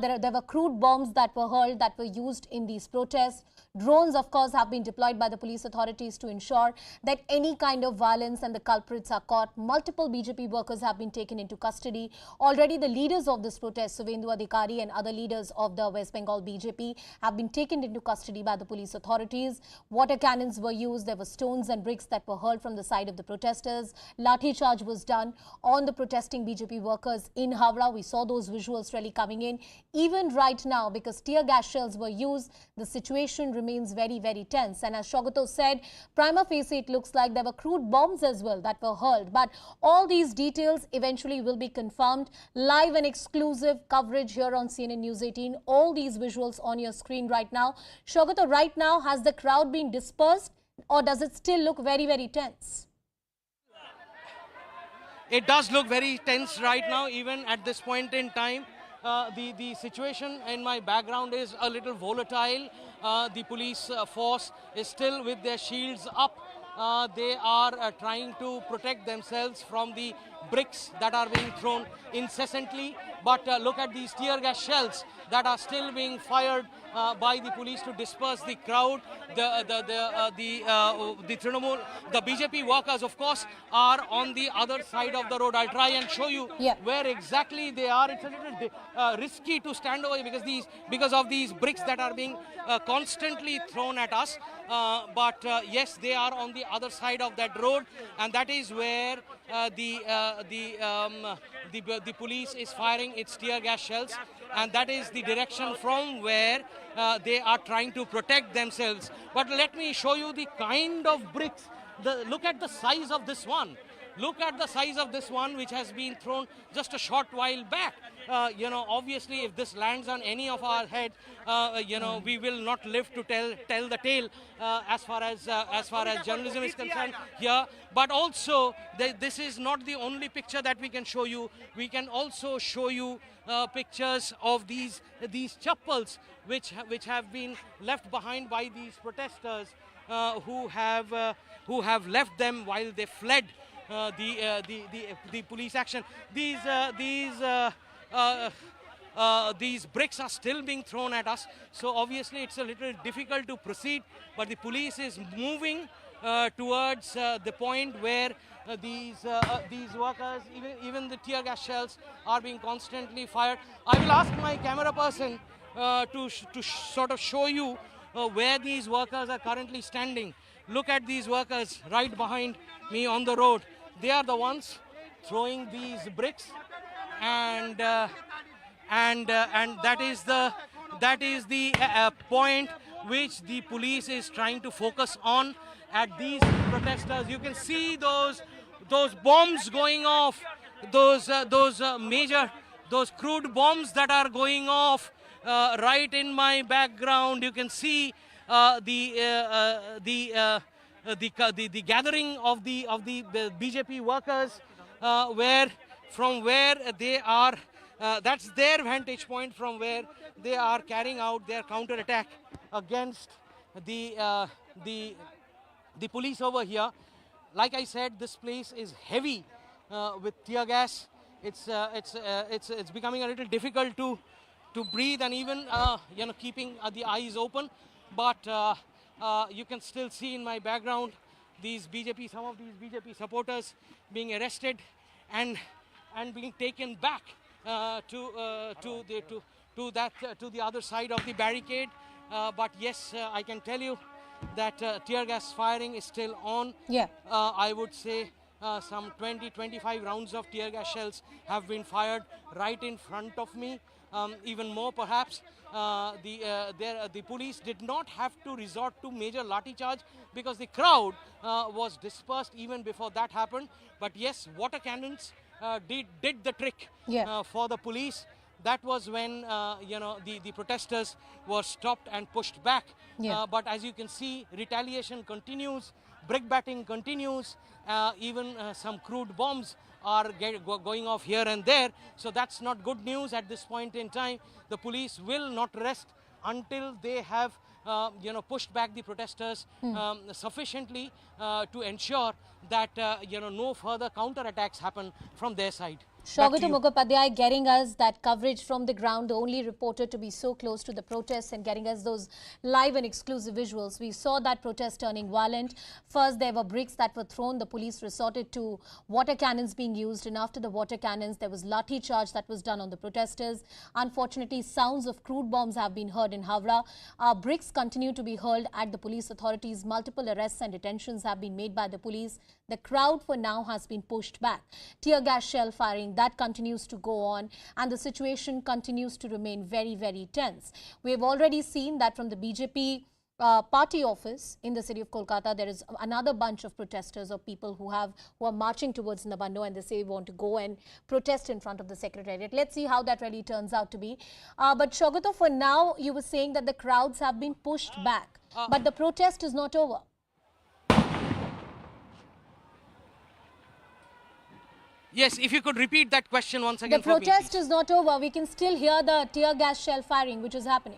There were crude bombs that were hurled that were used in these protests. Drones, of course, have been deployed by the police authorities to ensure that any kind of violence and the culprits are caught. Multiple BJP workers have been taken into custody. Already the leaders of this protest, Suvendu Adhikari and other leaders of the West Bengal BJP, have been taken into custody by the police authorities. Water cannons were used. There were stones and bricks that were hurled from the side of the protesters. Lathi charge was done on the protesting BJP workers in Howrah. We saw those visuals really coming in. Even right now, because tear gas shells were used, the situation remains very, very tense. And as Shogato said, prima facie, it looks like there were crude bombs as well that were hurled. But all these details eventually will be confirmed. Live and exclusive coverage here on CNN News 18. All these visuals on your screen right now. Shogato, right now, has the crowd been dispersed or does it still look very, very tense? It does look very tense right now, even at this point in time. The situation in my background is a little volatile. The police force is still with their shields up. They are trying to protect themselves from the bricks that are being thrown incessantly. But look at these tear gas shells that are still being fired by the police to disperse the crowd. The Trinamool, the BJP workers, of course, are on the other side of the road. I'll try and show you where exactly they are. It's a little risky to stand over because of these bricks that are being constantly thrown at us. But yes, they are on the other side of that road, and that is where the police is firing its tear gas shells, and that is the direction from where they are trying to protect themselves. But let me show you the kind of bricks. Look at the size of this one. Look at the size of this one, which has been thrown just a short while back. Obviously, if this lands on any of our head, we will not live to tell the tale as far as journalism is concerned here. But also, this is not the only picture that we can show you. We can also show you pictures of these chappals, which have been left behind by these protesters who have left them while they fled the police action. These bricks are still being thrown at us, so obviously it's a little difficult to proceed, but the police is moving towards the point where these workers, even the tear gas shells, are being constantly fired. I will ask my camera person to sort of show you where these workers are currently standing. Look at these workers right behind me on the road. They are the ones throwing these bricks, and that is the point which the police is trying to focus on at these protesters. You can see those bombs going off, those crude bombs that are going off right in my background. You can see the gathering of the BJP workers, from where they are. That's their vantage point from where they are carrying out their counter-attack against the police over here. Like I said, this place is heavy with tear gas. It's becoming a little difficult to breathe and even keeping the eyes open. But you can still see in my background some of these BJP supporters being arrested and being taken back to the other side of the barricade. But yes, I can tell you that tear gas firing is still on. I would say some 20-25 rounds of tear gas shells have been fired right in front of me. Even more perhaps, the police did not have to resort to major lathi charge because the crowd was dispersed even before that happened. But yes, water cannons did the trick for the police. That was when the protesters were stopped and pushed back. But as you can see, retaliation continues, brick batting continues, even some crude bombs are going off here and there. So that's not good news at this point in time. The police will not rest until they have pushed back the protesters sufficiently to ensure that no further counter-attacks happen from their side. Saugata Mukhopadhyay getting us that coverage from the ground, the only reporter to be so close to the protests and getting us those live and exclusive visuals. We saw that protest turning violent. First, there were bricks that were thrown. The police resorted to water cannons being used, and after the water cannons, there was lathi charge that was done on the protesters. Unfortunately, sounds of crude bombs have been heard in Howrah. Bricks continue to be hurled at the police authorities. Multiple arrests and detentions have been made by the police. The crowd for now has been pushed back. Tear gas shell firing, that continues to go on, and the situation continues to remain very, very tense. We have already seen that from the BJP party office in the city of Kolkata, there is another bunch of protesters or people who are marching towards Nabando, and they say want to go and protest in front of the secretariat. Let's see how that really turns out to be. But Saugata, for now, you were saying that the crowds have been pushed back, but the protest is not over. Yes, if you could repeat that question once again. The protest is not over. We can still hear the tear gas shell firing which is happening.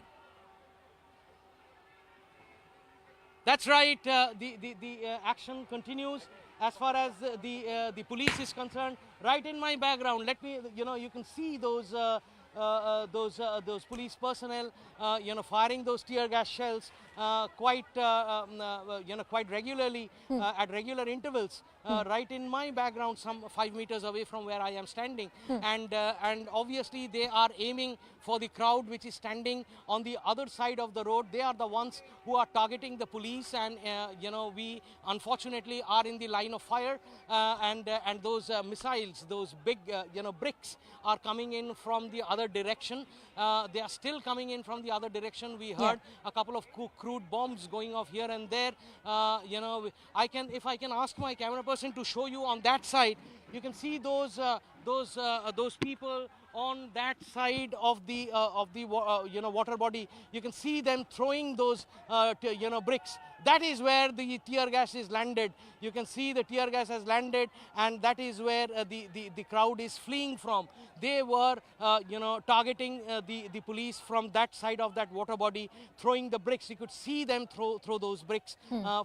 That's right. The action continues as far as the police is concerned. Right in my background, let me, you can see those police personnel, firing those tear gas shells quite regularly at regular intervals. Right in my background, some 5 meters away from where I am standing, and obviously they are aiming for the crowd which is standing on the other side of the road. They are the ones who are targeting the police, and we unfortunately are in the line of fire, and those missiles, those big bricks are coming in from the other direction. They are still coming in from the other direction. We heard a couple of crude bombs going off here and there. If I can ask my camera person to show you on that side, you can see those people on that side of the water body. You can see them throwing those bricks. That is where the tear gas is landed. You can see the tear gas has landed, and that is where the crowd is fleeing from. They were targeting the police from that side of that water body, throwing the bricks. You could see them throw those bricks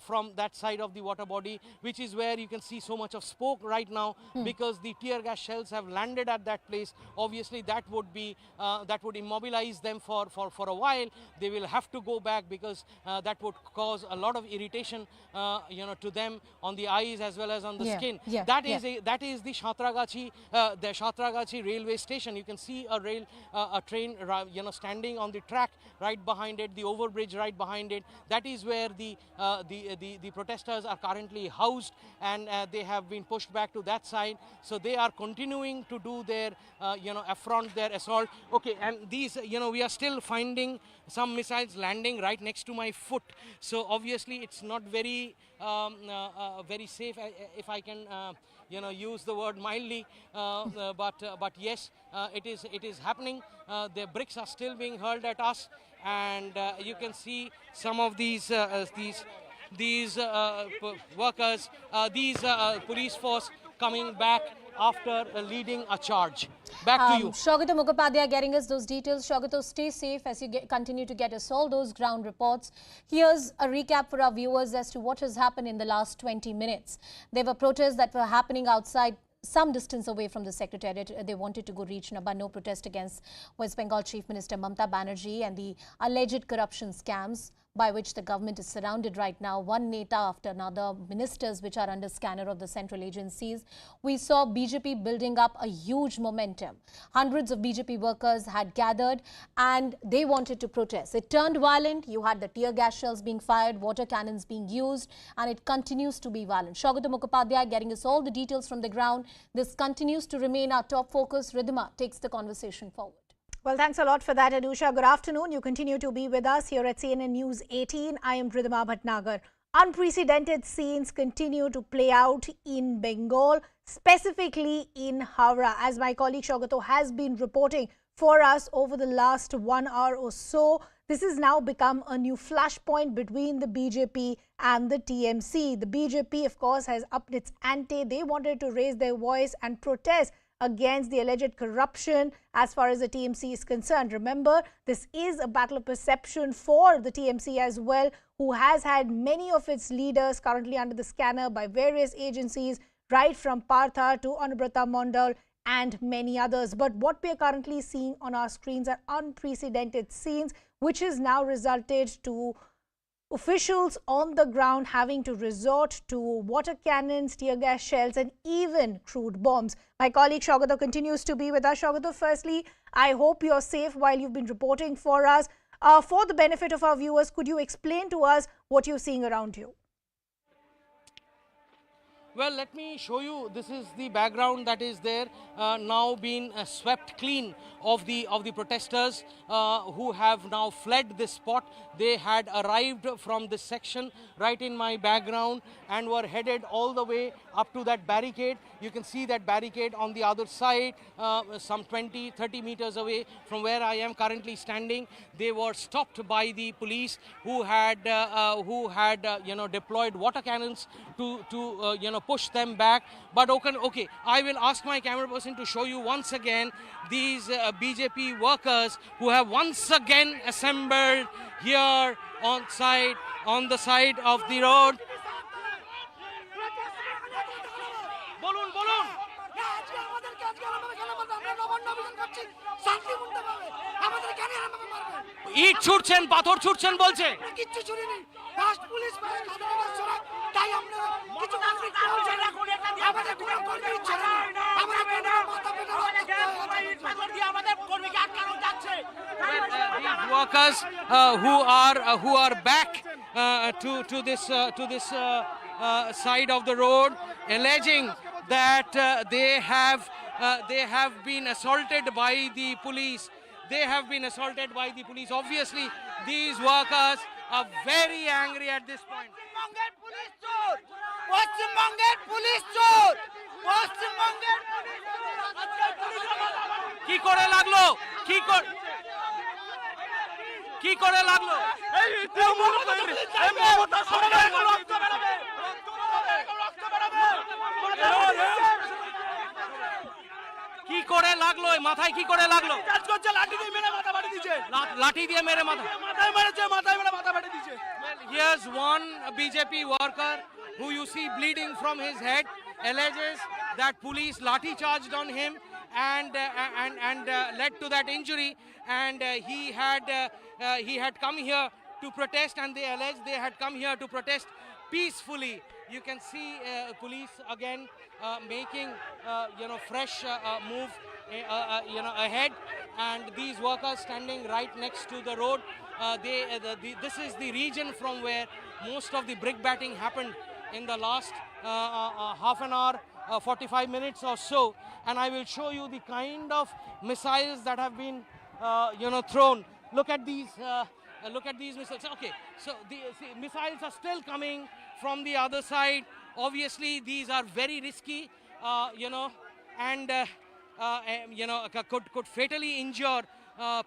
from that side of the water body, which is where you can see so much of smoke right now, because the tear gas shells have landed at that place. Obviously, that would immobilize them for a while. They will have to go back, because that would cause a lot of irritation to them on the eyes as well as on the skin. That is the Shatragachi railway station. You can see a train standing on the track right behind it, the overbridge right behind it. That is where the protesters are currently housed, and they have been pushed back to that side. So they are continuing to do their affront, their assault. Okay, and these we are still finding some missiles landing right next to my foot. So obviously it's not very very safe, if I can use the word mildly, but yes, it is happening. The bricks are still being hurled at us, and you can see some of these workers, police force coming back after leading a charge. Back to you. Saugata Mukhopadhyay getting us those details. Saugata, stay safe as you continue to get us all those ground reports. Here's a recap for our viewers as to what has happened in the last 20 minutes. There were protests that were happening outside some distance away from the secretariat. They wanted to go reach Nabando, protest against West Bengal Chief Minister Mamata Banerjee and the alleged corruption scams by which the government is surrounded right now, one neta after another, ministers which are under scanner of the central agencies. We saw BJP building up a huge momentum. Hundreds of BJP workers had gathered and they wanted to protest. It turned violent. You had the tear gas shells being fired, water cannons being used, and it continues to be violent. Saugata Mukhopadhyay getting us all the details from the ground. This continues to remain our top focus. Ridhima takes the conversation forward. Well, thanks a lot for that, Anusha. Good afternoon. You continue to be with us here at CNN News 18. I am Ridhima Bhatnagar. Unprecedented scenes continue to play out in Bengal, specifically in Howrah, as my colleague Saugata has been reporting for us over the last 1 hour or so. This has now become a new flashpoint between the BJP and the TMC. The BJP, of course, has upped its ante. They wanted to raise their voice and protest against the alleged corruption as far as the TMC is concerned. Remember, this is a battle of perception for the TMC as well, who has had many of its leaders currently under the scanner by various agencies, right from Partha to Anubrata Mondal and many others. But what we are currently seeing on our screens are unprecedented scenes, which has now resulted to officials on the ground having to resort to water cannons, tear gas shells and even crude bombs. My colleague Shogata continues to be with us. Shogata, firstly, I hope you're safe while you've been reporting for us. For the benefit of our viewers, could you explain to us what you're seeing around you? Well, let me show you. This is the background that is there, now being swept clean of the protesters who have now fled this spot. They had arrived from this section right in my background and were headed all the way up to that barricade. You can see that barricade on the other side, some 20-30 meters away from where I am currently standing. They were stopped by the police who had deployed water cannons to push them back. But okay, I will ask my camera person to show you once again these BJP workers who have once again assembled here on the side of the road. ইট ছুটছেন, পাথর ছুটছেন বলছে। কিচ্ছু ছুড়িনি, first police first তাই আমরা কিছু conflict হচ্ছে না, আমাদের কোনো কর্মী ছিল না, আমাদের মাথা পেটে পাথর দিয়ে আমাদের কর্মীকে আটকানো যাচ্ছে। These workers who are back to this side of the road, alleging that they have been assaulted by the police. They have been assaulted by the police. Obviously, these workers are very angry at this point. কি করে লাগলো? কি করে লাগলো? কি করে লাগলো? মাথায় কি করে লাগলো? কাজ করছে, লাঠি দিয়ে মেরে মাথা ফাটিয়ে দিয়েছে। লাঠি দিয়ে মেরে মাথায় মেরেছে, মাথায় মেরে মাথা ফাটিয়ে দিয়েছে। Here's one BJP worker who you see bleeding from his head, alleges that police lathi charged on him and led to that injury, and he had come here to protest, and they allege they had come here to protest peacefully. You can see police again making fresh move ahead, and these workers standing right next to the road. This is the region from where most of the brick batting happened in the last half an hour, 45 minutes or so, and I will show you the kind of missiles that have been thrown. Look at these missiles. Okay, so the missiles are still coming from the other side. Obviously, these are very risky, and could fatally injure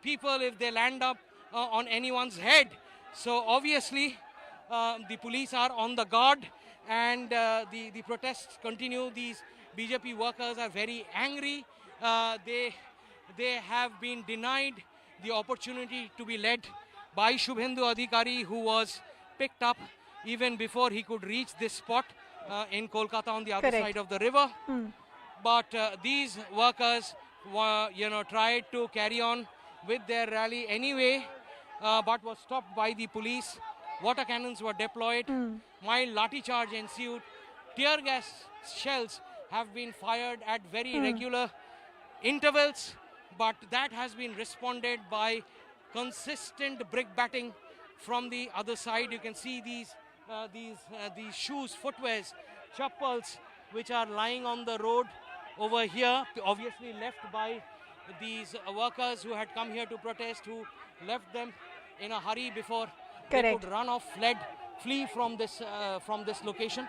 people if they land up on anyone's head. So obviously, the police are on the guard, and the protests continue. These BJP workers are very angry. They have been denied the opportunity to be led by Shubhendu Adhikari, who was picked up even before he could reach this spot in Kolkata on the other side of the river. But these workers tried to carry on with their rally anyway, but was stopped by the police. Water cannons were deployed. Mild lathi charge ensued. Tear gas shells have been fired at very regular intervals, but that has been responded by consistent brick batting from the other side. You can see these shoes, footwears, chappals, which are lying on the road over here, obviously left by these workers who had come here to protest, who left them in a hurry before they could run off, flee from this location.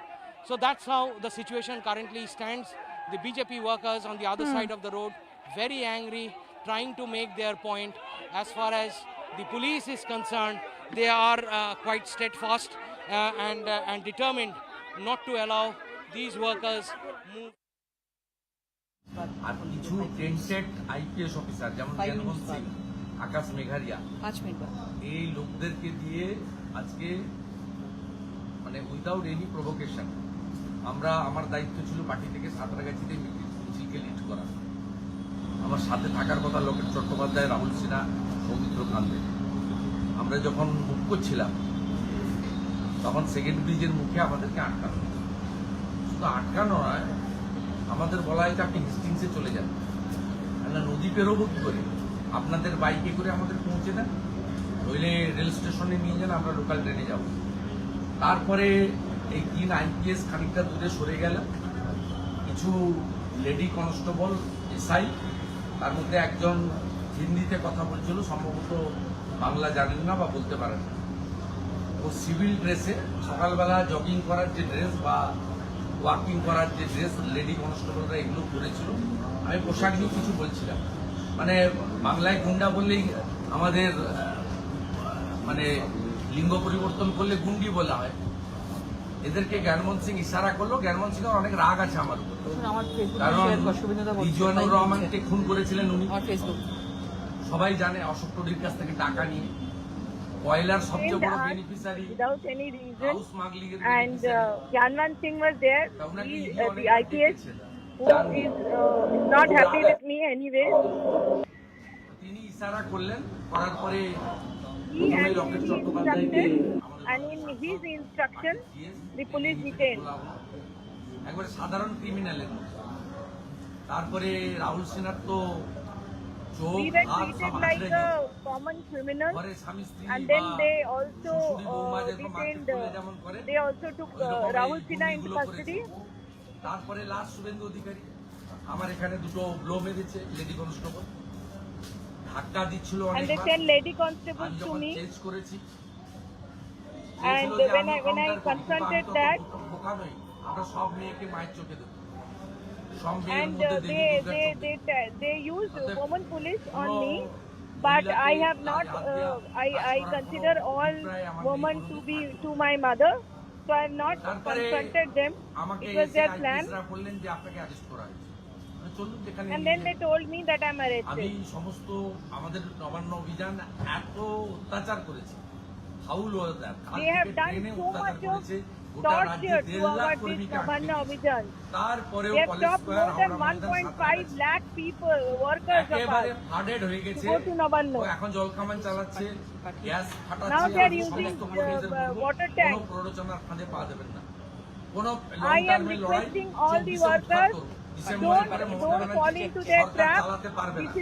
So that's how the situation currently stands. The BJP workers on the other side of the road, very angry, trying to make their point. As far as the police is concerned, they are quite steadfast and determined not to allow these workers move. কিছু tainted IPS officer যেমন জ্ঞানবন্ত সিং, আকাশ মেঘারিয়া, 5 minute এই লোকদেরকে দিয়ে আজকে মানে without any provocation আমার দায়িত্ব ছিল পার্টি থেকে সাঁতরাগাছিতে মিছিলকে লিড করা। আমার সাথে থাকার কথা লোকেট চট্টোপাধ্যায়, রাহুল সিনহা, সৌমিত্র কান্দে। আমরা যখন মুভ করছিলাম তখন সেকেন্ড ব্রিজের মুখে আমাদেরকে আটকানো, শুধু আটকানো নয়, আমাদের বলা হয় যে আপনি হেস্টিংসে চলে যান, আমরা নদী পেরোবো কি করে, আপনাদের বাইকে করে আমাদের পৌঁছে দেন, নইলে রেল স্টেশনে নিয়ে যান, আমরা লোকাল ট্রেনে যাব। তারপরে এই 3 আইপিএস খানিকটা দূরে সরে গেল, কিছু লেডি কনস্টেবল এসআই, তার মধ্যে একজন হিন্দিতে কথা বলছিল, সম্ভবত বাংলা জানেন না বা বলতে পারেন না। ও সিভিল ড্রেসে, সকালবেলা জগিং করার যে ড্রেস বা ওয়াকিং করার যে ড্রেস লেডি কনস্টেবলরা এগুলো করেছিল। আমি পোশাক নিয়ে কিছু বলছিলাম, মানে বাংলায় গুন্ডা বললেই আমাদের মানে লিঙ্গ পরিবর্তন করলে গুন্ডি বলা হয়। এদেরকে জ্ঞানমোহন সিং ইশারা করলো। জ্ঞানমোহন সিং অনেক রাগ আছে আমার উপর, কারণ রিজওয়ানুর রহমানকে খুন করেছিলেন উনি, সবাই জানে, অশোক টডির কাছ থেকে টাকা নিয়ে। কয়লার সবচেয়ে বড় beneficiary without any reason, and Gyanwan Singh was there. He, the IPS, who is not happy with me anyway. তিনি ইশারা করলেন, করার পরে He actually instructed, and in his instruction, the police detained. একবারে সাধারণ ক্রিমিনালের মতো। তারপরে রাহুল সিনহার তো We were treated like a common criminal, and then they also detained. They also took Rahul Sinha into custody. তারপরে লাস্ট শুভেন্দু অধিকারী আমার এখানে দুটো ব্লো মেরেছে, লেডি কনস্টেবল ধাক্কা দিচ্ছিল And they অনেকবার। sent lady constables to me. Change করেছি, And when I confronted that, বোকা নই, আমরা সব মেয়েকে মায়ের চোখে দেবো, সব মেয়ের and মধ্যে দেবী Durga they used woman police on me, but I have not. I consider all women to my mother, so I have not confronted them. It was their plan. বললেন যে আপনাকে অ্যারেস্ট করা হয়েছে, চলুন যেখানে। And then they told me that I'm আমি arrested. সমস্ত আমাদের নবান্ন অভিযান এত অত্যাচার করেছে, They have done so much of torture to our this Navanna Abhijan. They have stopped more than 1.5 lakh people, workers of ours, to go to Navanna. এখন জলকামান চালাচ্ছে, গ্যাস ফাটাচ্ছে, Now they are using water tanks. প্ররোচনার ফাঁদে পা দেবেন না। কোন I am requesting all the workers, don't fall into their trap. This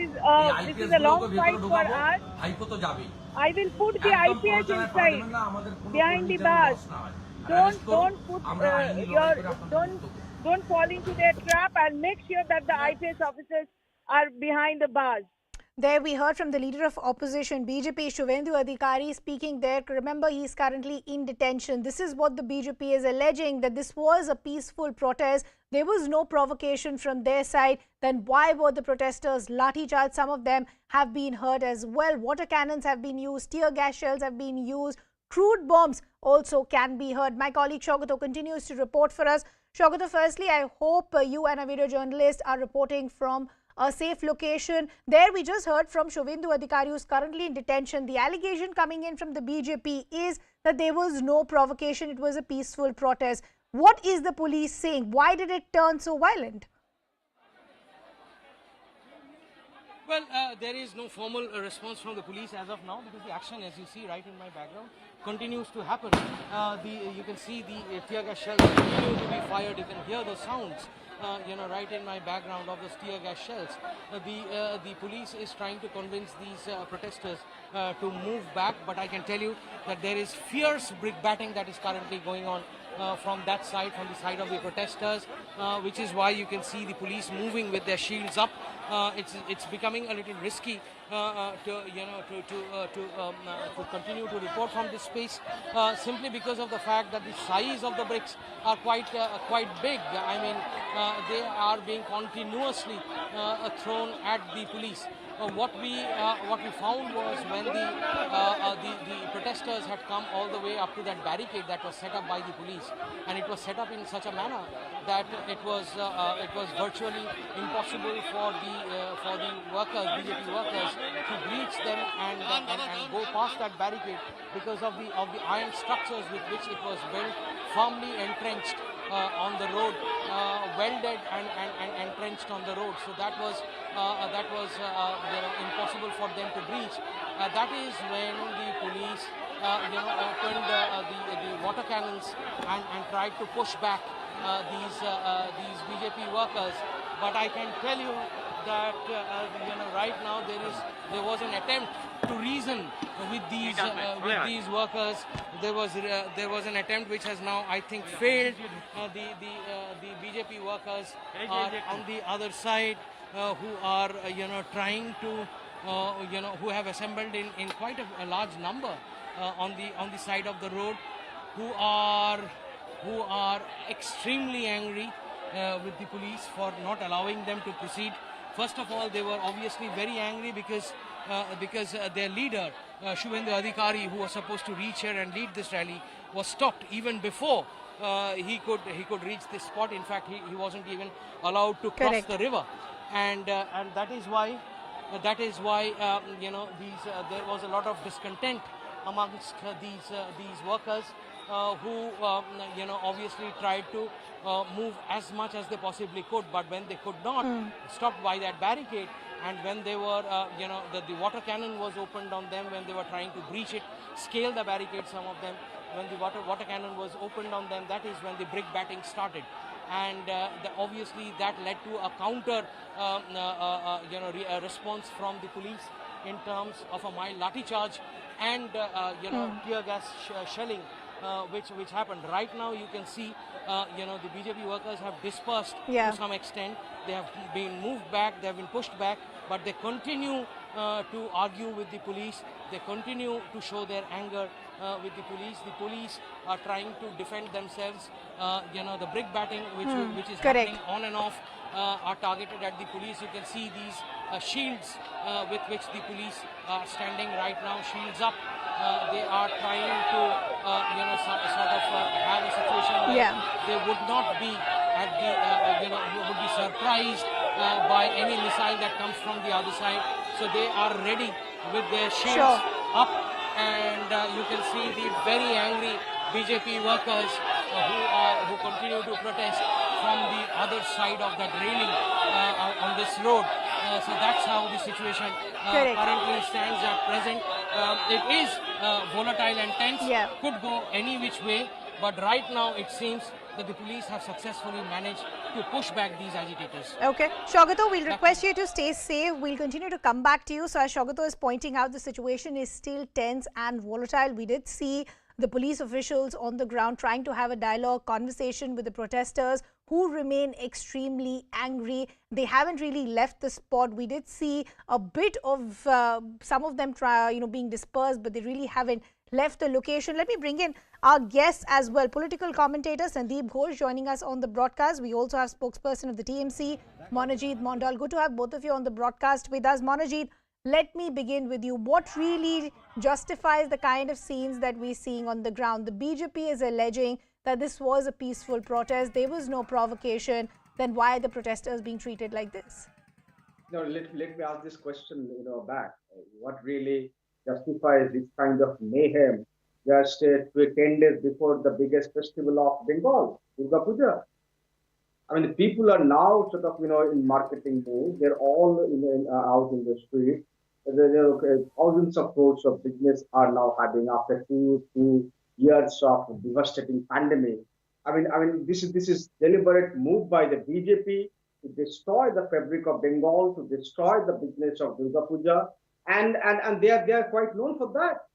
is a long fight for us. ভাইপো তো যাবে। I will put the IPS inside, behind the bars. Don't fall into their trap, and make sure that the IPS officers are behind the bars. There we heard from the leader of opposition, BJP, Shuvendu Adhikari, speaking there. Remember, he is currently in detention. This is what the BJP is alleging, that this was a peaceful protest. There was no provocation from their side. Then why were the protesters lathi charged? Some of them have been hurt as well. Water cannons have been used. Tear gas shells have been used. Crude bombs also can be heard. My colleague Shogato continues to report for us. Shogato, firstly, I hope you and a video journalist are reporting from a safe location. There we just heard from Shuvendu Adhikari, who is currently in detention. The allegation coming in from the BJP is that there was no provocation. It was a peaceful protest. What is the police saying? Why did it turn so violent? Well, there is no formal response from the police as of now, because the action, as you see right in my background, continues to happen. You can see the tear gas shells continue to be fired. You can hear the sounds, right in my background of the tear gas shells. The police is trying to convince these protesters to move back, but I can tell you that there is fierce brickbatting that is currently going on from that side, from the side of the protesters, which is why you can see the police moving with their shields up. It's becoming a little risky to continue to report from this space, simply because of the fact that the size of the bricks are quite big. I mean, they are being continuously thrown at the police. what we found was when the protesters had come all the way up to that barricade that was set up by the police, and it was set up in such a manner that it was virtually impossible for the workers, BJP workers, to breach them and go past that barricade because of the iron structures with which it was built, firmly entrenched on the road, welded and entrenched on the road. So that was impossible for them to breach. That is when the police opened the water cannons and tried to push back these BJP workers. But I can tell you that right now there was an attempt to reason with these workers. There was an attempt which has now, I think, failed. The BJP workers are on the other side, who are trying to who have assembled in quite a large number on the side of the road, who are extremely angry with the police for not allowing them to proceed. First of all, they were obviously very angry because their leader, Shubhendu Adhikari, who was supposed to reach here and lead this rally, was stopped even before he could reach this spot. In fact, he wasn't even allowed to cross the river, and that is why there was a lot of discontent amongst these workers who obviously tried to move as much as they possibly could, but when they could not, stopped by that barricade, and when they were the water cannon was opened on them when they were trying to breach it, scale the barricade, some of them, when the water cannon was opened on them, that is when the brick batting started. And obviously that led to a counter a response from the police in terms of a mild lathi charge and tear gas shelling, which happened. Right now you can see the BJP workers have dispersed to some extent. They have been moved back, they have been pushed back, but they continue to argue with the police. They continue to show their anger with the police. The police are trying to defend themselves. The brick batting, which is happening on and off, are targeted at the police. You can see these shields with which the police are standing right now, shields up. They are trying to sort of have a situation where they would not be at the would be surprised by any missile that comes from the other side. So they are ready with their shields up, and you can see the very angry BJP workers who continue to protest from the other side of that railing on this road. So that's how the situation currently stands at present. It is volatile and tense, could go any which way, but right now it seems that the police have successfully managed to push back these agitators. Okay. Shogato, we'll request you to stay safe. We'll continue to come back to you. So as Shogato is pointing out, the situation is still tense and volatile. We did see the police officials on the ground trying to have a dialogue, conversation with the protesters who remain extremely angry. They haven't really left the spot. We did see a bit of some of them being dispersed, but they really haven't left the location. Let me bring in our guests as well. Political commentator Sandeep Ghosh joining us on the broadcast. We also have spokesperson of the TMC, Monajit Mondal. Good to have both of you on the broadcast with us. Monajit, let me begin with you. What really justifies the kind of scenes that we're seeing on the ground? The BJP is alleging that this was a peaceful protest. There was no provocation. Then why are the protesters being treated like this? No, let me ask this question, back. What really justifies this kind of mayhem just 10 days before the biggest festival of Bengal, Durga Puja? I mean, the people are now sort of, in marketing mode. They're all out in the street. Thousands of crores of business are now having after two years of devastating pandemic. I mean, this is deliberate move by the BJP to destroy the fabric of Bengal, to destroy the business of Durga Puja, and they are quite known for that.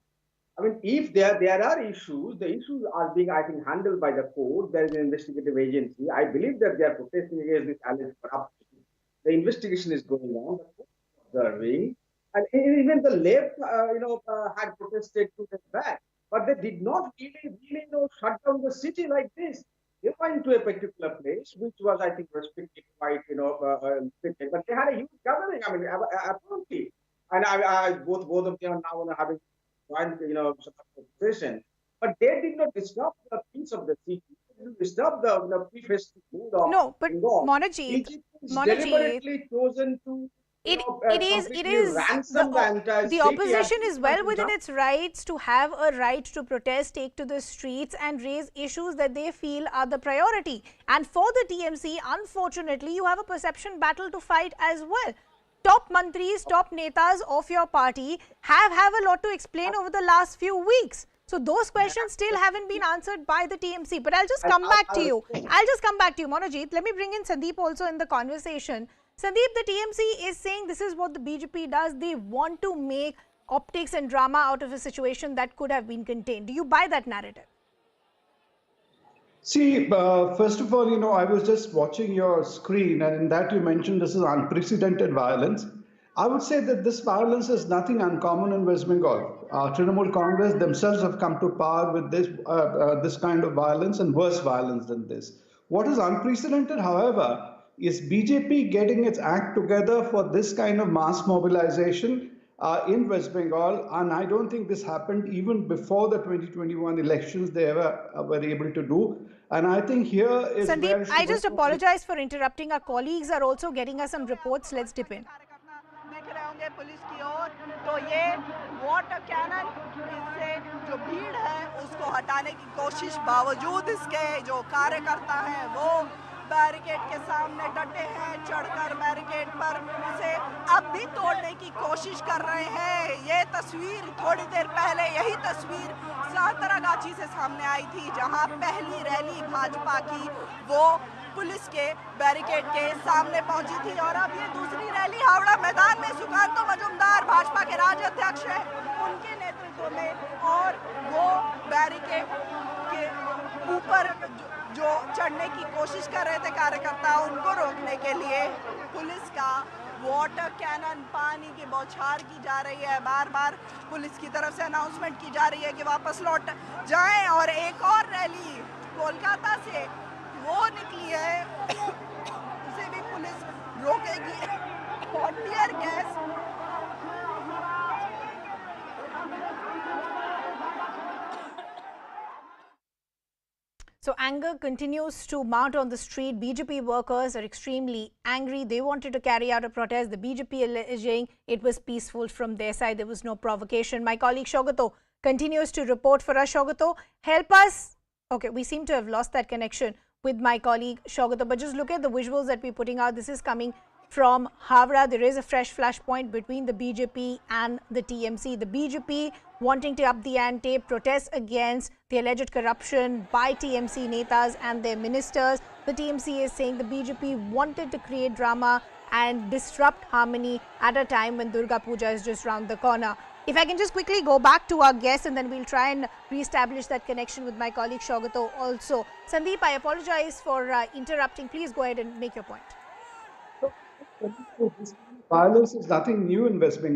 I mean, if there are issues, the issues are being, I think, handled by the court. There is an investigative agency. I believe that they are protesting against this alleged corruption. The investigation is going on. The observing, and even the left, had protested 2 days back, but they did not really shut down the city like this. They went to a particular place, which was, I think, restricted quite, but they had a huge gathering. I mean, apparently, and both of them are now having joined, sort of position. But they did not disturb the peace of the city. They did not disturb the pre-festive mood of No, but Bengal. Monajit, BJP is deliberately chosen to, it completely is ransom the entire the city. opposition is well within its rights to have a right to protest, take to the streets and raise issues that they feel are the priority. And for the TMC, unfortunately, you have a perception battle to fight as well. Top mantris, top netas of your party have a lot to explain over the last few weeks. So those questions still haven't been answered by the TMC. But I'll just come back to you. I'll just come back to you, Monojit. Let me bring in Sandeep also in the conversation. Sandeep, the TMC is saying this is what the BJP does. They want to make optics and drama out of a situation that could have been contained. Do you buy that narrative? See, first of all, I was just watching your screen, and in that you mentioned this is unprecedented violence. I would say that this violence is nothing uncommon in West Bengal. Trinamool Congress themselves have come to power with this kind of violence and worse violence than this. What is unprecedented, however, is BJP getting its act together for this kind of mass mobilization in West Bengal, and I don't think this happened even before the 2021 elections they ever were able to do. And I think here is Sandeep, I just apologize for interrupting. Our colleagues are also getting us some reports. Let's dip in. देख रहे होंगे police की ओर तो ये water cannon इससे जो भीड़ है उसको हटाने की कोशिश बावजूद इसके जो कार्यकर्ता हैं वो बैरिकेड के सामने डटे हैं, चढ़कर बैरिकेड पर उसे अब भी तोड़ने की कोशिश कर रहे हैं। ये तस्वीर थोड़ी देर पहले यही तस्वीर सातरागाछी से सामने आई थी, जहां पहली रैली भाजपा की वो पुलिस के बैरिकेड के सामने पहुंची थी और अब ये दूसरी रैली हावड़ा मैदान में सुकांतो मजुमदार भाजपा के राज्य अध्यक्ष हैं, उनके नेतृत्व में, और वो बैरिकेड के ऊपर जो चढ़ने की कोशिश कर रहे थे कार्यकर्ता, उनको रोकने के लिए पुलिस का वाटर कैनन, पानी की बौछार की जा रही है। बार बार पुलिस की तरफ से अनाउंसमेंट की जा रही है कि वापस लौट जाएं। और एक और रैली कोलकाता से वो निकली है, उसे भी पुलिस रोकेगी और tear gas So anger continues to mount on the street. BJP workers are extremely angry. They wanted to carry out a protest. The BJP alleging it was peaceful from their side. There was no provocation. My colleague Shogato continues to report for us. Shogato, help us. Okay, we seem to have lost that connection with my colleague Shogato. But just look at the visuals that we're putting out. This is coming from Havra. There is a fresh flashpoint between the BJP and the TMC. The BJP wanting to up the ante, protest against the alleged corruption by TMC netas and their ministers. The TMC is saying the BJP wanted to create drama and disrupt harmony at a time when Durga Puja is just round the corner. If I can just quickly go back to our guest and then we'll try and re-establish that connection with my colleague Shogato also. Sandeep, I apologize for interrupting. Please go ahead and make your point. Violence is nothing new in West Bengal.